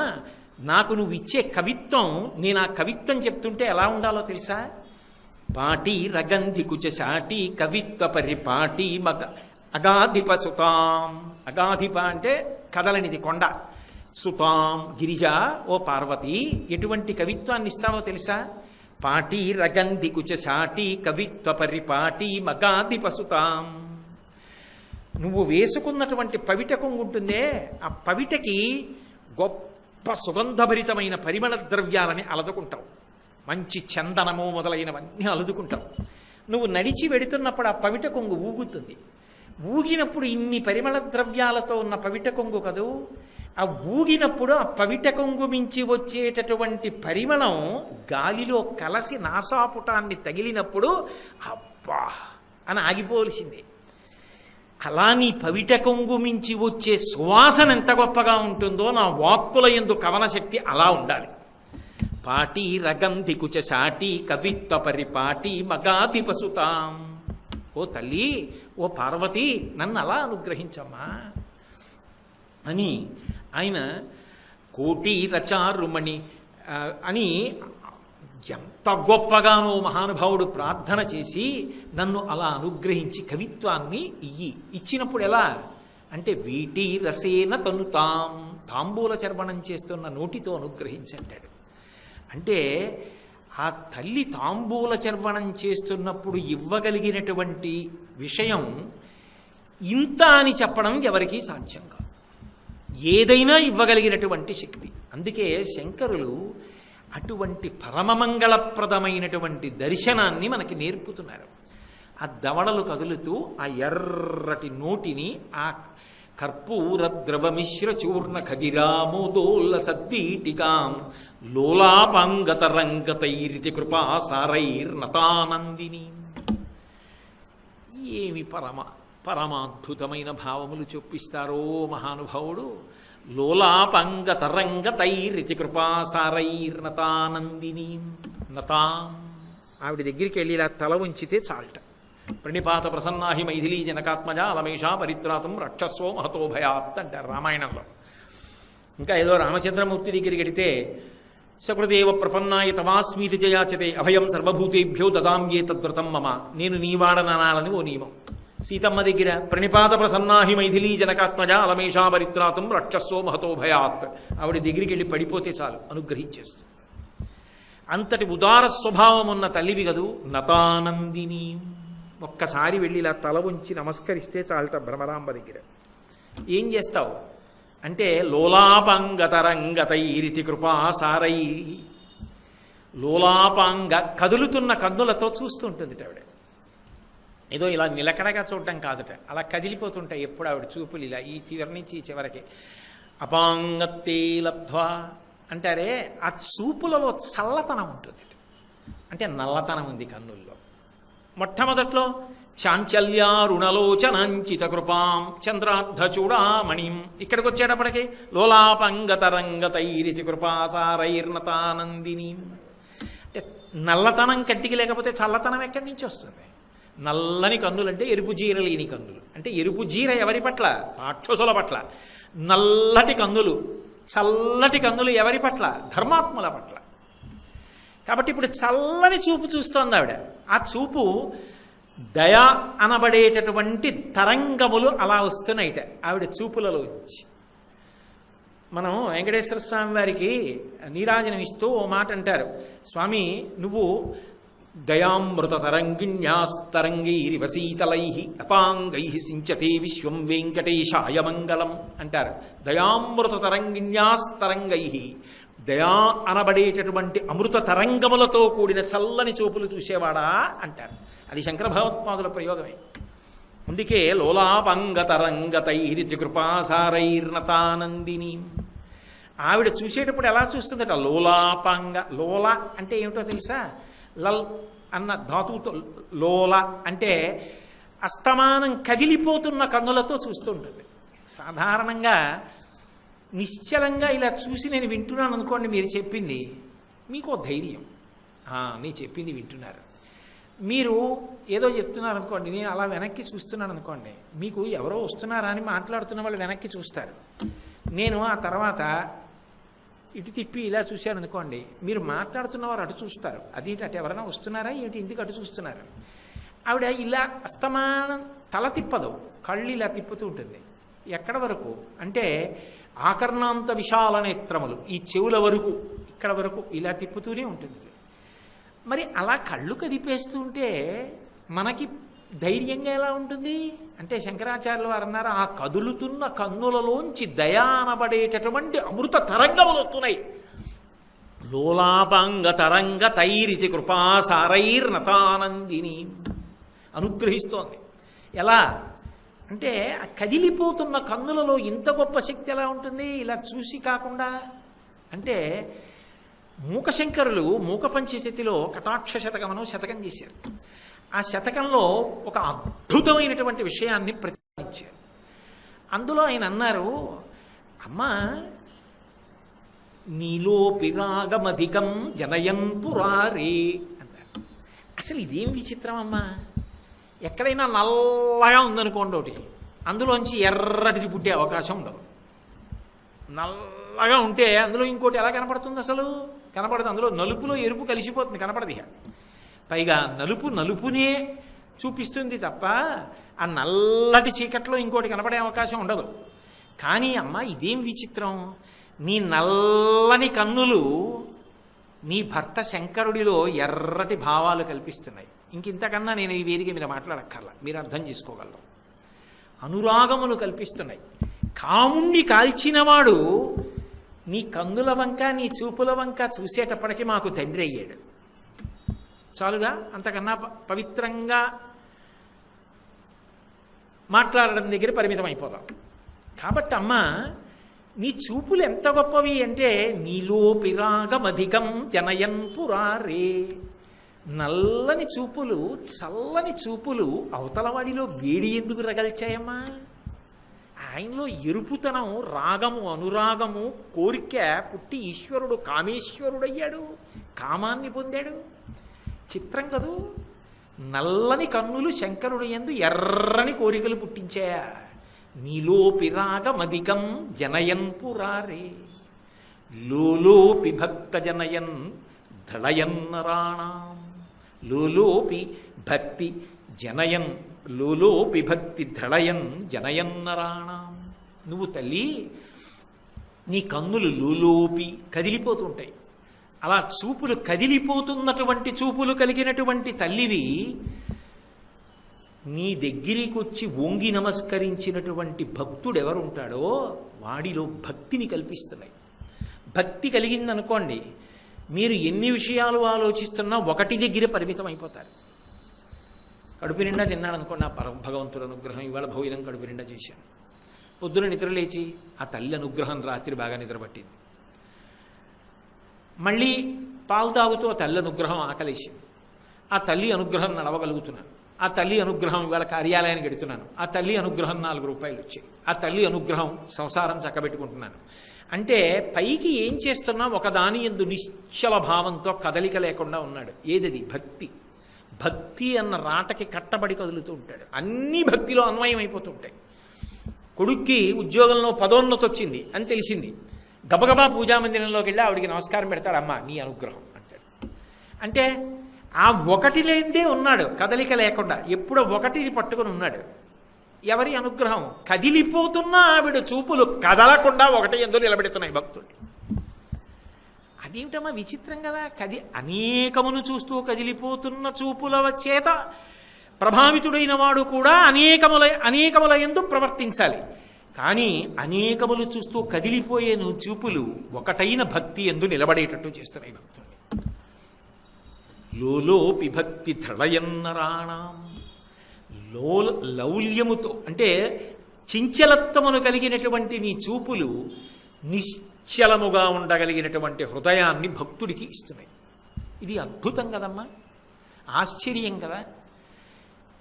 నాకు నువ్వు ఇచ్చే కవిత్వం, నేను ఆ కవిత్వం చెప్తుంటే ఎలా ఉండాలో తెలుసా? పాటి రగంధి కుచశాటి కవిత్వ పరిపాటి అగాధిప సుతాం. అగాధిప అంటే కదలనిది కొండ. సుతాం గిరిజ, ఓ పార్వతి, ఎటువంటి కవిత్వాన్ని ఇస్తావో తెలుసా? పాటి రగంది కుచ సాటి కవిత్వ పరిపాటి మగాది పసుతాం. నువ్వు వేసుకున్నటువంటి పవిట కొంగు ఉంటుందే, ఆ పవిటకి గొప్ప సుగంధభరితమైన పరిమళ ద్రవ్యాలని అలదుకుంటావు. మంచి చందనము మొదలైనవన్నీ అలుదుకుంటావు. నువ్వు నడిచి వెడుతున్నప్పుడు ఆ పవిట కొంగు ఊగుతుంది. ఊగినప్పుడు ఇన్ని పరిమళ ద్రవ్యాలతో ఉన్న పవిట కొంగు కదూ, ఆ ఊగినప్పుడు ఆ పవిట కొంగు మించి వచ్చేటటువంటి పరిమళం గాలిలో కలసి నాసాపుటాన్ని తగిలినప్పుడు అబ్బా అని ఆగిపోవలసిందే. అలా నీ పవిట కొంగు మించి వచ్చే సువాసన ఎంత గొప్పగా ఉంటుందో నా వాక్కుల యందు కవన శక్తి అలా ఉండాలి. పాటి రగంధి కుచ సాటి కవిత్వ పరిపాటి మగాది పసుతాం. ఓ తల్లి, ఓ పార్వతి, నన్ను అలా అనుగ్రహించమ్మా అని ఆయన కోటి రచారుమణి అని ఎంత గొప్పగానో మహానుభావుడు ప్రార్థన చేసి నన్ను అలా అనుగ్రహించి కవిత్వాన్ని ఇచ్చినప్పుడు ఎలా అంటే వీటి రసేన తను తాంబూల చర్వణం చేస్తున్న నోటితో అనుగ్రహించంటాడు. అంటే ఆ తల్లి తాంబూల చర్వణం చేస్తున్నప్పుడు ఇవ్వగలిగినటువంటి విషయం ఇంత అని చెప్పడం ఎవరికీ సాధ్యం కాదు. ఏదైనా ఇవ్వగలిగినటువంటి శక్తి. అందుకే శంకరులు అటువంటి పరమమంగళప్రదమైనటువంటి దర్శనాన్ని మనకి నేర్పుతున్నారు. ఆ దవడలు కదులుతూ ఆ ఎర్రటి నోటిని ఆ కర్పూర ద్రవమిశ్ర చూర్ణ ఖదిరామోదోల్ల సద్వీటికాం లోలాపాంగతరంగతైరితి కృపాసారైర్నతానందిని. ఏమి పరమాద్భుతమైన భావములు చొప్పిస్తారో మహానుభావుడు. లోలాపాంగతరంగతైరితి కృపాసారైర్నతానందిని. నతాం, ఆవిడ దగ్గరికి వెళ్ళి ఇలా తల ఉంచితే చాలట. ప్రణిపాత ప్రసన్నాహి మైథిలీ జనకాత్మజ అలమేషా పరిత్రాతం రక్షస్వో మహతో భయాత్ అంటారు రామాయణంలో. ఇంకా ఏదో రామచంద్రమూర్తి దగ్గరికి వెడితే సకృదేవ ప్రపన్నాయ తవాస్మీతి జయాచతే అభయం సర్వభూతేభ్యో దదామ్యే తద్వ్రతం మమ. నేను నీవాడననాలని ఓ నియమం. సీతమ్మ దగ్గర ప్రణిపాత ప్రసన్నాహి మైథిలీ జనకాత్మజ అలమేషా పరిత్రాతం రక్షస్వో మహతో భయాత్. ఆవిడ దగ్గరికి వెళ్ళి పడిపోతే చాలు, అనుగ్రహించేస్తుంది. అంతటి ఉదార స్వభావం ఉన్న తల్లివి కదూ. నతానందిని. ఒక్కసారి వెళ్ళి ఇలా తల ఉంచి నమస్కరిస్తే చాలట భ్రమరాంబ దగ్గర. ఏం చేస్తావు అంటే లోలాపాంగతరంగతైరితి కృపాసారై. లోలాపాంగ, కదులుతున్న కన్నులతో చూస్తుంటుంది ఆవిడ. ఏదో ఇలా నిలకడగా చూడటం కాదుట, అలా కదిలిపోతుంటాయి ఎప్పుడు ఆవిడ చూపులు ఇలా ఈ చివరి నుంచి ఈ చివరికి. అపాంగత్తే లబ్ధ్వా అంటారే, ఆ చూపులలో చల్లతనం ఉంటుంది. అంటే నల్లతనం ఉంది కన్నుల్లో. మొట్టమొదట్లో చాంచల్యారుణలోచనాంచిత కృపాం చంద్రార్థ చూడామణిం. ఇక్కడికి వచ్చేటప్పటికి లోలాపంగతరంగతైరితి కృపాసారైర్నతానందిని. అంటే నల్లతనం కంటికి లేకపోతే చల్లతనం ఎక్కడి నుంచి వస్తుంది? నల్లని కన్నులంటే ఎరుపు జీర లేని కన్నులు. అంటే ఎరుపు జీర ఎవరి పట్ల? రాక్షసుల పట్ల. నల్లటి కన్నులు, చల్లటి కన్నులు ఎవరి పట్ల? ధర్మాత్ముల పట్ల. కాబట్టి ఇప్పుడు చల్లని చూపు చూస్తోంది ఆవిడ. ఆ చూపు దయ అనబడేటటువంటి తరంగములు అలా వస్తున్నాయిట ఆవిడ చూపులలో నుంచి. మనం వెంకటేశ్వర స్వామి వారికి నీరాజనం ఇస్తూ ఓ మాట అంటారు, స్వామి నువ్వు దయామృత తరంగిణ్యాస్తరంగైరివ శీతలై అపాంగై సించతే విశ్వం వెంకటేశాయ మంగళం అంటారు. దయామృత తరంగిణ్యాస్తరంగై, దయా అనబడేటటువంటి అమృత తరంగములతో కూడిన చల్లని చూపులు చూసేవాడా అంటారు. అది శంకర భగవత్పాదుల ప్రయోగమే. అందుకే లోలాపంగతరంగతైరితి కృపాసారైర్నతానందిని. ఆవిడ చూసేటప్పుడు ఎలా చూస్తుందట? లోలాపంగ. లోల అంటే ఏమిటో తెలుసా? లల్ అన్న ధాతువుతో లోల అంటే అస్తమానం కదిలిపోతున్న కన్నులతో చూస్తూ ఉంటుంది. సాధారణంగా నిశ్చలంగా ఇలా చూసి నేను వింటున్నాను అనుకోండి, మీరు చెప్పింది, మీకు ధైర్యం, నేను చెప్పింది వింటున్నారు. మీరు ఏదో చెప్తున్నారు అనుకోండి, నేను అలా వెనక్కి చూస్తున్నాను అనుకోండి, మీకు ఎవరో వస్తున్నారా అని మాట్లాడుతున్న వాళ్ళు వెనక్కి చూస్తారు. నేను ఆ తర్వాత ఇటు తిప్పి ఇలా చూశాను అనుకోండి, మీరు మాట్లాడుతున్నవారు అటు చూస్తారు. అది ఇటు అటు ఎవరైనా వస్తున్నారా ఏమిటి, ఇందుకు అటు చూస్తున్నారు. ఆవిడ ఇలా అస్తమానం తల తిప్పదు, కళ్ళు ఇలా తిప్పుతూ ఉంటుంది. ఎక్కడ వరకు అంటే ఆకర్ణాంత విశాల నేత్రములు, ఈ చెవుల వరకు, ఇక్కడ వరకు ఇలా తిప్పుతూనే ఉంటుంది. మరి అలా కళ్ళు కదిపేస్తూ ఉంటే మనకి ధైర్యంగా ఎలా ఉంటుంది అంటే శంకరాచార్యులు వారు అన్నారు, ఆ కదులుతున్న కన్నులలోంచి దయానబడేటటువంటి అమృత తరంగములు వస్తున్నాయి. లోలాపాంగ తరంగ తైరితి కృపాసారైర్నతానందిని అనుగ్రహిస్తోంది. ఎలా అంటే ఆ కదిలిపోతున్న కన్నులలో ఇంత గొప్ప శక్తి ఎలా ఉంటుంది ఇలా చూసి కాకుండా? అంటే మూకశంకరులు మూక పంచశతిలో కటాక్ష శతకమను శతకం చేశారు. ఆ శతకంలో ఒక అద్భుతమైనటువంటి విషయాన్ని ప్రతిపాదించారు. అందులో ఆయన అన్నారు, అమ్మా నీలో పిరాగమధికం జనయన్ పురారే అన్నారు. అసలు ఇదేం విచిత్రం అమ్మా, ఎక్కడైనా నల్లగా ఉందనుకోండి ఒకటి, అందులోంచి ఎర్రటిది పుట్టే అవకాశం ఉండదు. నల్లగా ఉంటే అందులో ఇంకోటి ఎలా కనపడుతుంది? అసలు కనపడదు. అందులో నలుపులో ఎరుపు కలిసిపోతుంది, కనపడదు. పైగా నలుపు నలుపునే చూపిస్తుంది తప్ప ఆ నల్లటి చీకట్లో ఇంకోటి కనపడే అవకాశం ఉండదు. కానీ అమ్మ ఇదేం విచిత్రం, నీ నల్లని కన్నులు నీ భర్త శంకరుడిలో ఎర్రటి భావాలు కల్పిస్తున్నాయి. ఇంకింతకన్నా నేను ఈ వేదిక మీద మాట్లాడక్కర్లా, మీరు అర్థం చేసుకోగలరు. అనురాగములు కల్పిస్తున్నాయి. కాముణ్ణి కాల్చినవాడు నీ కన్నుల వంక నీ చూపుల వంక చూసేటప్పటికీ మాకు తండ్రి అయ్యాడు. చాలుగా, అంతకన్నా పవిత్రంగా మాట్లాడడం దగ్గర పరిమితం అయిపోదాం. కాబట్టి అమ్మ నీ చూపులు ఎంత గొప్పవి అంటే నీలో పిరాగమధికం జనయన్ పురారే. నల్లని చూపులు, చల్లని చూపులు అవతలవాడిలో వేడి ఎందుకు రగల్చాయమ్మా? ఆయనలో ఎరుపుతనం, రాగము, అనురాగము, కోరిక పుట్టి ఈశ్వరుడు కామేశ్వరుడయ్యాడు, కామాన్ని పొందాడు. చిత్రం కదూ. నల్లని కన్నులు శంకరుడు యందు ఎర్రని కోరికలు పుట్టించాయా? నీలో పిరాగమధికం జనయన్ పురారే లోలోపి భక్త జనయన్ ధళయన్నరాణాం. లోలోపి భక్తి జనయన్ లోలోపి భక్తి ధళయన్ జనయన్నరాణాం. నువ్వు తల్లి నీ కన్నులు లోలోపి కదిలిపోతుంటాయి. అలా చూపులు కదిలిపోతున్నటువంటి చూపులు కలిగినటువంటి తల్లివి నీ దగ్గరికి వచ్చి వంగి నమస్కరించినటువంటి భక్తుడు ఎవరుంటాడో వాడిలో భక్తిని కల్పిస్తున్నాయి. భక్తి కలిగిందనుకోండి, మీరు ఎన్ని విషయాలు ఆలోచిస్తున్నా ఒకటి దగ్గర పరిమితం అయిపోతారు. కడుపు నిండా తిన్నాడు అనుకోండి, ఆ భగవంతుడు అనుగ్రహం, ఇవాళ భోజనం కడుపు నిండా చేశాను. పొద్దున నిద్రలేచి ఆ తల్లి అనుగ్రహం, రాత్రి బాగా నిద్రపట్టింది. మళ్ళీ పాలు తాగుతూ ఆ తల్లి అనుగ్రహం, ఆకలేసింది. ఆ తల్లి అనుగ్రహం నడవగలుగుతున్నాను. ఆ తల్లి అనుగ్రహం ఇవాళ కార్యాలయానికి ఎడుతున్నాను. ఆ తల్లి అనుగ్రహం 4 రూపాయలు వచ్చాయి. ఆ తల్లి అనుగ్రహం సంసారం చక్కబెట్టుకుంటున్నాను. అంటే పైకి ఏం చేస్తున్నా ఒకదాని యందు నిశ్చల భావంతో కదలిక లేకుండా ఉన్నాడు. ఏదది? భక్తి. భక్తి అన్న రాటకి కట్టబడి కదులుతూ ఉంటాడు. అన్నీ భక్తిలో అన్వయం అయిపోతూ ఉంటాయి. కొడుక్కి ఉద్యోగంలో పదోన్నతి వచ్చింది అని తెలిసింది, గబగబా పూజామందిరంలోకి వెళ్ళి ఆవిడికి నమస్కారం పెడతాడు. అమ్మ నీ అనుగ్రహం అంటాడు. అంటే ఆ ఒకటి లేనిదే ఉన్నాడు, కదలిక లేకుండా. ఎప్పుడో ఒకటిని పట్టుకుని ఉన్నాడు. ఎవరి అనుగ్రహం? కదిలిపోతున్న ఆవిడ చూపులు కదలకుండా ఒకటి ఎందుకు నిలబెడుతున్నాయి భక్తుడిని. అదేమిటమ్మా విచిత్రం కదా. అనేకమును చూస్తూ కదిలిపోతున్న చూపుల చేత ప్రభావితుడైన వాడు కూడా అనేకముల యందు ప్రవర్తించాలి. కానీ అనేకములు చూస్తూ కదిలిపోయే చూపులు ఒకటైన భక్తి యందు నిలబడేటట్టు చేస్తున్నాయి భక్తుడిని. లోలోపి భక్తి ధళయన్నరాణాం. లౌల్యముతో అంటే చించలత్వమును కలిగినటువంటి నీ చూపులు నిశ్చలముగా ఉండగలిగినటువంటి హృదయాన్ని భక్తుడికి ఇస్తున్నాయి. ఇది అద్భుతం కదమ్మా, ఆశ్చర్యం కదా.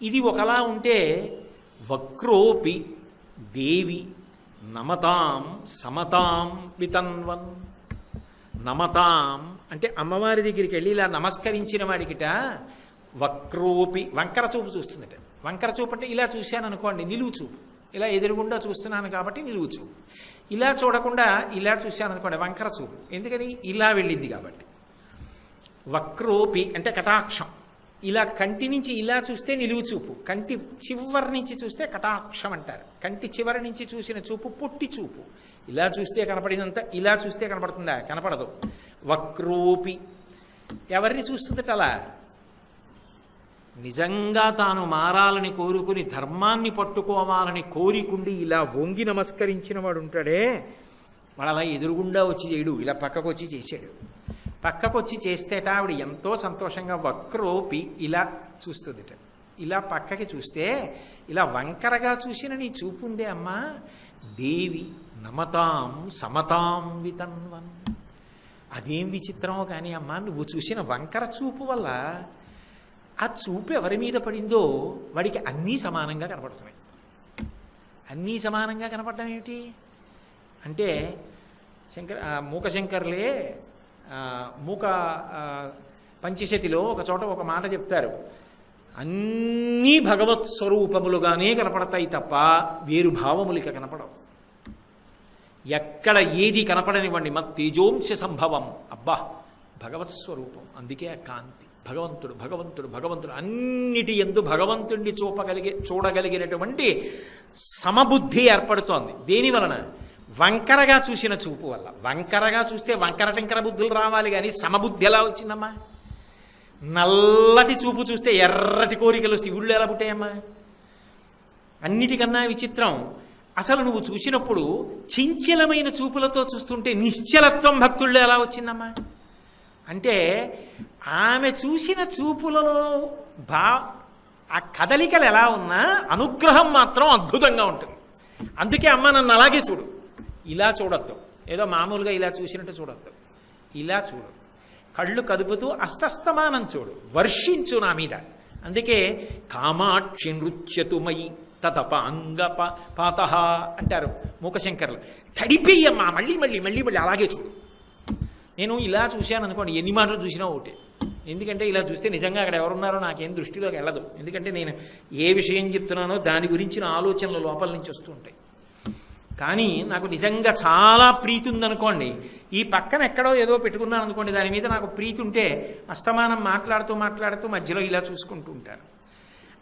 ఇది ఒకలా ఉంటే వక్రోపి దేవి నమతాం సమతాం వితన్వన్. నమతాం అంటే అమ్మవారి దగ్గరికి వెళ్ళి ఇలా నమస్కరించిన వాడికిట వక్రోపి వంకర చూపు చూస్తుందట. వంకర చూపు అంటే ఇలా చూశాను అనుకోండి, నిలువు చూపు. ఇలా ఎదురుగుండా చూస్తున్నాను కాబట్టి నిలువు చూపు. ఇలా చూడకుండా ఇలా చూశాను అనుకోండి, వంకర చూపు. ఎందుకని? ఇలా వెళ్ళింది కాబట్టి. వక్రోపి అంటే కటాక్షం. ఇలా కంటి నుంచి ఇలా చూస్తే నిలువు చూపు, కంటి చివరి నుంచి చూస్తే కటాక్షం అంటారు. కంటి చివరి నుంచి చూసిన చూపు పొట్టి చూపు. ఇలా చూస్తే కనపడినంత ఇలా చూస్తే కనపడుతుందా? కనపడదు. వక్రోపి ఎవరిని చూస్తుందట అలా? నిజంగా తాను మారాలని కోరుకుని ధర్మాన్ని పట్టుకోవాలని కోరికుండి ఇలా వంగి నమస్కరించిన వాడు ఉంటాడే, వాడు అలా ఎదురుగుండా వచ్చి చేయడు, ఇలా పక్కకు వచ్చి చేశాడు. పక్కకు వచ్చి చేస్తేట ఆవిడ ఎంతో సంతోషంగా వక్రోపి ఇలా చూస్తుందిట. ఇలా పక్కకి చూస్తే ఇలా వంకరగా చూసిన నీ చూపు ఉందే అమ్మా, దేవి నమతాం సమతాం వితన్వన్. అదేం విచిత్రమో కానీ అమ్మా, నువ్వు చూసిన వంకర చూపు వల్ల ఆ చూపు ఎవరి మీద పడిందో వాడికి అన్నీ సమానంగా కనపడుతున్నాయి. అన్నీ సమానంగా కనపడడం ఏమిటి అంటే, మూకశంకర్లే మూక పంచశతిలో ఒక చోట ఒక మాట చెప్తారు, అన్నీ భగవత్ స్వరూపములుగానే కనపడతాయి తప్ప వేరు భావములిక కనపడవు. ఎక్కడ ఏది కనపడనివ్వండి, మత్ తేజోంశ సంభవం, అబ్బా భగవత్ స్వరూపం. అందుకే ఆ కాంతి. భగవంతుడు భగవంతుడు భగవంతుడు అన్నిటి యందు భగవంతుడిని చూడగలిగినటువంటి సమబుద్ధి ఏర్పడుతోంది. దేని వలన? వంకరగా చూసిన చూపు వల్ల. వంకరగా చూస్తే వంకర టింకర బుద్ధులు రావాలి, కానీ సమబుద్ధి ఎలా వచ్చిందమ్మా? నల్లటి చూపు చూస్తే ఎర్రటి కోరికలు శివుళ్ళు ఎలా పుట్టాయమ్మా? అన్నిటికన్నా విచిత్రం, అసలు నువ్వు చూసినప్పుడు చించలమైన చూపులతో చూస్తుంటే నిశ్చలత్వం భక్తుల్లో ఎలా వచ్చిందమ్మా? అంటే ఆమె చూసిన చూపులలో ఆ కదలికలు ఎలా ఉన్నా అనుగ్రహం మాత్రం అద్భుతంగా ఉంటుంది. అందుకే అమ్మ నన్ను అలాగే చూడు, ఇలా చూడొద్దు, ఏదో మామూలుగా ఇలా చూసినట్టు చూడొద్దు, ఇలా చూడు, కళ్ళు కదుపుతూ అస్తస్తమానం చూడు, వర్షించు నా మీద. అందుకే కామాక్షి నృత్యతుమయి తతపాంగ పాత అంటారు మూకశంకర్లు. తడిపేయమ్మా, మళ్ళీ మళ్ళీ మళ్ళీ మళ్ళీ అలాగే చూడు. నేను ఇలా చూశాను అనుకోండి, ఎన్ని మాటలు చూసినా ఒకటే. ఎందుకంటే ఇలా చూస్తే నిజంగా అక్కడ ఎవరున్నారో నాకేం దృష్టిలోకి వెళ్ళదు. ఎందుకంటే నేను ఏ విషయం చెప్తున్నానో దాని గురించిన ఆలోచనలు లోపల నుంచి వస్తూ ఉంటాయి. కానీ నాకు నిజంగా చాలా ప్రీతి ఉందనుకోండి, ఈ పక్కన ఎక్కడో ఏదో పెట్టుకున్నాను అనుకోండి, దాని మీద నాకు ప్రీతి ఉంటే అస్తమానం మాట్లాడుతూ మాట్లాడుతూ మధ్యలో ఇలా చూసుకుంటూ ఉంటాను.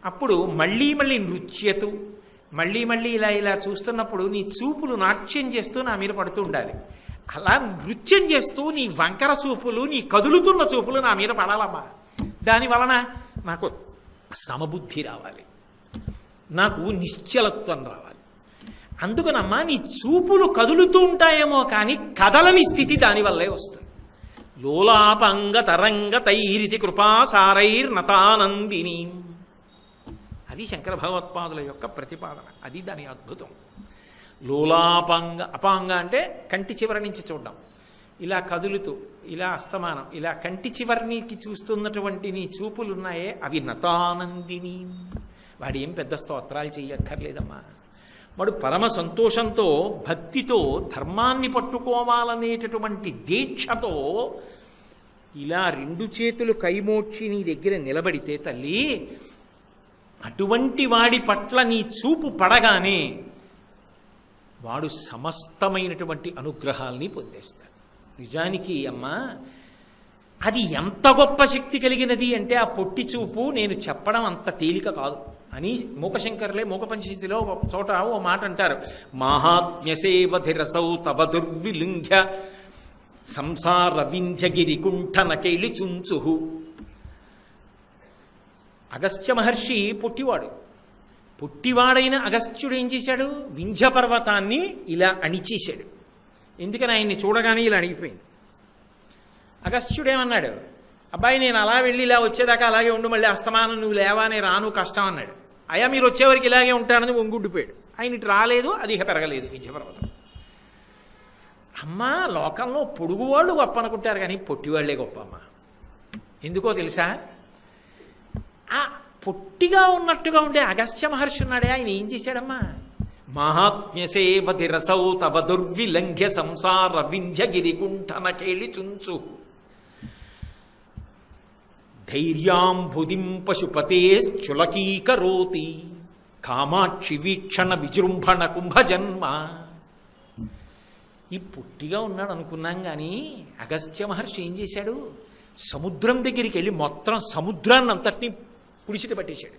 అప్పుడు మళ్ళీ మళ్ళీ నృత్యతు, మళ్ళీ మళ్ళీ ఇలా ఇలా చూస్తున్నప్పుడు నీ చూపులు నాట్యం చేస్తూ నా మీద పడుతూ ఉండాలి. అలా నృత్యం చేస్తూ నీ వంకర చూపులు, నీ కదులుతున్న చూపులు నా మీద పడాలమ్మా. దాని వలన నాకు సమబుద్ధి రావాలి, నాకు నిశ్చలత్వం రావాలి. అందుకనమ్మా నీ చూపులు కదులుతూ ఉంటాయేమో కానీ కదలని స్థితి దానివల్లే వస్తుంది. లోలాపంగ తరంగ తైరితి కృపాసారైర్నతానందిని. అది శంకర భగవత్పాదుల యొక్క ప్రతిపాదన. అది దాని అద్భుతం. లోలాపాంగ, అపాంగ అంటే కంటి చివరి నుంచి చూడడం, ఇలా కదులుతూ ఇలా అస్తమానం ఇలా కంటి చివరికి చూస్తున్నటువంటి నీ చూపులు ఉన్నాయే అవి నతానందిని. వాడు ఏం పెద్ద స్తోత్రాలు చెయ్యక్కర్లేదమ్మా. వాడు పరమ సంతోషంతో భక్తితో ధర్మాన్ని పట్టుకోవాలనేటటువంటి దీక్షతో ఇలా రెండు చేతులు కైమోడ్చి నీ దగ్గర నిలబడితే తల్లి, అటువంటి వాడి పట్ల నీ చూపు పడగానే వాడు సమస్తమైనటువంటి అనుగ్రహాల్ని పొందేస్తాడు. నిజానికి అమ్మా అది ఎంత గొప్ప శక్తి కలిగినది అంటే ఆ పొట్టి చూపు నేను చెప్పడం అంత తేలిక కాదు అని మూకశంకర్లే మూక పంచశతిలో ఒక చోట ఓ మాట అంటారు. మాహాత్మ్యసేవధిరసౌ తవ దుర్విలింఘ్య సంసార వింధ్యగిరి కుంఠన కేళి చుంచుహు. అగస్త్య మహర్షి పొట్టివాడు. పొట్టివాడైన అగస్త్యుడు ఏం చేశాడు? వింధ్య పర్వతాన్ని ఇలా అణిచేశాడు. ఎందుకని ఆయన్ని చూడగానే ఇలా అణిగిపోయింది. అగస్త్యుడు ఏమన్నాడు? అబ్బాయి నేను అలా వెళ్ళి ఇలా వచ్చేదాకా అలాగే ఉండు, మళ్ళీ అస్తమానం నువ్వు లేవానే రాను కష్టం అన్నాడు. అయ్యా మీరు వచ్చేవరకు ఇలాగే ఉంటానని వంగుండిపోయాడు. ఆయన ఇటు రాలేదు, అది ఇక పెరగలేదు వింధ్య పర్వతం. అమ్మా లోకంలో పొడుగువాళ్ళు గొప్ప అనుకుంటారు కానీ పొట్టివాళ్లే గొప్ప అమ్మా. ఎందుకో తెలుసా? ఆ పొట్టిగా ఉన్నట్టుగా ఉండే అగస్త్య మహర్షి ఉన్నాడే, ఆయన ఏం చేశాడమ్మా? మహాత్మ్యసేవధిరసౌ తవ దుర్విలంఘ్య సంసార వింధ్యగిరి కుంఠన కేళి చుంచు ధైర్యాంబుదిం పశుపతేశ్చులకీకరోతి కామాక్షి వీక్షణ విజృంభణ కుంభజన్మ. ఈ పొట్టిగా ఉన్నాడు అనుకున్నాం కానీ అగస్త్య మహర్షి ఏం చేశాడు? సముద్రం దగ్గరికి వెళ్ళి మొత్తం సముద్రాన్ని అంతటినీ పుడిచిట పట్టేశాడు.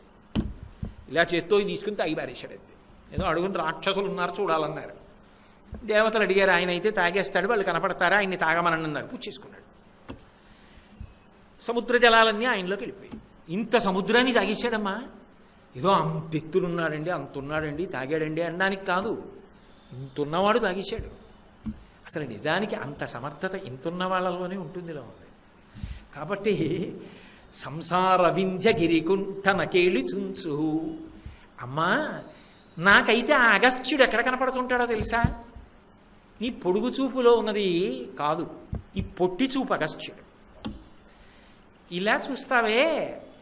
ఇలా చేత్తో తీసుకుని తాగి పారేశాడు. అంతే. ఏదో అడుగుని రాక్షసులు ఉన్నారు చూడాలన్నారు. దేవతలు అడిగారు, ఆయన అయితే తాగేస్తాడు, వాళ్ళు కనపడతారా, ఆయన్ని తాగమని అన్నారు. పుచ్చేసుకున్నాడు. సముద్ర జలాలన్నీ ఆయనలోకి వెళ్ళిపోయాయి. ఇంత సముద్రాన్ని తాగేశాడమ్మా. ఏదో అంత ఎత్తులున్నాడండి, అంతున్నాడండి, తాగాడండి అనడానికి కాదు, ఇంతున్నవాడు తాగేశాడు. అసలు నిజానికి అంత సమర్థత ఇంతున్న వాళ్ళలోనే ఉంటుంది. ఇలా ఉంది. కాబట్టి సంసార వింధ్య గిరికుంఠన కేళి చుంచు. అమ్మా, నాకైతే ఆ అగస్త్యుడు ఎక్కడ కనపడుతుంటాడో తెలుసా? నీ పొడుగు చూపులో ఉన్నది కాదు, ఈ పొట్టి చూపు అగస్త్యుడు. ఇలా చూస్తావే,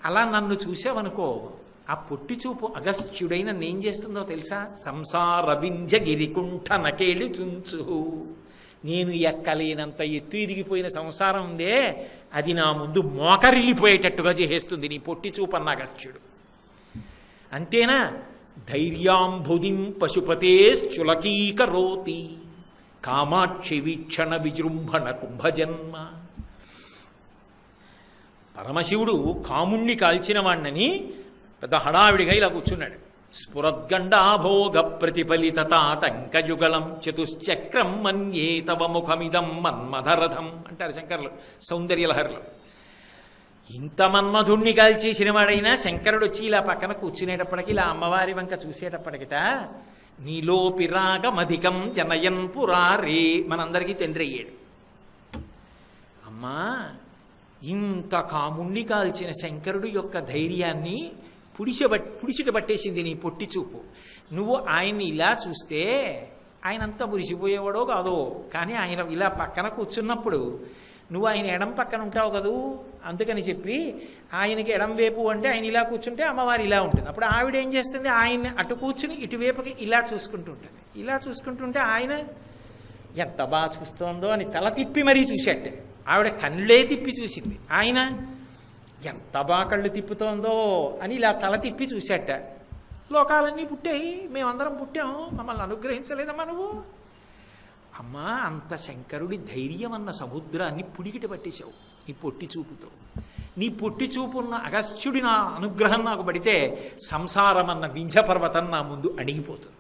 అలా నన్ను చూసావనుకో, ఆ పొట్టి చూపు అగస్త్యుడైన నేనేం చేస్తుందో తెలుసా? సంసార వింధ్య గిరికుంఠ నకేళి చుంచు. నేను ఎక్కలేనంత ఎత్తు ఇరిగిపోయిన సంసారం ఉందే, అది నా ముందు మోకరిల్లిపోయేటట్టుగా చేసేస్తుంది నీ పొట్టి చూపు అన్న అగస్త్యుడు. అంతేనా? ధైర్యాంబుధిం పశుపతేశ్చులకీకరోతి కామాక్షి వీక్షణ విజృంభణ కుంభజన్మ. పరమశివుడు కాముణ్ణి కాల్చిన వాణ్ణని పెద్ద హడావిడిగా ఇలా కూర్చున్నాడు. స్ఫురద్గండాభోగ ప్రతిఫలిత తాటంకయుగళం చతుశ్చక్రం మన్యే తవ ముఖమిదం మన్మధరథం అంటారు శంకరులు సౌందర్యలహరిలో. ఇంత మన్మధుణ్ణి కాల్చేసిన వాడైనా శంకరుడు వచ్చి ఇలా పక్కన కూర్చునేటప్పటికి, ఇలా అమ్మవారి వంక చూసేటప్పటికిట, నీలోపి రాగమధికం జనయన్ పురారే, మనందరికీ తండ్రి అయ్యాడు. అమ్మా, ఇంత కాముణ్ణి కాల్చిన శంకరుడు యొక్క ధైర్యాన్ని పుడిచిట పట్టేసింది నీ పొట్టి చూపు. నువ్వు ఆయన్ని ఇలా చూస్తే ఆయనంతా మురిసిపోయేవాడో కాదో, కానీ ఆయన ఇలా పక్కన కూర్చున్నప్పుడు నువ్వు ఆయన ఎడం పక్కన ఉంటావు కదూ, అందుకని చెప్పి ఆయనకి ఎడం వైపు అంటే ఆయన ఇలా కూర్చుంటే అమ్మవారి ఇలా ఉంటుంది. అప్పుడు ఆవిడ ఏం చేస్తుంది? ఆయన్ని అటు కూర్చుని ఇటువైపుకి ఇలా చూసుకుంటూ ఉంటుంది. ఇలా చూసుకుంటుంటే ఆయన ఎంత బాగా చూస్తోందో అని తల తిప్పి మరీ చూసేట్టే. ఆవిడ కళ్ళే తిప్పి చూసింది, ఆయన ఎంత బాగా కళ్ళు తిప్పుతోందో అని ఇలా తల తిప్పి చూసేట. లోకాలన్నీ పుట్టాయి, మేమందరం పుట్టాం, మమ్మల్ని అనుగ్రహించలేదమ్మా నువ్వు. అమ్మా, అంత శంకరుడి ధైర్యం అన్న సముద్రాన్ని పుడికిట పట్టేశావు నీ పొట్టి చూపుతో. నీ పొట్టి చూపున్న అగస్త్యుడి నా అనుగ్రహం నాకు పడితే సంసారం అన్న వింధ్య పర్వతం నా ముందు అణిగిపోతుంది.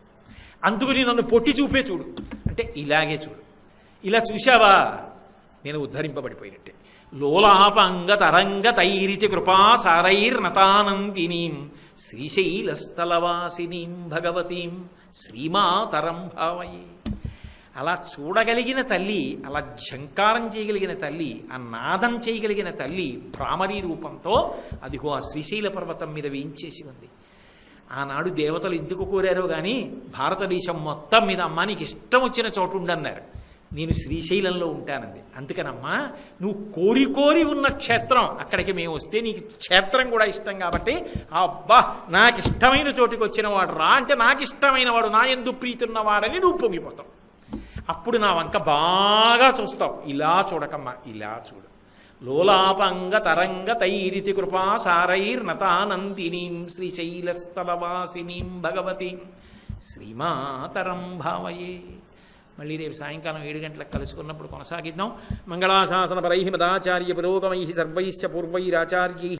అందుకని నన్ను పొట్టి చూపే చూడు అంటే ఇలాగే చూడు. ఇలా చూశావా, నేను ఉద్ధరింపబడిపోయినట్టే. లోలాపంగ తరంగ తైరితి కృపాసారైర్నతానందినీం శ్రీశైలస్థలవాసినీం భగవతీం శ్రీమాతరం భావయే. అలా చూడగలిగిన తల్లి, అలా ఝంకారం చేయగలిగిన తల్లి, ఆ నాదం చేయగలిగిన తల్లి భ్రామరీ రూపంతో అదిగో ఆ శ్రీశైల పర్వతం మీద వేయించేసి ఉంది. ఆనాడు దేవతలు ఎందుకు కోరారో కానీ భారతదేశం మొత్తం మీద అమ్మా నీకు ఇష్టం వచ్చిన చోటు ఉండన్నారు. నేను శ్రీశైలంలో ఉంటానంది. అందుకనమ్మా, నువ్వు కోరి కోరి ఉన్న క్షేత్రం అక్కడికి మేము వస్తే నీకు క్షేత్రం కూడా ఇష్టం కాబట్టి, అబ్బా నాకు ఇష్టమైన చోటుకి వచ్చిన వాడు రా అంటే నాకు ఇష్టమైన వాడు, నా యందు ప్రీతున్నవాడని నువ్వు పొంగిపోతావు. అప్పుడు నా వంక బాగా చూస్తావు. ఇలా చూడకమ్మా, ఇలా చూడు. లోలాపంగ తరంగ తైరితి కృపాసారైర్నతానందినీం శ్రీశైలస్థలవాసినీం భగవతీం శ్రీమాతరం భావయే. మళ్ళీ రేపు సాయంకాలం 7 గంటలకు కలుసుకున్నప్పుడు కొనసాగిద్దాం. మంగళాశాసన పరై మదాచార్య పురోగమై సర్వైశ్చ పూర్వైరాచార్యై